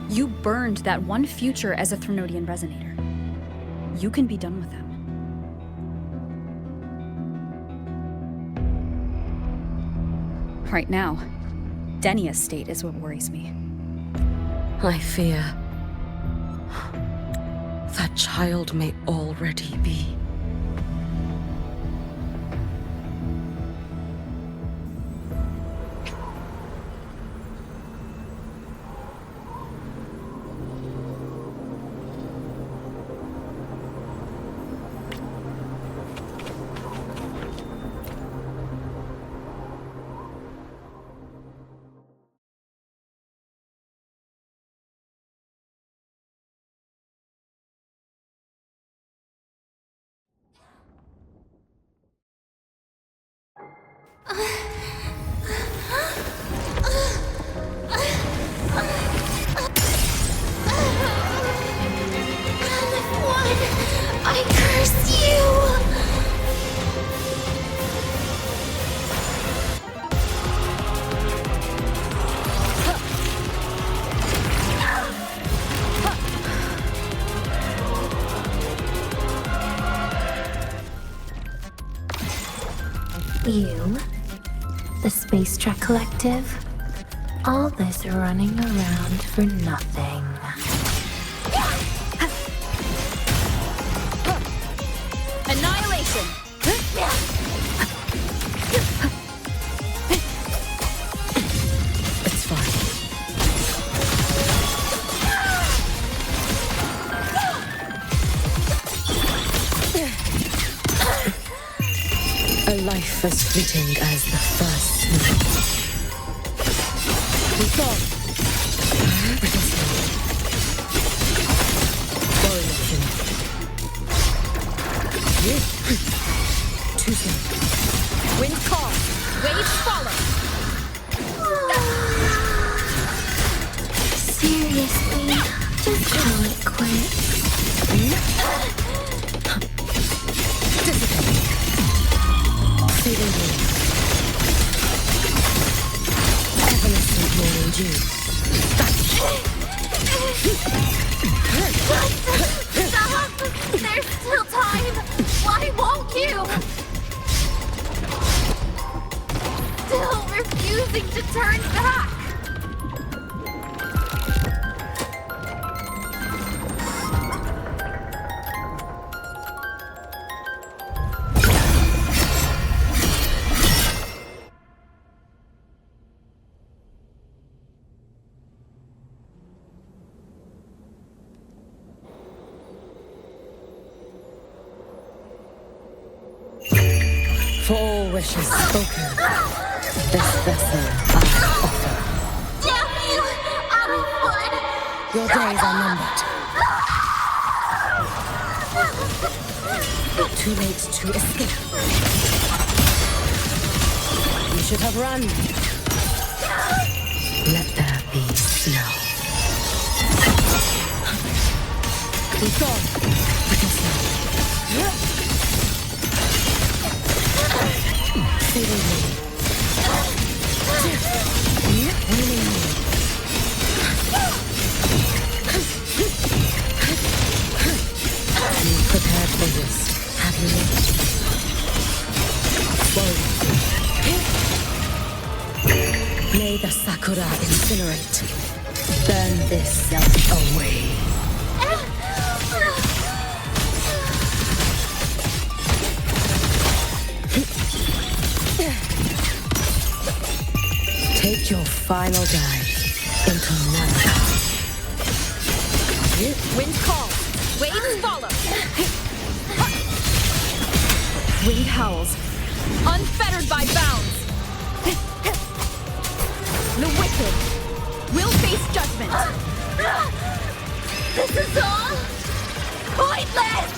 you burned that one future as a Threnodian Resonator. You can be done with them. Right now, Denia's state is what worries me. I fear that child may already be. I curse you! You, the Space Trek Collective, all this running around for nothing. Annihilation! It's fine. A life as fleeting as the first snow. We thought. Too soon. Wind calm. Waves follow. Seriously, just call it quits. Fading blue. Evanescent morning dew. Stop! There's still time! Why won't you? Still refusing to turn back! For all wishes spoken, this vessel I offer. Damn you! Aleph-One! Your days are numbered. Too late to escape. You should have run. Let there be snow. Be gone with the snow. You've prepared for this, have you not? May the Sakura incinerate. Burn this self away. Take your final dive into Nana. Wind calls. Waves follow. Wind howls. Unfettered by bounds. The wicked will face judgment. This is all pointless!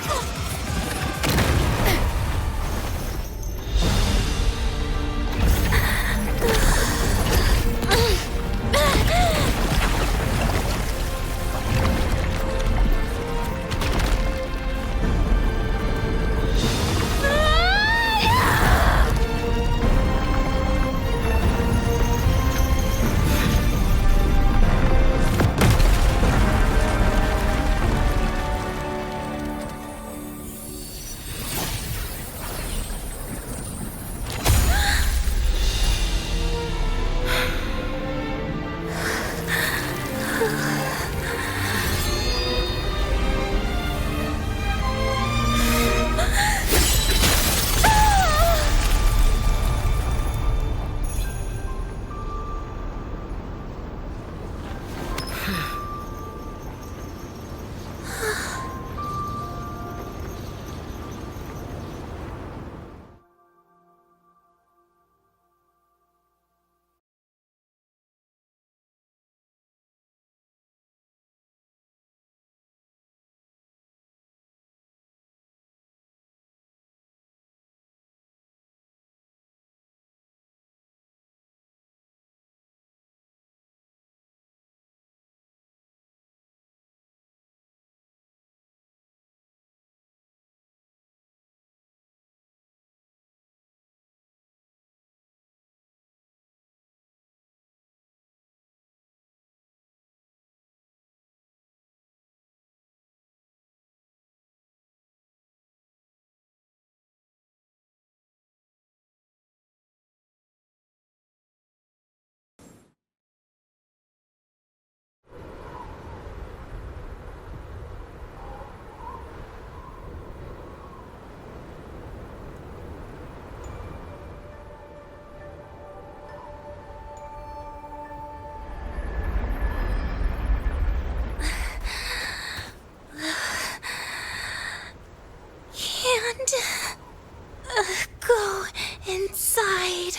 Go inside.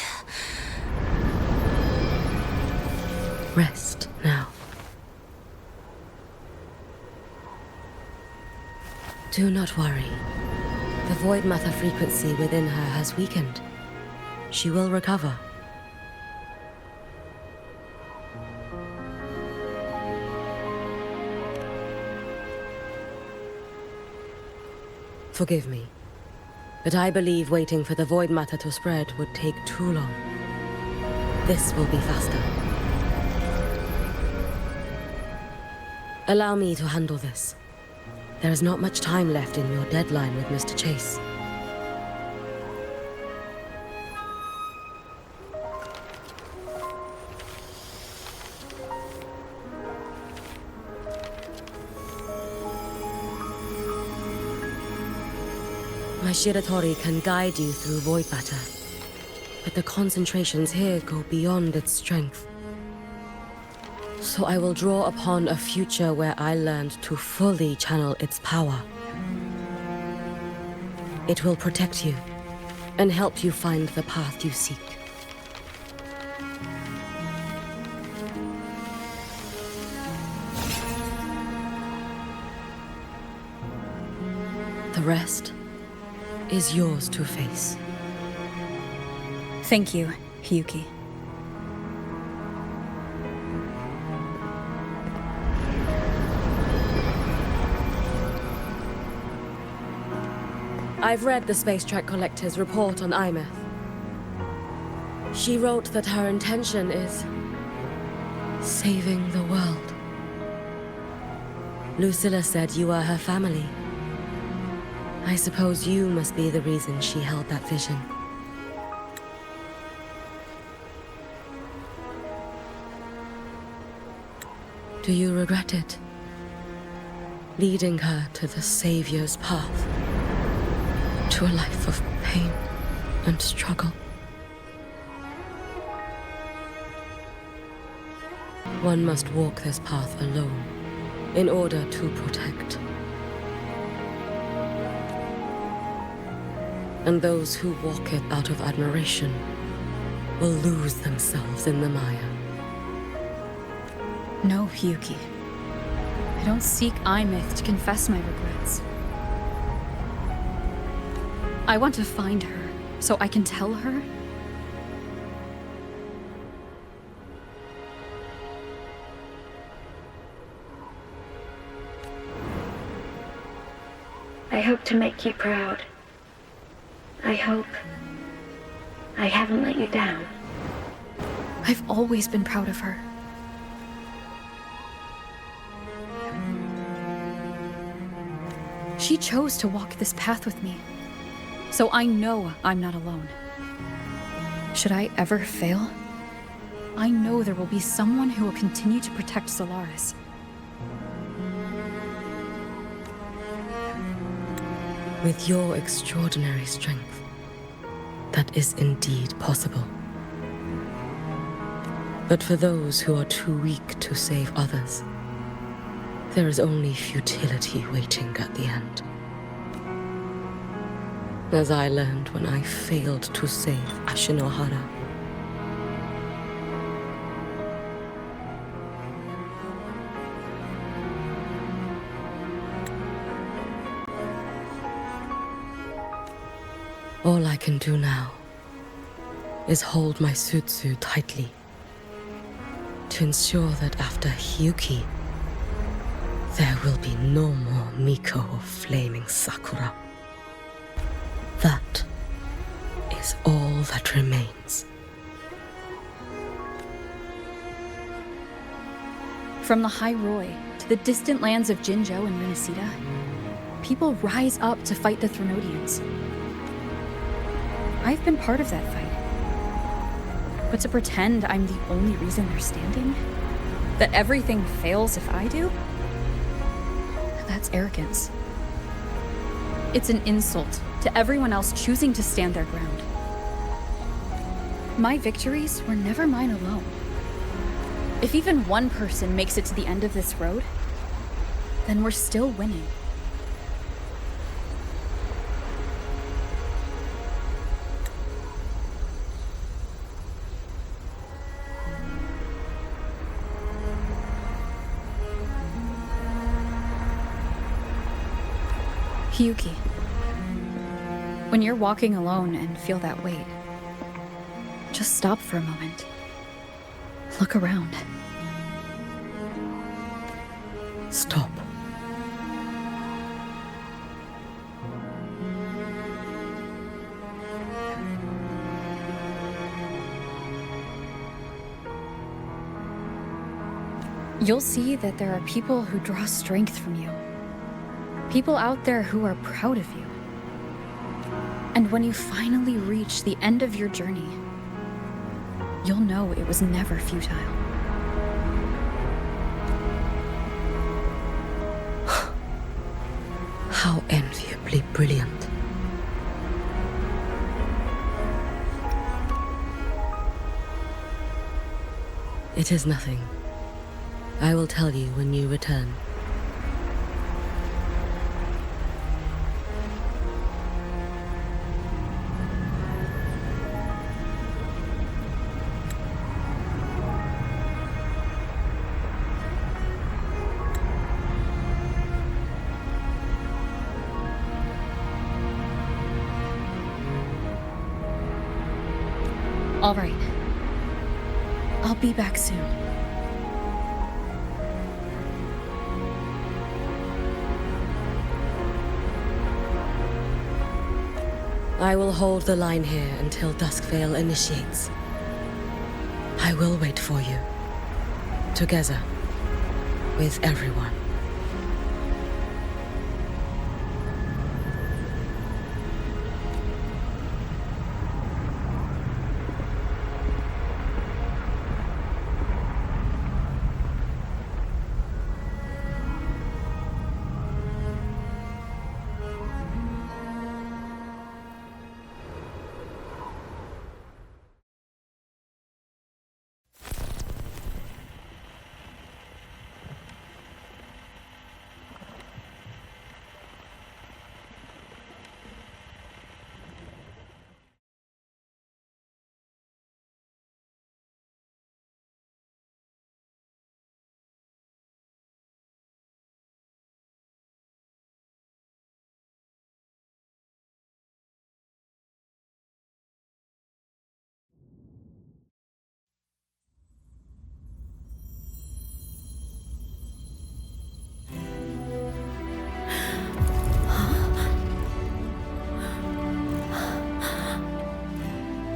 Rest now. Do not worry. The void matter frequency within her has weakened. She will recover. Forgive me, but I believe waiting for the void matter to spread would take too long. This will be faster. Allow me to handle this. There is not much time left in your deadline with Mr. Chase. My Shiratori can guide you through void matter, but the concentrations here go beyond its strength. So I will draw upon a future where I learned to fully channel its power. It will protect you and help you find the path you seek. The rest is yours to face. Thank you, Hiyuki. I've read the Space Track Collector's report on Imeth. She wrote that her intention is saving the world. Lucilla said you are her family. I suppose you must be the reason she held that vision. Do you regret it? Leading her to the Savior's path, to a life of pain and struggle. One must walk this path alone in order to protect. And those who walk it out of admiration will lose themselves in the mire. No, Hiyuki. I don't seek Imyth to confess my regrets. I want to find her, so I can tell her. I hope to make you proud. I hope I haven't let you down. I've always been proud of her. She chose to walk this path with me, so I know I'm not alone. Should I ever fail, I know there will be someone who will continue to protect Solaris. With your extraordinary strength, that is indeed possible. But for those who are too weak to save others, there is only futility waiting at the end. As I learned when I failed to save Ashinohara. All I can do now is hold my Sutsu tightly to ensure that after Hiyuki, there will be no more Miko of flaming Sakura. That is all that remains. From the High Roy to the distant lands of Jinzhou and Renacida, people rise up to fight the Threnodians. I've been part of that fight. But to pretend I'm the only reason they're standing? That everything fails if I do? That's arrogance. It's an insult to everyone else choosing to stand their ground. My victories were never mine alone. If even one person makes it to the end of this road, then we're still winning. Hiyuki, when you're walking alone and feel that weight, just stop for a moment. Look around. Stop. You'll see that there are people who draw strength from you. People out there who are proud of you. And when you finally reach the end of your journey, you'll know it was never futile. How enviably brilliant. It is nothing. I will tell you when you return. All right. I'll be back soon. I will hold the line here until Duskvale initiates. I will wait for you. Together. With everyone.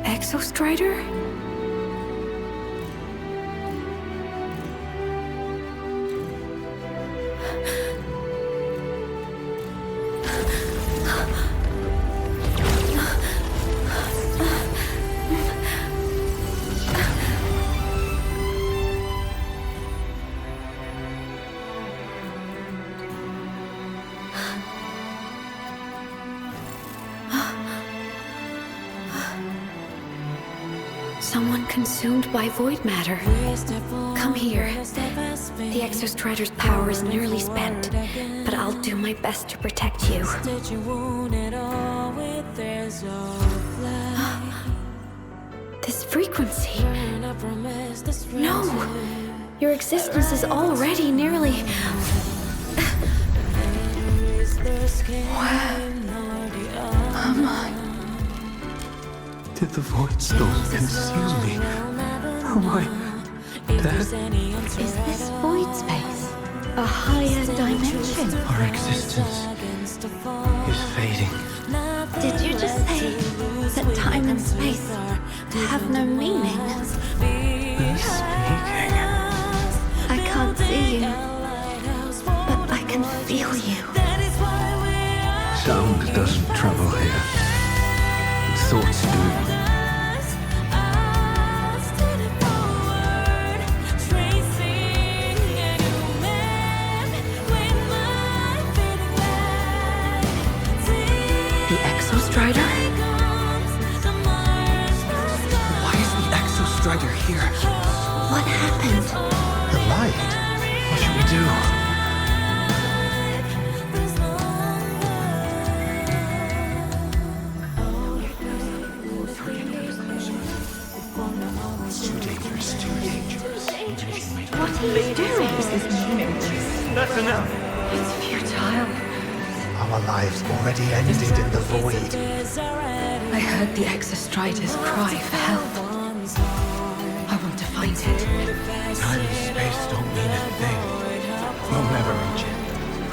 Exostrider? Someone consumed by void matter. Come here. The Exostrider's power is nearly spent, but I'll do my best to protect you. This frequency. No! Your existence is already nearly... Where am I? Did the void storm consume me? Am I dead? Is this void space a higher dimension? Our existence is fading. Did you just say that time and space have no meaning? Who's speaking? I can't see you, but I can feel you. Sound doesn't travel here. Thoughts do. The Exostrider? Why is the Exostrider here? What happened? The light. What should we do? What are you doing? This is meaningless. That's enough. It's futile. Our lives already ended in the void. I heard the Exostrider's cry for help. I want to find it. Time and space don't mean a thing. We'll never reach it.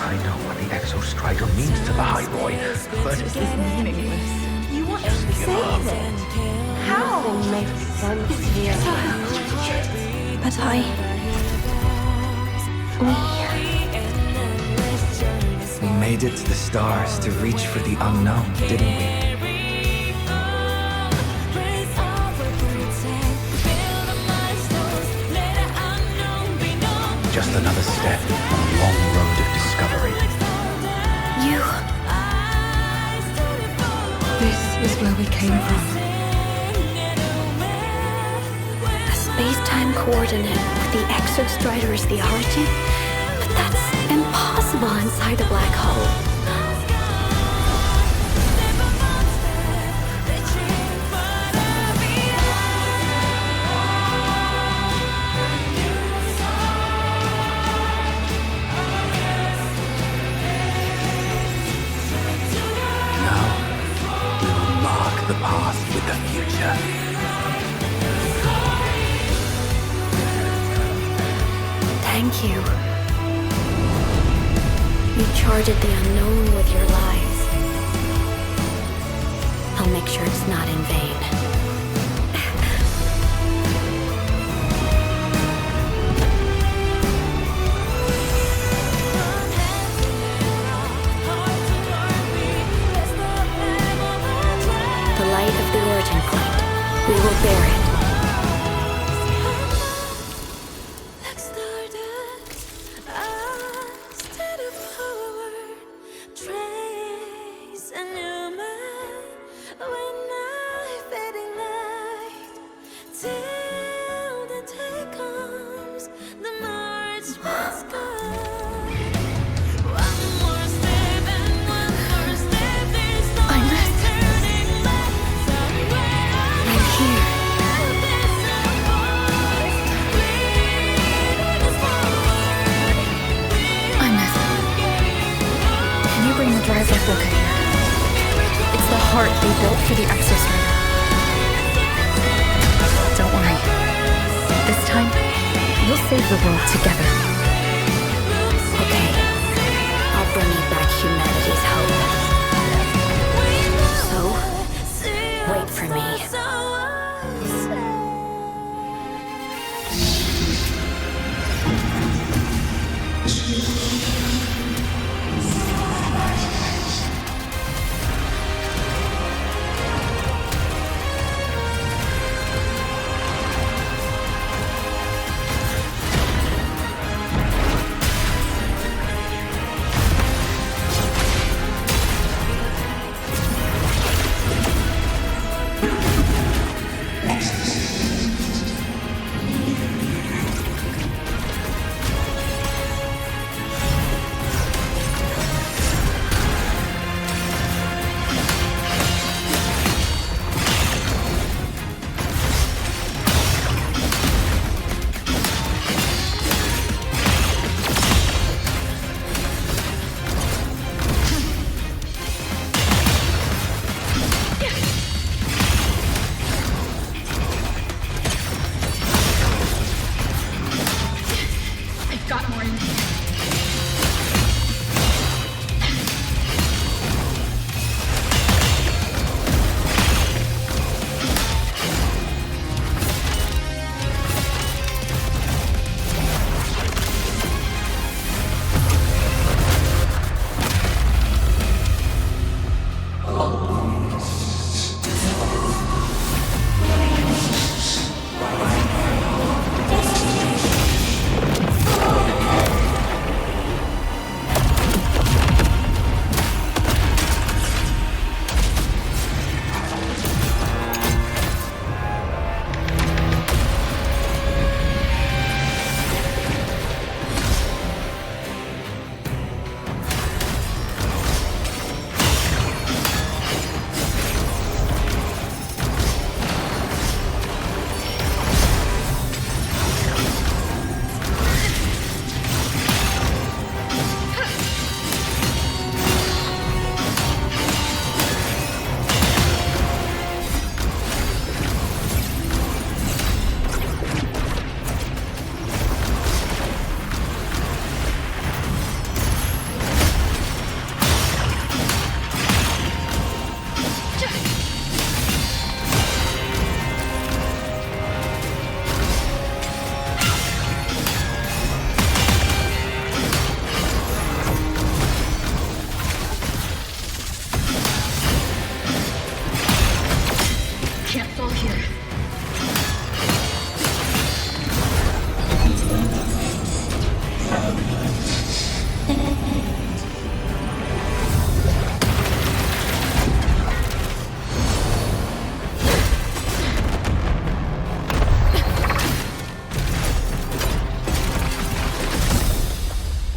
I know what the Exostrider means to the High Boy, but This is meaningless. You want to give up. save it? How? It's futile. But we made it to the stars to reach for the unknown, didn't we? Just another step on a long road of discovery. you... This is where we came from. A space-time coordinate with the Exostrider as the origin? But that's impossible inside a black hole. The past with the future. Thank you. You charted the unknown with your lives. I'll make sure it's not in vain. certain point, we will bear it. For the Exostrider. Don't worry. This time, we'll save the world together. Okay. I'll bring you back humanity's hope. So, wait for me.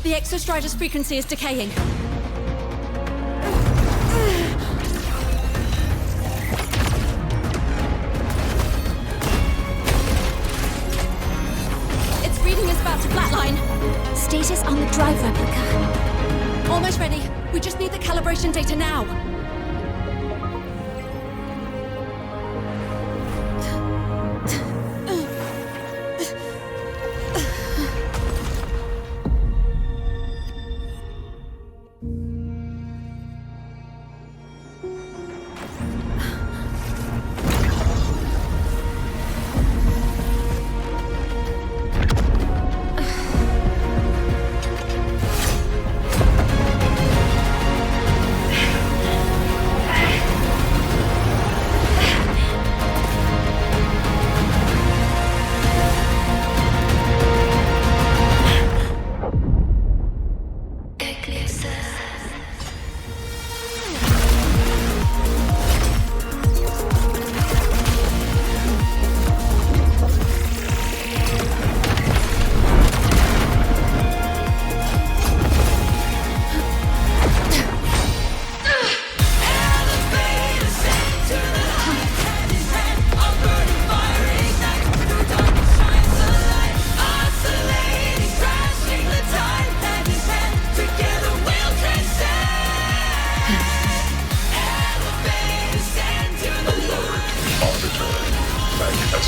The Exostrider's frequency is decaying. Its reading is about to flatline. Status on the drive replica. Almost ready. We just need the calibration data now.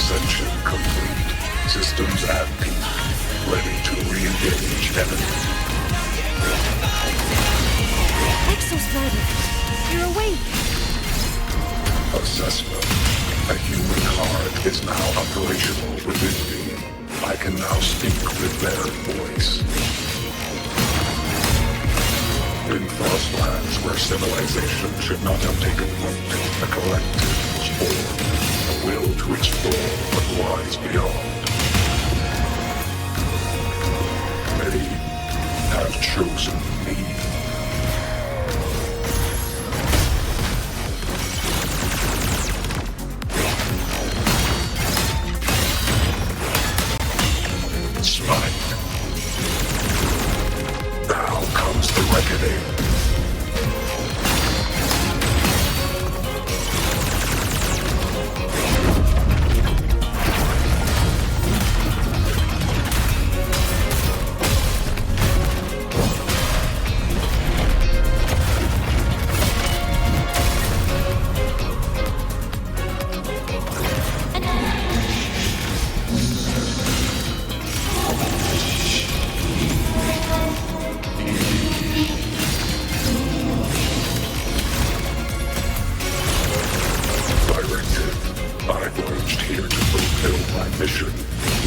Ascension complete. Systems at peak. Ready to re-engage enemy. Exostrider, you're awake. Assessment. A human heart is now operational within me. I can now speak with their voice. In Frostlands, where civilization should not have taken root, a collective was born. A will to explore what lies beyond. Many have chosen me. Smite. Now comes the reckoning. Mission.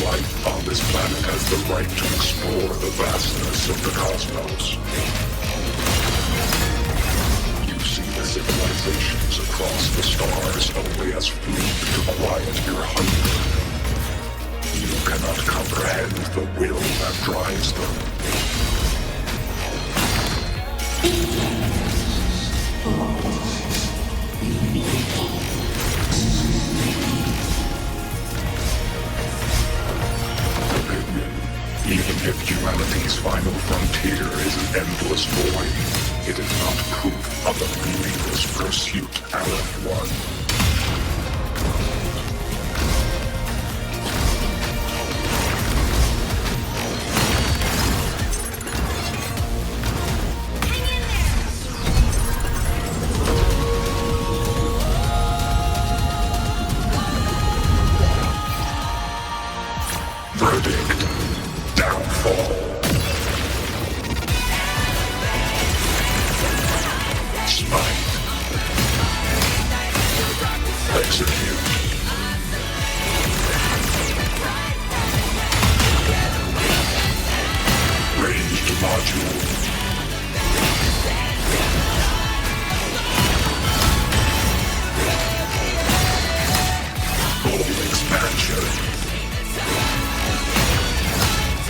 Life on this planet has the right to explore the vastness of the cosmos. You see the civilizations across the stars only as food to quiet your hunger. You cannot comprehend the will that drives them. Even if humanity's final frontier is an endless void, it is not proof of a meaningless pursuit, Aleph One. Verdict. Downfall. Smite. Execute. Ranged module. Full expansion.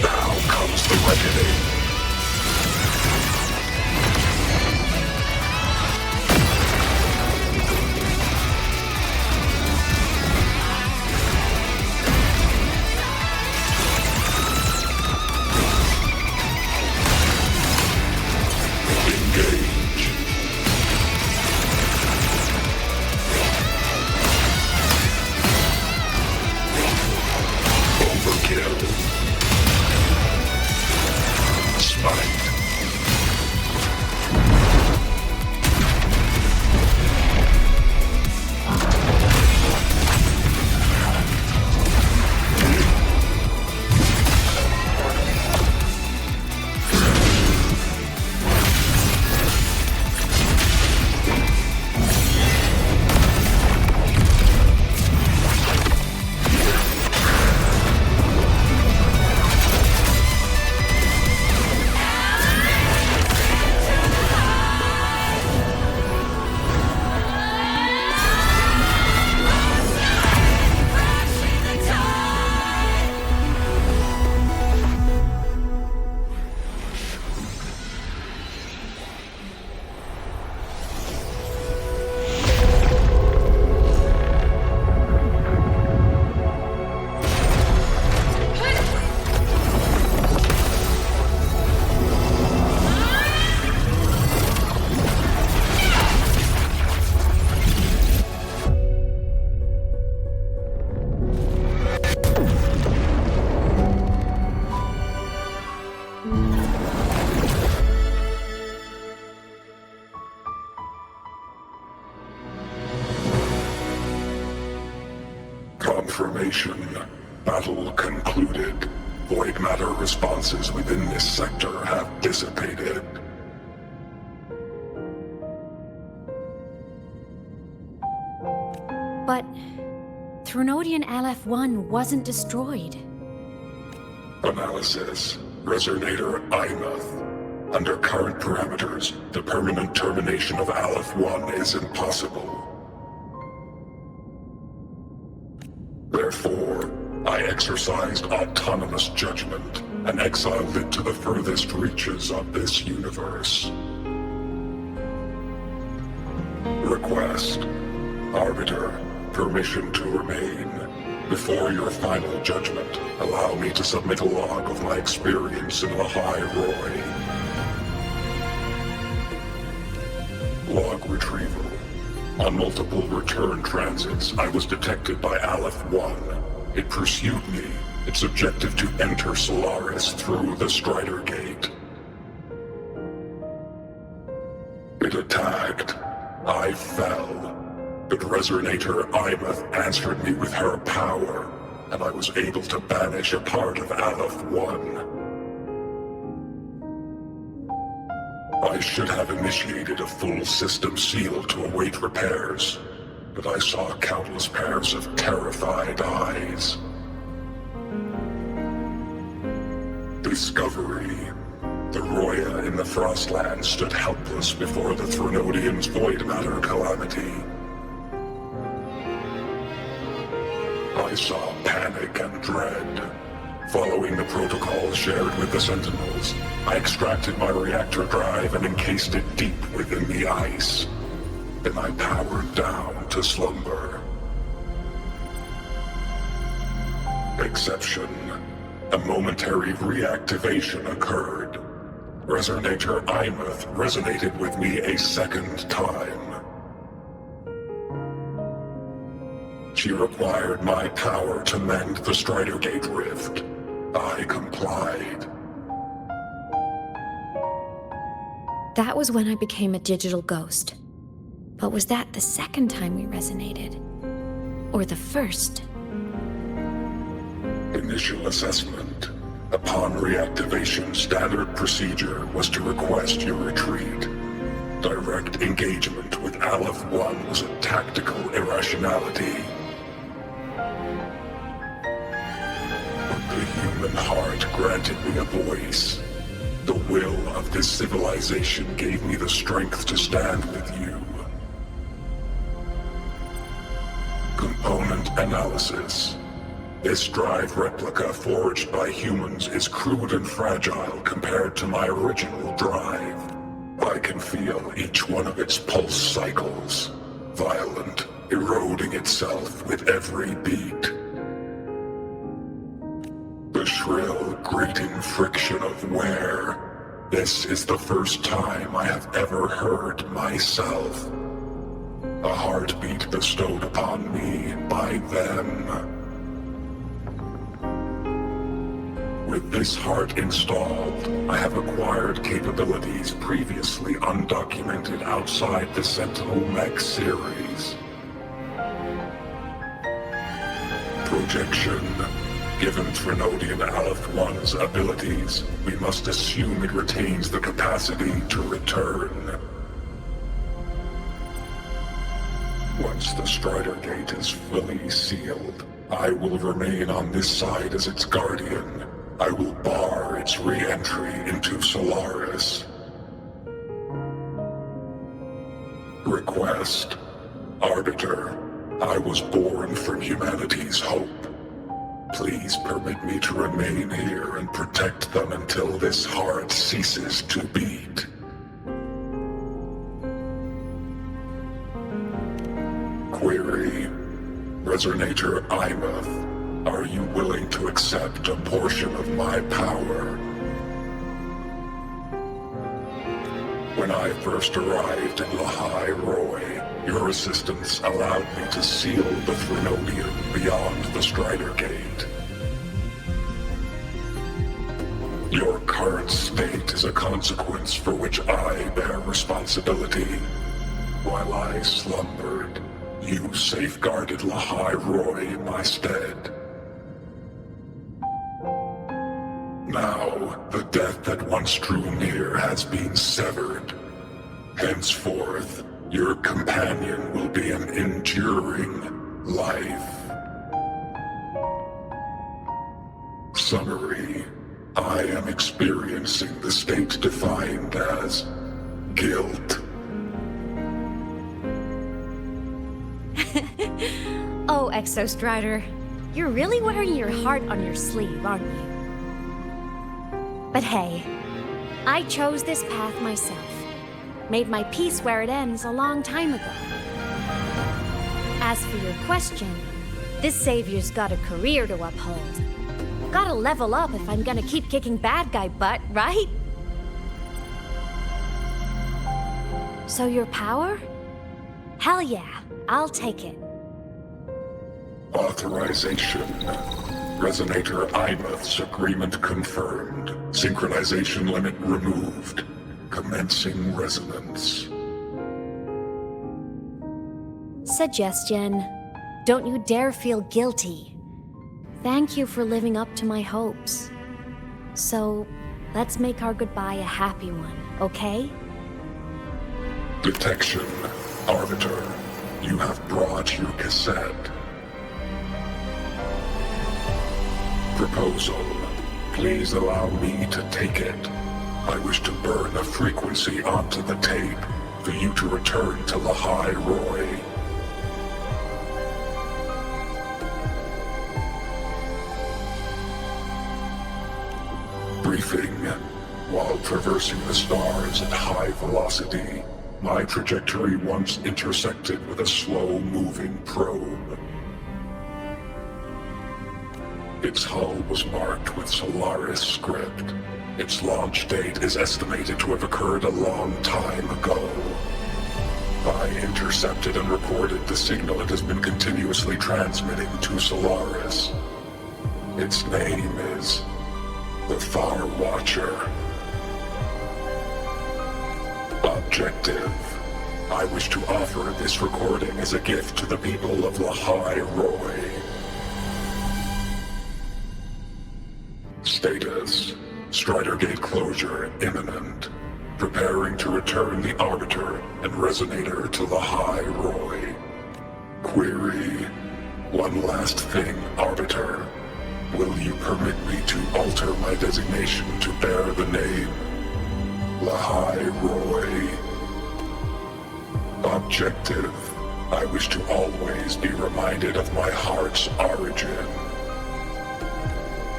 Now comes the reckoning. Confirmation. Battle concluded. Void matter responses within this sector have dissipated. But Threnodian LF-1 wasn't destroyed. Analysis. Resonator Imuth. Under current parameters, the permanent termination of Aleph-1 is impossible. Therefore, I exercised autonomous judgment and exiled it to the furthest reaches of this universe. Request. Arbiter, permission to remain. Before your final judgment, allow me to submit a log of my experience in Lahai Roy. Log retrieval. On multiple return transits, I was detected by Aleph-1. It pursued me, its objective to enter Solaris through the Strider Gate. It attacked. I fell. But Resonator Imuth answered me with her power, and I was able to banish a part of Aleph-1. I should have initiated a full system seal to await repairs, but I saw countless pairs of terrified eyes. Discovery. The Roya in the Frostland stood helpless before the Threnodians' void matter calamity. I saw panic and dread. Following the protocols shared with the Sentinels, I extracted my reactor drive and encased it deep within the ice. Then I powered down to slumber. Exception. A momentary reactivation occurred. Resonator Imuth resonated with me a second time. She required my power to mend the Strider Gate rift. I complied. That was when I became a digital ghost. But was that the second time we resonated? Or the first? Initial assessment. Upon reactivation, standard procedure was to request your retreat. Direct engagement with Aleph-1 was a tactical irrationality. The human heart granted me a voice. The will of this civilization gave me the strength to stand with you. Component analysis. This drive replica forged by humans is crude and fragile compared to my original drive. I can feel each one of its pulse cycles, violent, eroding itself with every beat. The shrill, grating friction of wear. This is the first time I have ever heard myself. A heartbeat bestowed upon me by them. With this heart installed, I have acquired capabilities previously undocumented outside the Sentinel Mech series. Projection. Given Threnodian Aleph-1's abilities, we must assume it retains the capacity to return. Once the Strider Gate is fully sealed, I will remain on this side as its guardian. I will bar its re-entry into Solaris. Request. Arbiter, I was born from humanity's hope. Please permit me to remain here and protect them until this heart ceases to beat. Query. Resonator Imuth, are you willing to accept a portion of my power? When I first arrived in Lahai Roy, your assistance allowed me to seal the Threnodian beyond the Strider Gate. Your current state is a consequence for which I bear responsibility. While I slumbered, You safeguarded Lahai Roy in my stead. Now, the death that once drew near has been severed. Henceforth, your companion will be an enduring life. Summary: I am experiencing the state defined as guilt. Oh, Exostrider, you're really wearing your heart on your sleeve, aren't you? But hey, I chose this path myself. Made my peace where it ends a long time ago. As for your question, this savior's got a career to uphold. Gotta level up if I'm gonna keep kicking bad guy butt, right? So your power? Hell yeah, I'll take it. Authorization. Resonator Imuth's agreement confirmed. Synchronization limit removed. Commencing resonance. Suggestion. Don't you dare feel guilty. Thank you for living up to my hopes. So, let's make our goodbye a happy one, okay? Detection. Arbiter, you have brought your cassette. Proposal. Please allow me to take it. I wish to burn a frequency onto the tape for you to return to Lahai Roy. Briefing. While traversing the stars at high velocity, my trajectory once intersected with a slow-moving probe. Its hull was marked with Solaris script. Its launch date is estimated to have occurred a long time ago. I intercepted and recorded the signal it has been continuously transmitting to Solaris. Its name is the Far Watcher. Objective. I wish to offer this recording as a gift to the people of Lahai Roy. Status. Strider Gate closure imminent. Preparing to return the Arbiter and Resonator to Lahai Roy. Query. One last thing, Arbiter. Will you permit me to alter my designation to bear the name Lahai Roy? Objective. I wish to always be reminded of my heart's origin.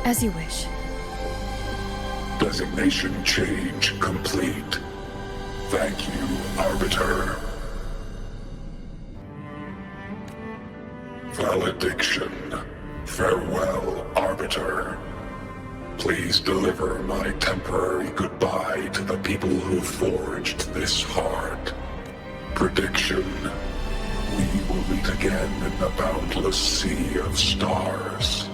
As you wish. Designation change complete. Thank you, Arbiter. Valediction. Farewell, Arbiter. Please deliver my temporary goodbye to the people who forged this heart. Prediction. We will meet again in the boundless sea of stars.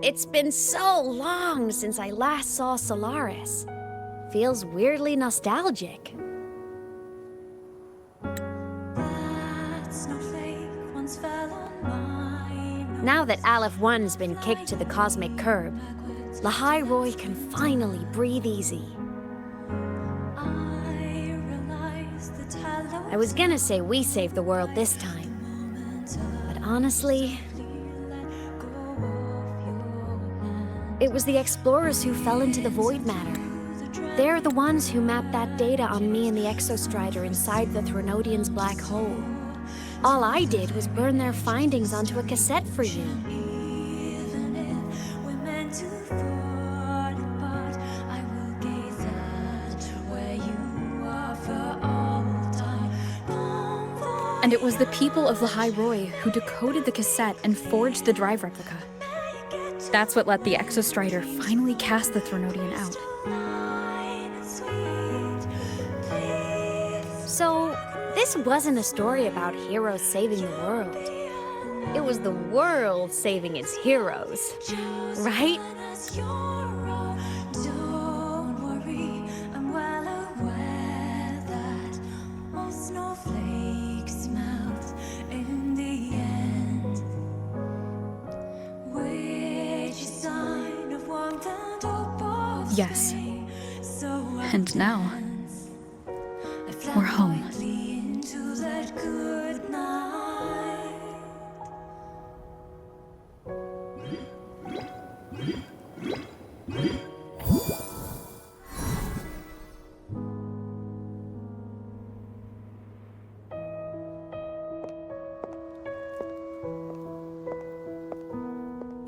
It's been so long since I last saw Solaris. Feels weirdly nostalgic. Now that Aleph 1's been kicked to the cosmic curb, Lahai Roy can finally breathe easy. I was gonna say we saved the world this time, but honestly, it was the explorers who fell into the void matter. They're the ones who mapped that data on me and the Exostrider inside the Threnodian's black hole. All I did was burn their findings onto a cassette for you. And it was the people of Lahai Roi who decoded the cassette and forged the drive replica. That's what let the Exostrider finally cast the Threnodian out. So, this wasn't a story about heroes saving the world. It was the world saving its heroes, right? Yes. And now, we're home.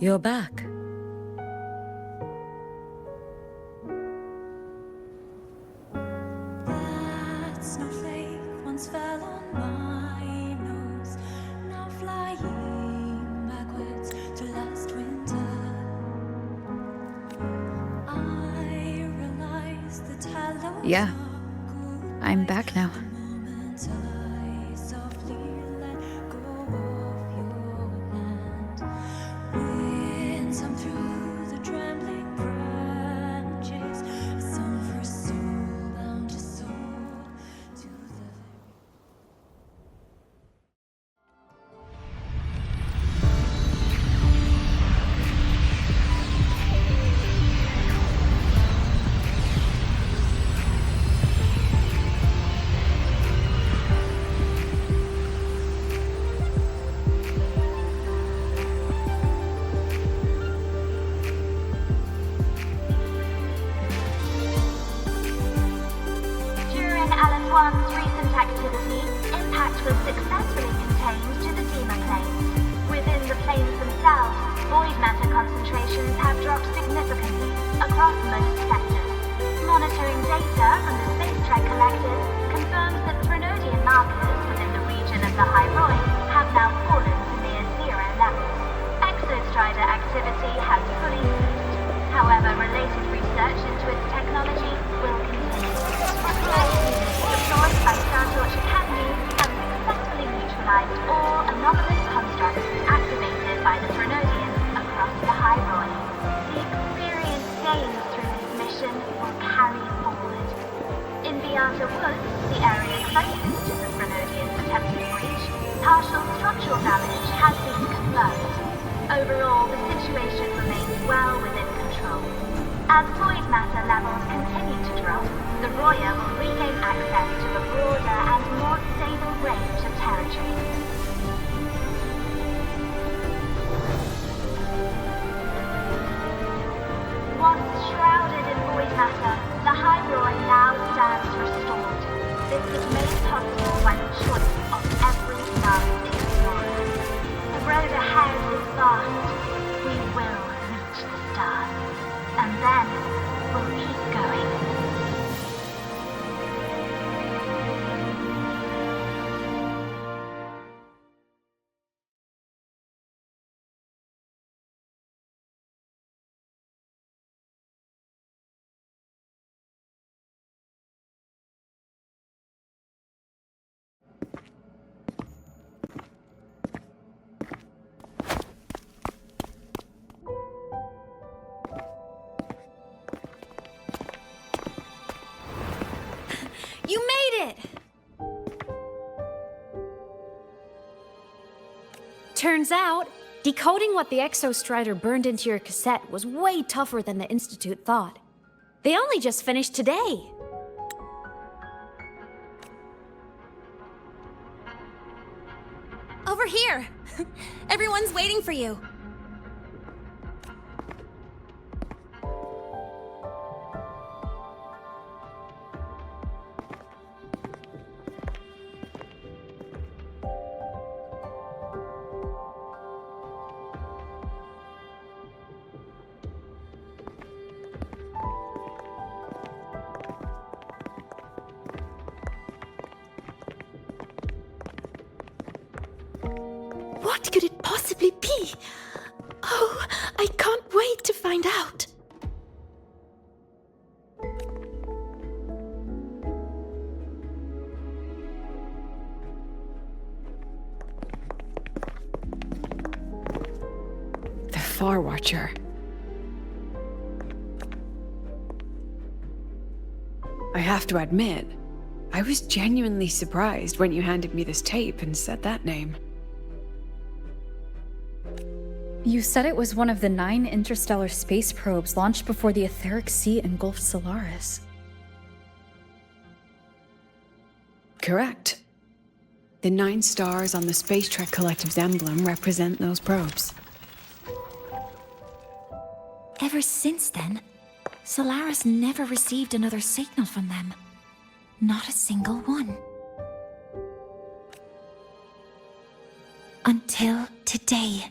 You're back. Yeah. I'm back now. One's recent activity, impact was successfully contained to the Dima planes. Within the planes themselves, void matter concentrations have dropped significantly across most sectors. Monitoring data from the space trek collected confirms that Threnodian markers within the region of the High Roi have now fallen to near zero levels. Exostrider activity has fully ceased. However, related research into its technology will continue. Deployed by Startorch Academy have successfully neutralized all anomalous constructs activated by the Threnodians across the High Roi. The experience gained through this mission will carry forward. In Beata Woods, the area closest to the Threnodians' attempted breach, partial structural damage has been confirmed. Overall, the situation remains well within control. As void matter levels continue to drop, the Roya will regain access to a broader and more stable range of territory. Once shrouded in void matter, the High Roi now stands restored. This was made possible by the choice of every last explorer. The road ahead is vast. We will reach the stars. And then we'll keep going. You made it! Turns out, decoding what the Exostrider burned into your cassette was way tougher than the Institute thought. They only just finished today. Over here! Everyone's waiting for you. What could it possibly be? Oh, I can't wait to find out. The Far Watcher. I have to admit, I was genuinely surprised when you handed me this tape and said that name. You said it was one of the 9 interstellar space probes launched before the etheric sea engulfed Solaris. Correct. The 9 stars on the Space Trek Collective's emblem represent those probes. Ever since then, Solaris never received another signal from them. Not a single one. Until today.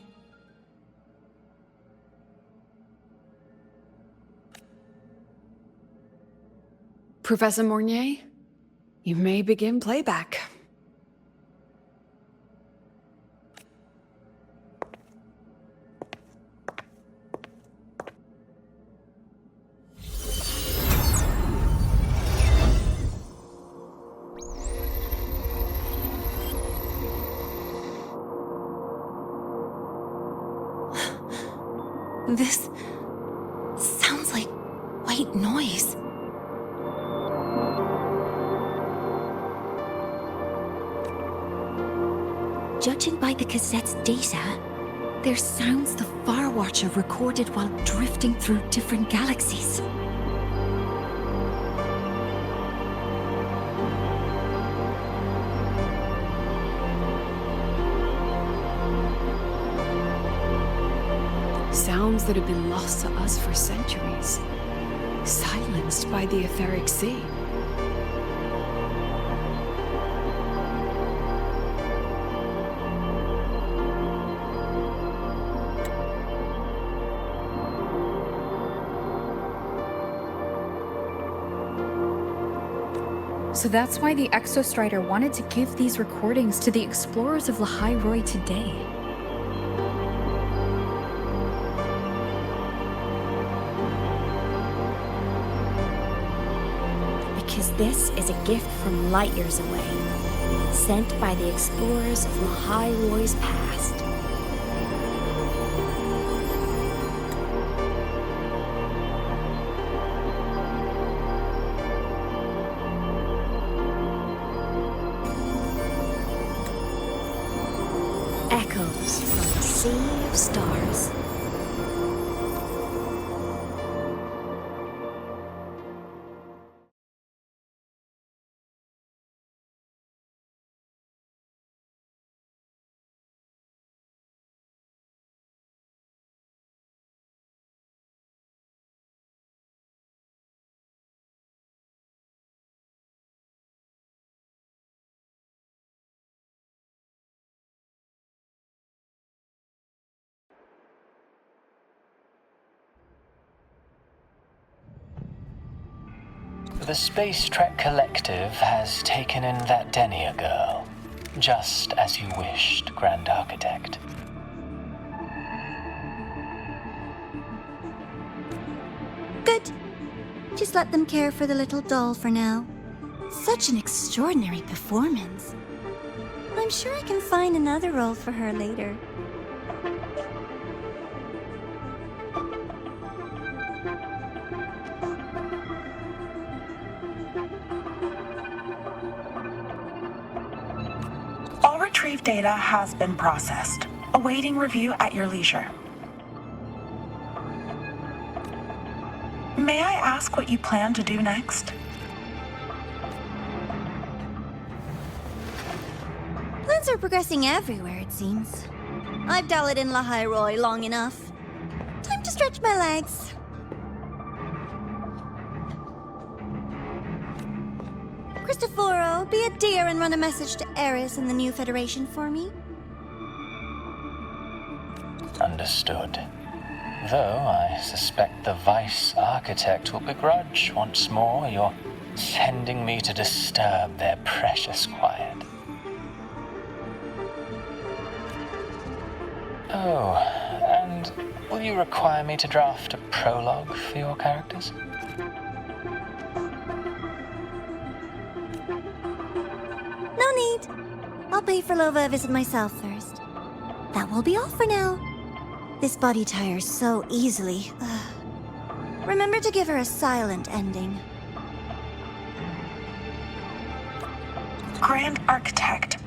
Professor Mornier, you may begin playback. This sounds like white noise. Judging by the cassette's data, they're sounds the Far Watcher recorded while drifting through different galaxies. Sounds that have been lost to us for centuries. Silenced by the etheric sea. So that's why the Exostrider wanted to give these recordings to the explorers of Lahai Roi today. Because this is a gift from light years away, sent by the explorers of Lahai Roi's past. Echoes from a sea of stars. The Space Trek Collective has taken in that Denia girl, just as you wished, Grand Architect. Good. Just let them care for the little doll for now. Such an extraordinary performance. I'm sure I can find another role for her later. All retrieved data has been processed, awaiting review at your leisure. May I ask what you plan to do next? Plans are progressing everywhere, it seems. I've dallied in Lahai Roi long enough. Time to stretch my legs. Cristoforo, be a dear and run a message to Eris and the new Federation for me. Understood. Though I suspect the Vice Architect will begrudge once more your sending me to disturb their precious quiet. Oh, and will you require me to draft a prologue for your characters? No need. I'll pay for Lova a visit myself first. That will be all for now. This body tires so easily. Remember to give her a silent ending. Grand Architect,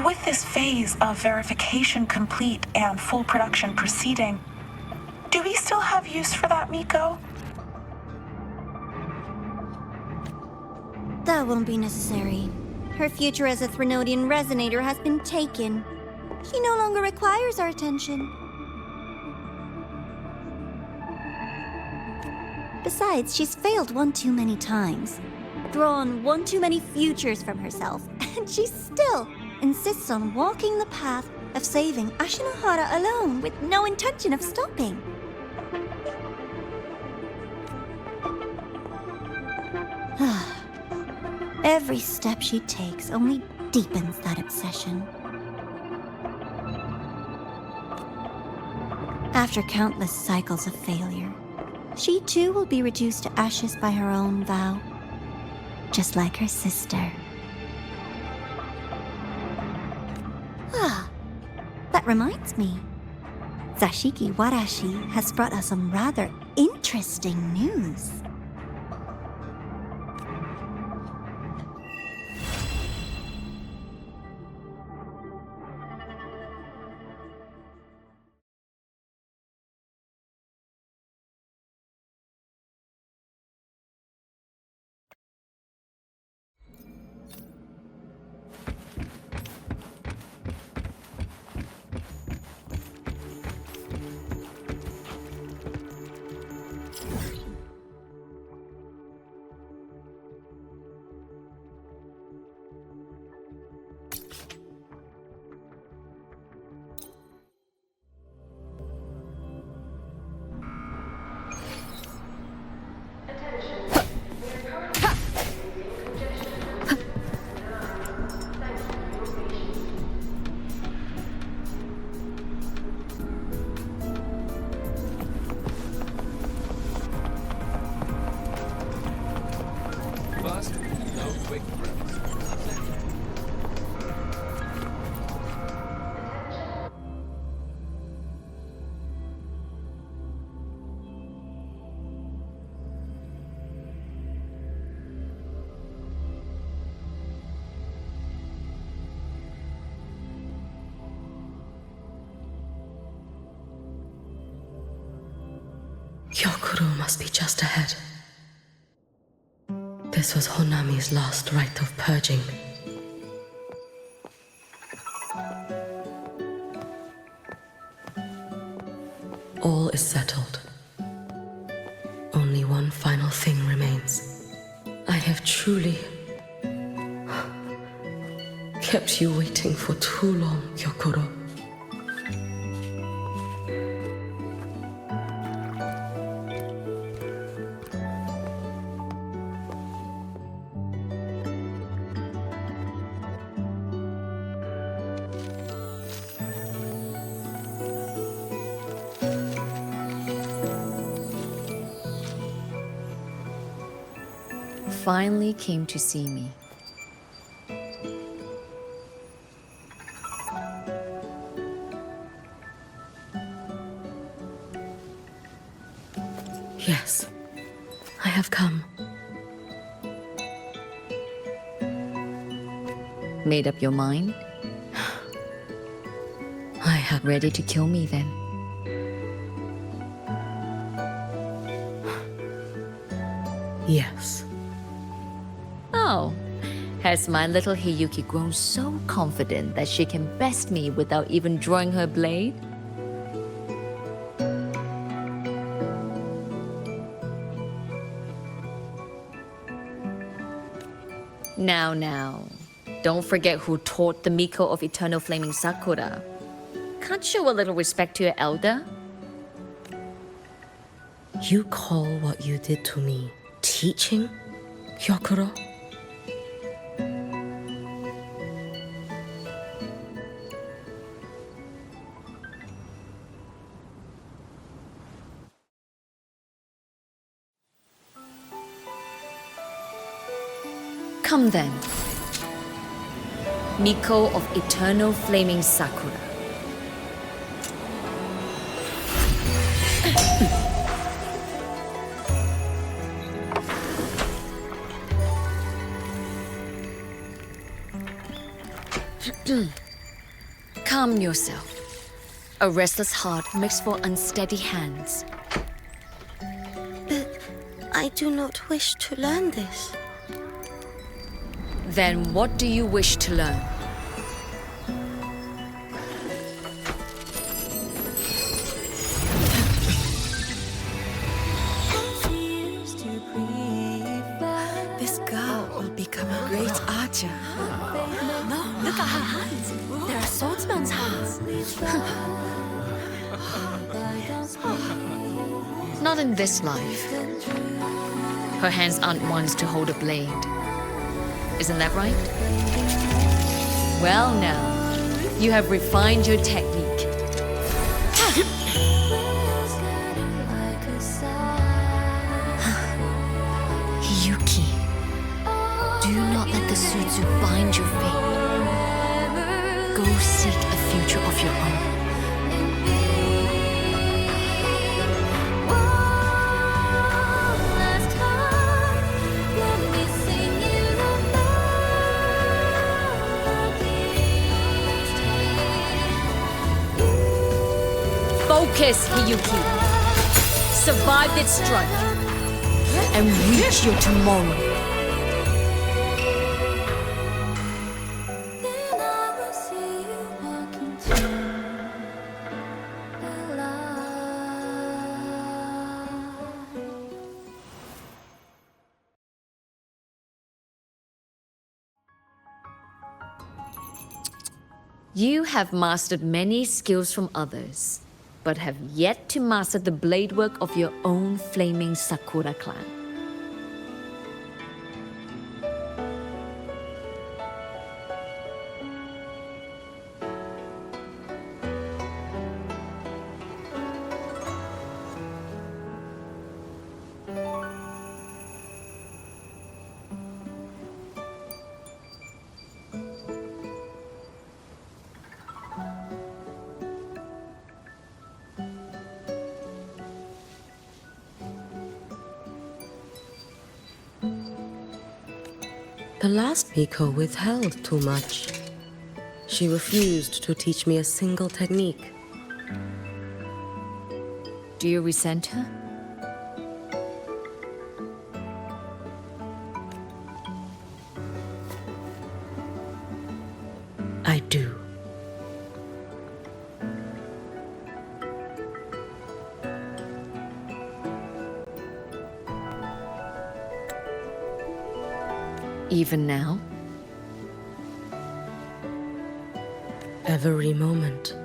with this phase of verification complete and full production proceeding, do we still have use for that Miko? That won't be necessary. Her future as a Threnodian resonator has been taken. She no longer requires our attention. Besides, she's failed one too many times, drawn one too many futures from herself, and she still insists on walking the path of saving Ashinohara alone with no intention of stopping. Every step she takes only deepens that obsession. After countless cycles of failure, she too will be reduced to ashes by her own vow, just like her sister. That reminds me. Zashiki Warashi has brought us some rather interesting news. Gyokuro must be just ahead. This was Honami's last rite of purging. All is settled. Only one final thing remains. I have truly kept you waiting for too long, Gyokuro. Finally came to see me. Yes, I have come. Made up your mind? I have. Ready to kill me then? Yes. Oh, has my little Hiyuki grown so confident that she can best me without even drawing her blade? Now, don't forget who taught the Miko of Eternal Flaming Sakura. Can't show a little respect to your elder? You call what you did to me teaching, Gyokuro? Come then. Miko of Eternal Flaming Sakura. Calm yourself. A restless heart makes for unsteady hands. But I do not wish to learn this. Then what do you wish to learn? This girl will become a great archer. No, look at her hands. There are swordsman's hands. Not in this life. Her hands aren't ones to hold a blade. Isn't that right? Well now, you have refined your technique. Hiyuki, do not let the Sutsu bind your fate. Go seek a future of your own. Focus, Hiyuki. Survive this strike and reach your tomorrow. You have mastered many skills from others, but have yet to master the blade work of your own flaming Sakura clan. The last Miko withheld too much. She refused to teach me a single technique. Do you resent her? I do. Even now? Every moment.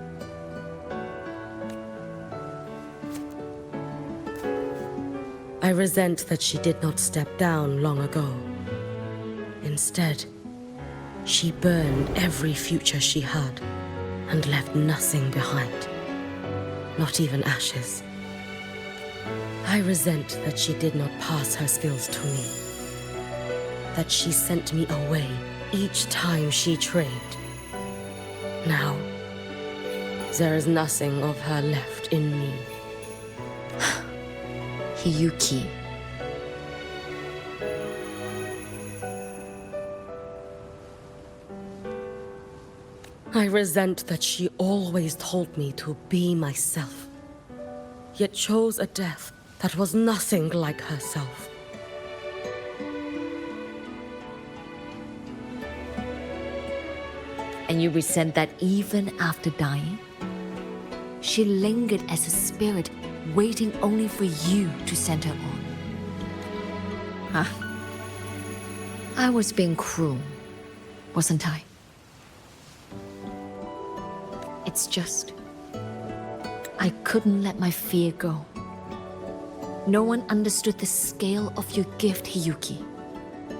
I resent that she did not step down long ago. Instead, she burned every future she had and left nothing behind. Not even ashes. I resent that she did not pass her skills to me. That she sent me away each time she trained. Now, there is nothing of her left in me. Hiyuki. I resent that she always told me to be myself, yet chose a death that was nothing like herself. And you resent that even after dying, she lingered as a spirit waiting only for you to send her on. Huh? I was being cruel, wasn't I? It's just, I couldn't let my fear go. No one understood the scale of your gift, Hiyuki.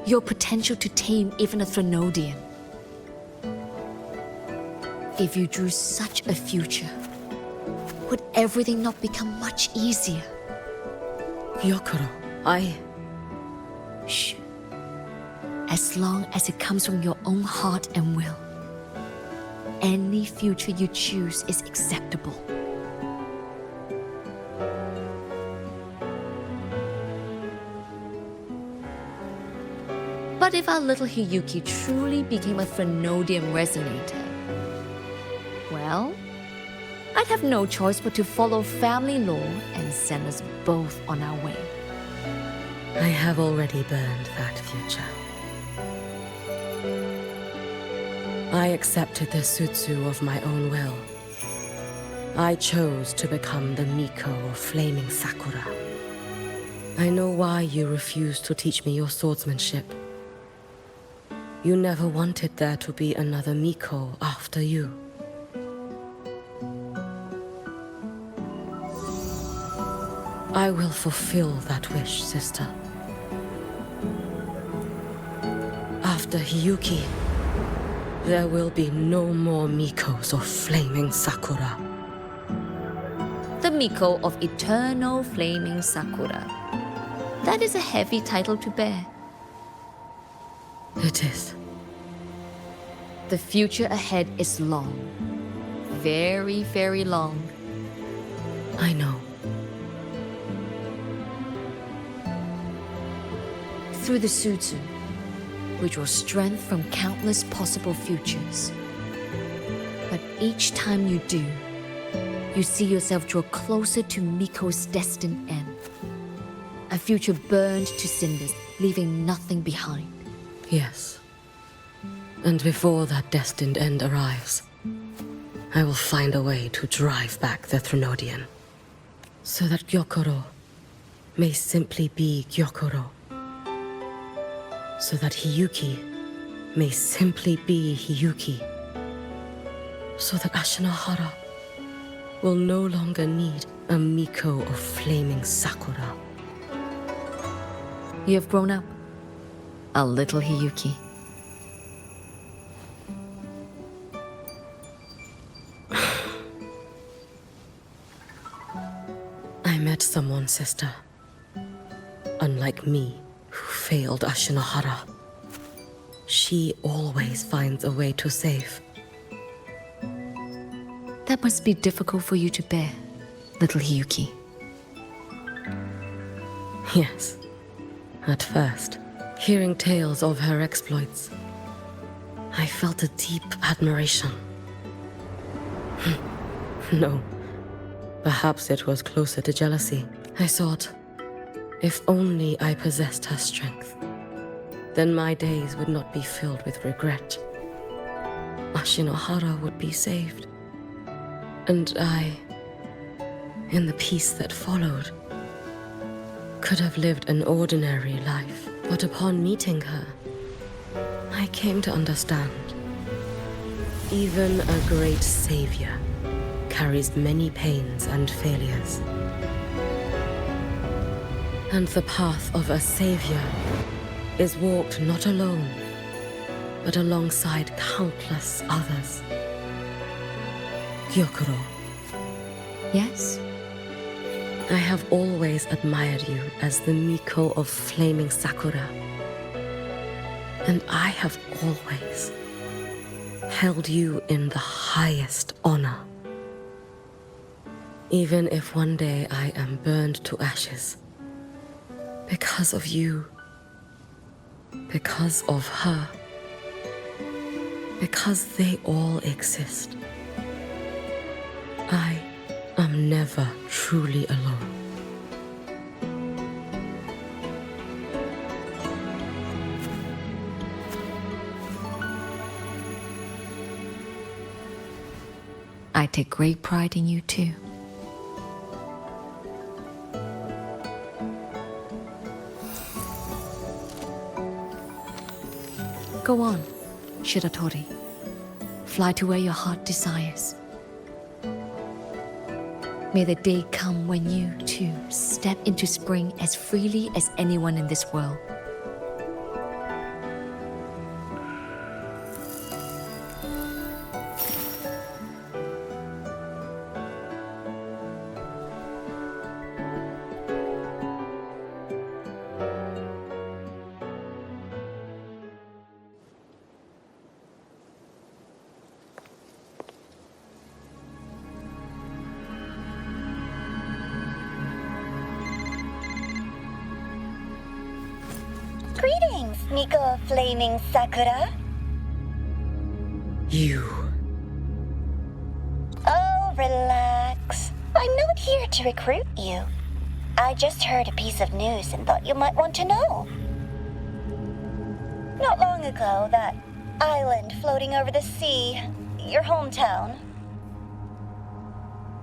Your potential to tame even a Threnodian. If you drew such a future, would everything not become much easier? Gyokuro, Shh. as long as it comes from your own heart and will. Any future you choose is acceptable. But if our little Hiyuki truly became a Threnodian resonator, well, I'd have no choice but to follow family law and send us both on our way. I have already burned that future. I accepted the Sutsu of my own will. I chose to become the Miko of Flaming Sakura. I know why you refused to teach me your swordsmanship. You never wanted there to be another Miko after you. I will fulfill that wish, sister. After Hiyuki, there will be no more Mikos of Flaming Sakura. The Miko of Eternal Flaming Sakura. That is a heavy title to bear. It is. The future ahead is long. Very, very long. I know. Through the Sutsu, we draw strength from countless possible futures. But each time you do, you see yourself draw closer to Miko's destined end. A future burned to cinders, leaving nothing behind. Yes. And before that destined end arrives, I will find a way to drive back the Threnodian, so that Gyokuro may simply be Gyokuro. So that Hiyuki may simply be Hiyuki. So that Ashinahara will no longer need a Miko of Flaming Sakura. You have grown up, a little Hiyuki. I met someone, sister. Unlike me, who failed Ashinahara. She always finds a way to save. That must be difficult for you to bear, little Hiyuki. Yes. At first, hearing tales of her exploits, I felt a deep admiration. No. Perhaps it was closer to jealousy. I thought, if only I possessed her strength, then my days would not be filled with regret. Ashinahara would be saved. And I, in the peace that followed, could have lived an ordinary life. But upon meeting her, I came to understand. Even a great savior carries many pains and failures. And the path of a savior is walked not alone, but alongside countless others. Gyokuro. Yes? I have always admired you as the Miko of Flaming Sakura. And I have always held you in the highest honor. Even if one day I am burned to ashes, because of you, because of her, because they all exist, I am never truly alone. I take great pride in you too. Go on, Shiratori. Fly to where your heart desires. May the day come when you, too, step into spring as freely as anyone in this world. Miko of Flaming Sakura? You. Oh, relax. I'm not here to recruit you. I just heard a piece of news and thought you might want to know. Not long ago, that island floating over the sea, your hometown,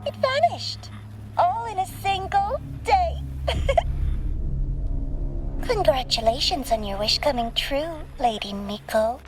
it vanished. All in a single day. Congratulations on your wish coming true, Lady Miko.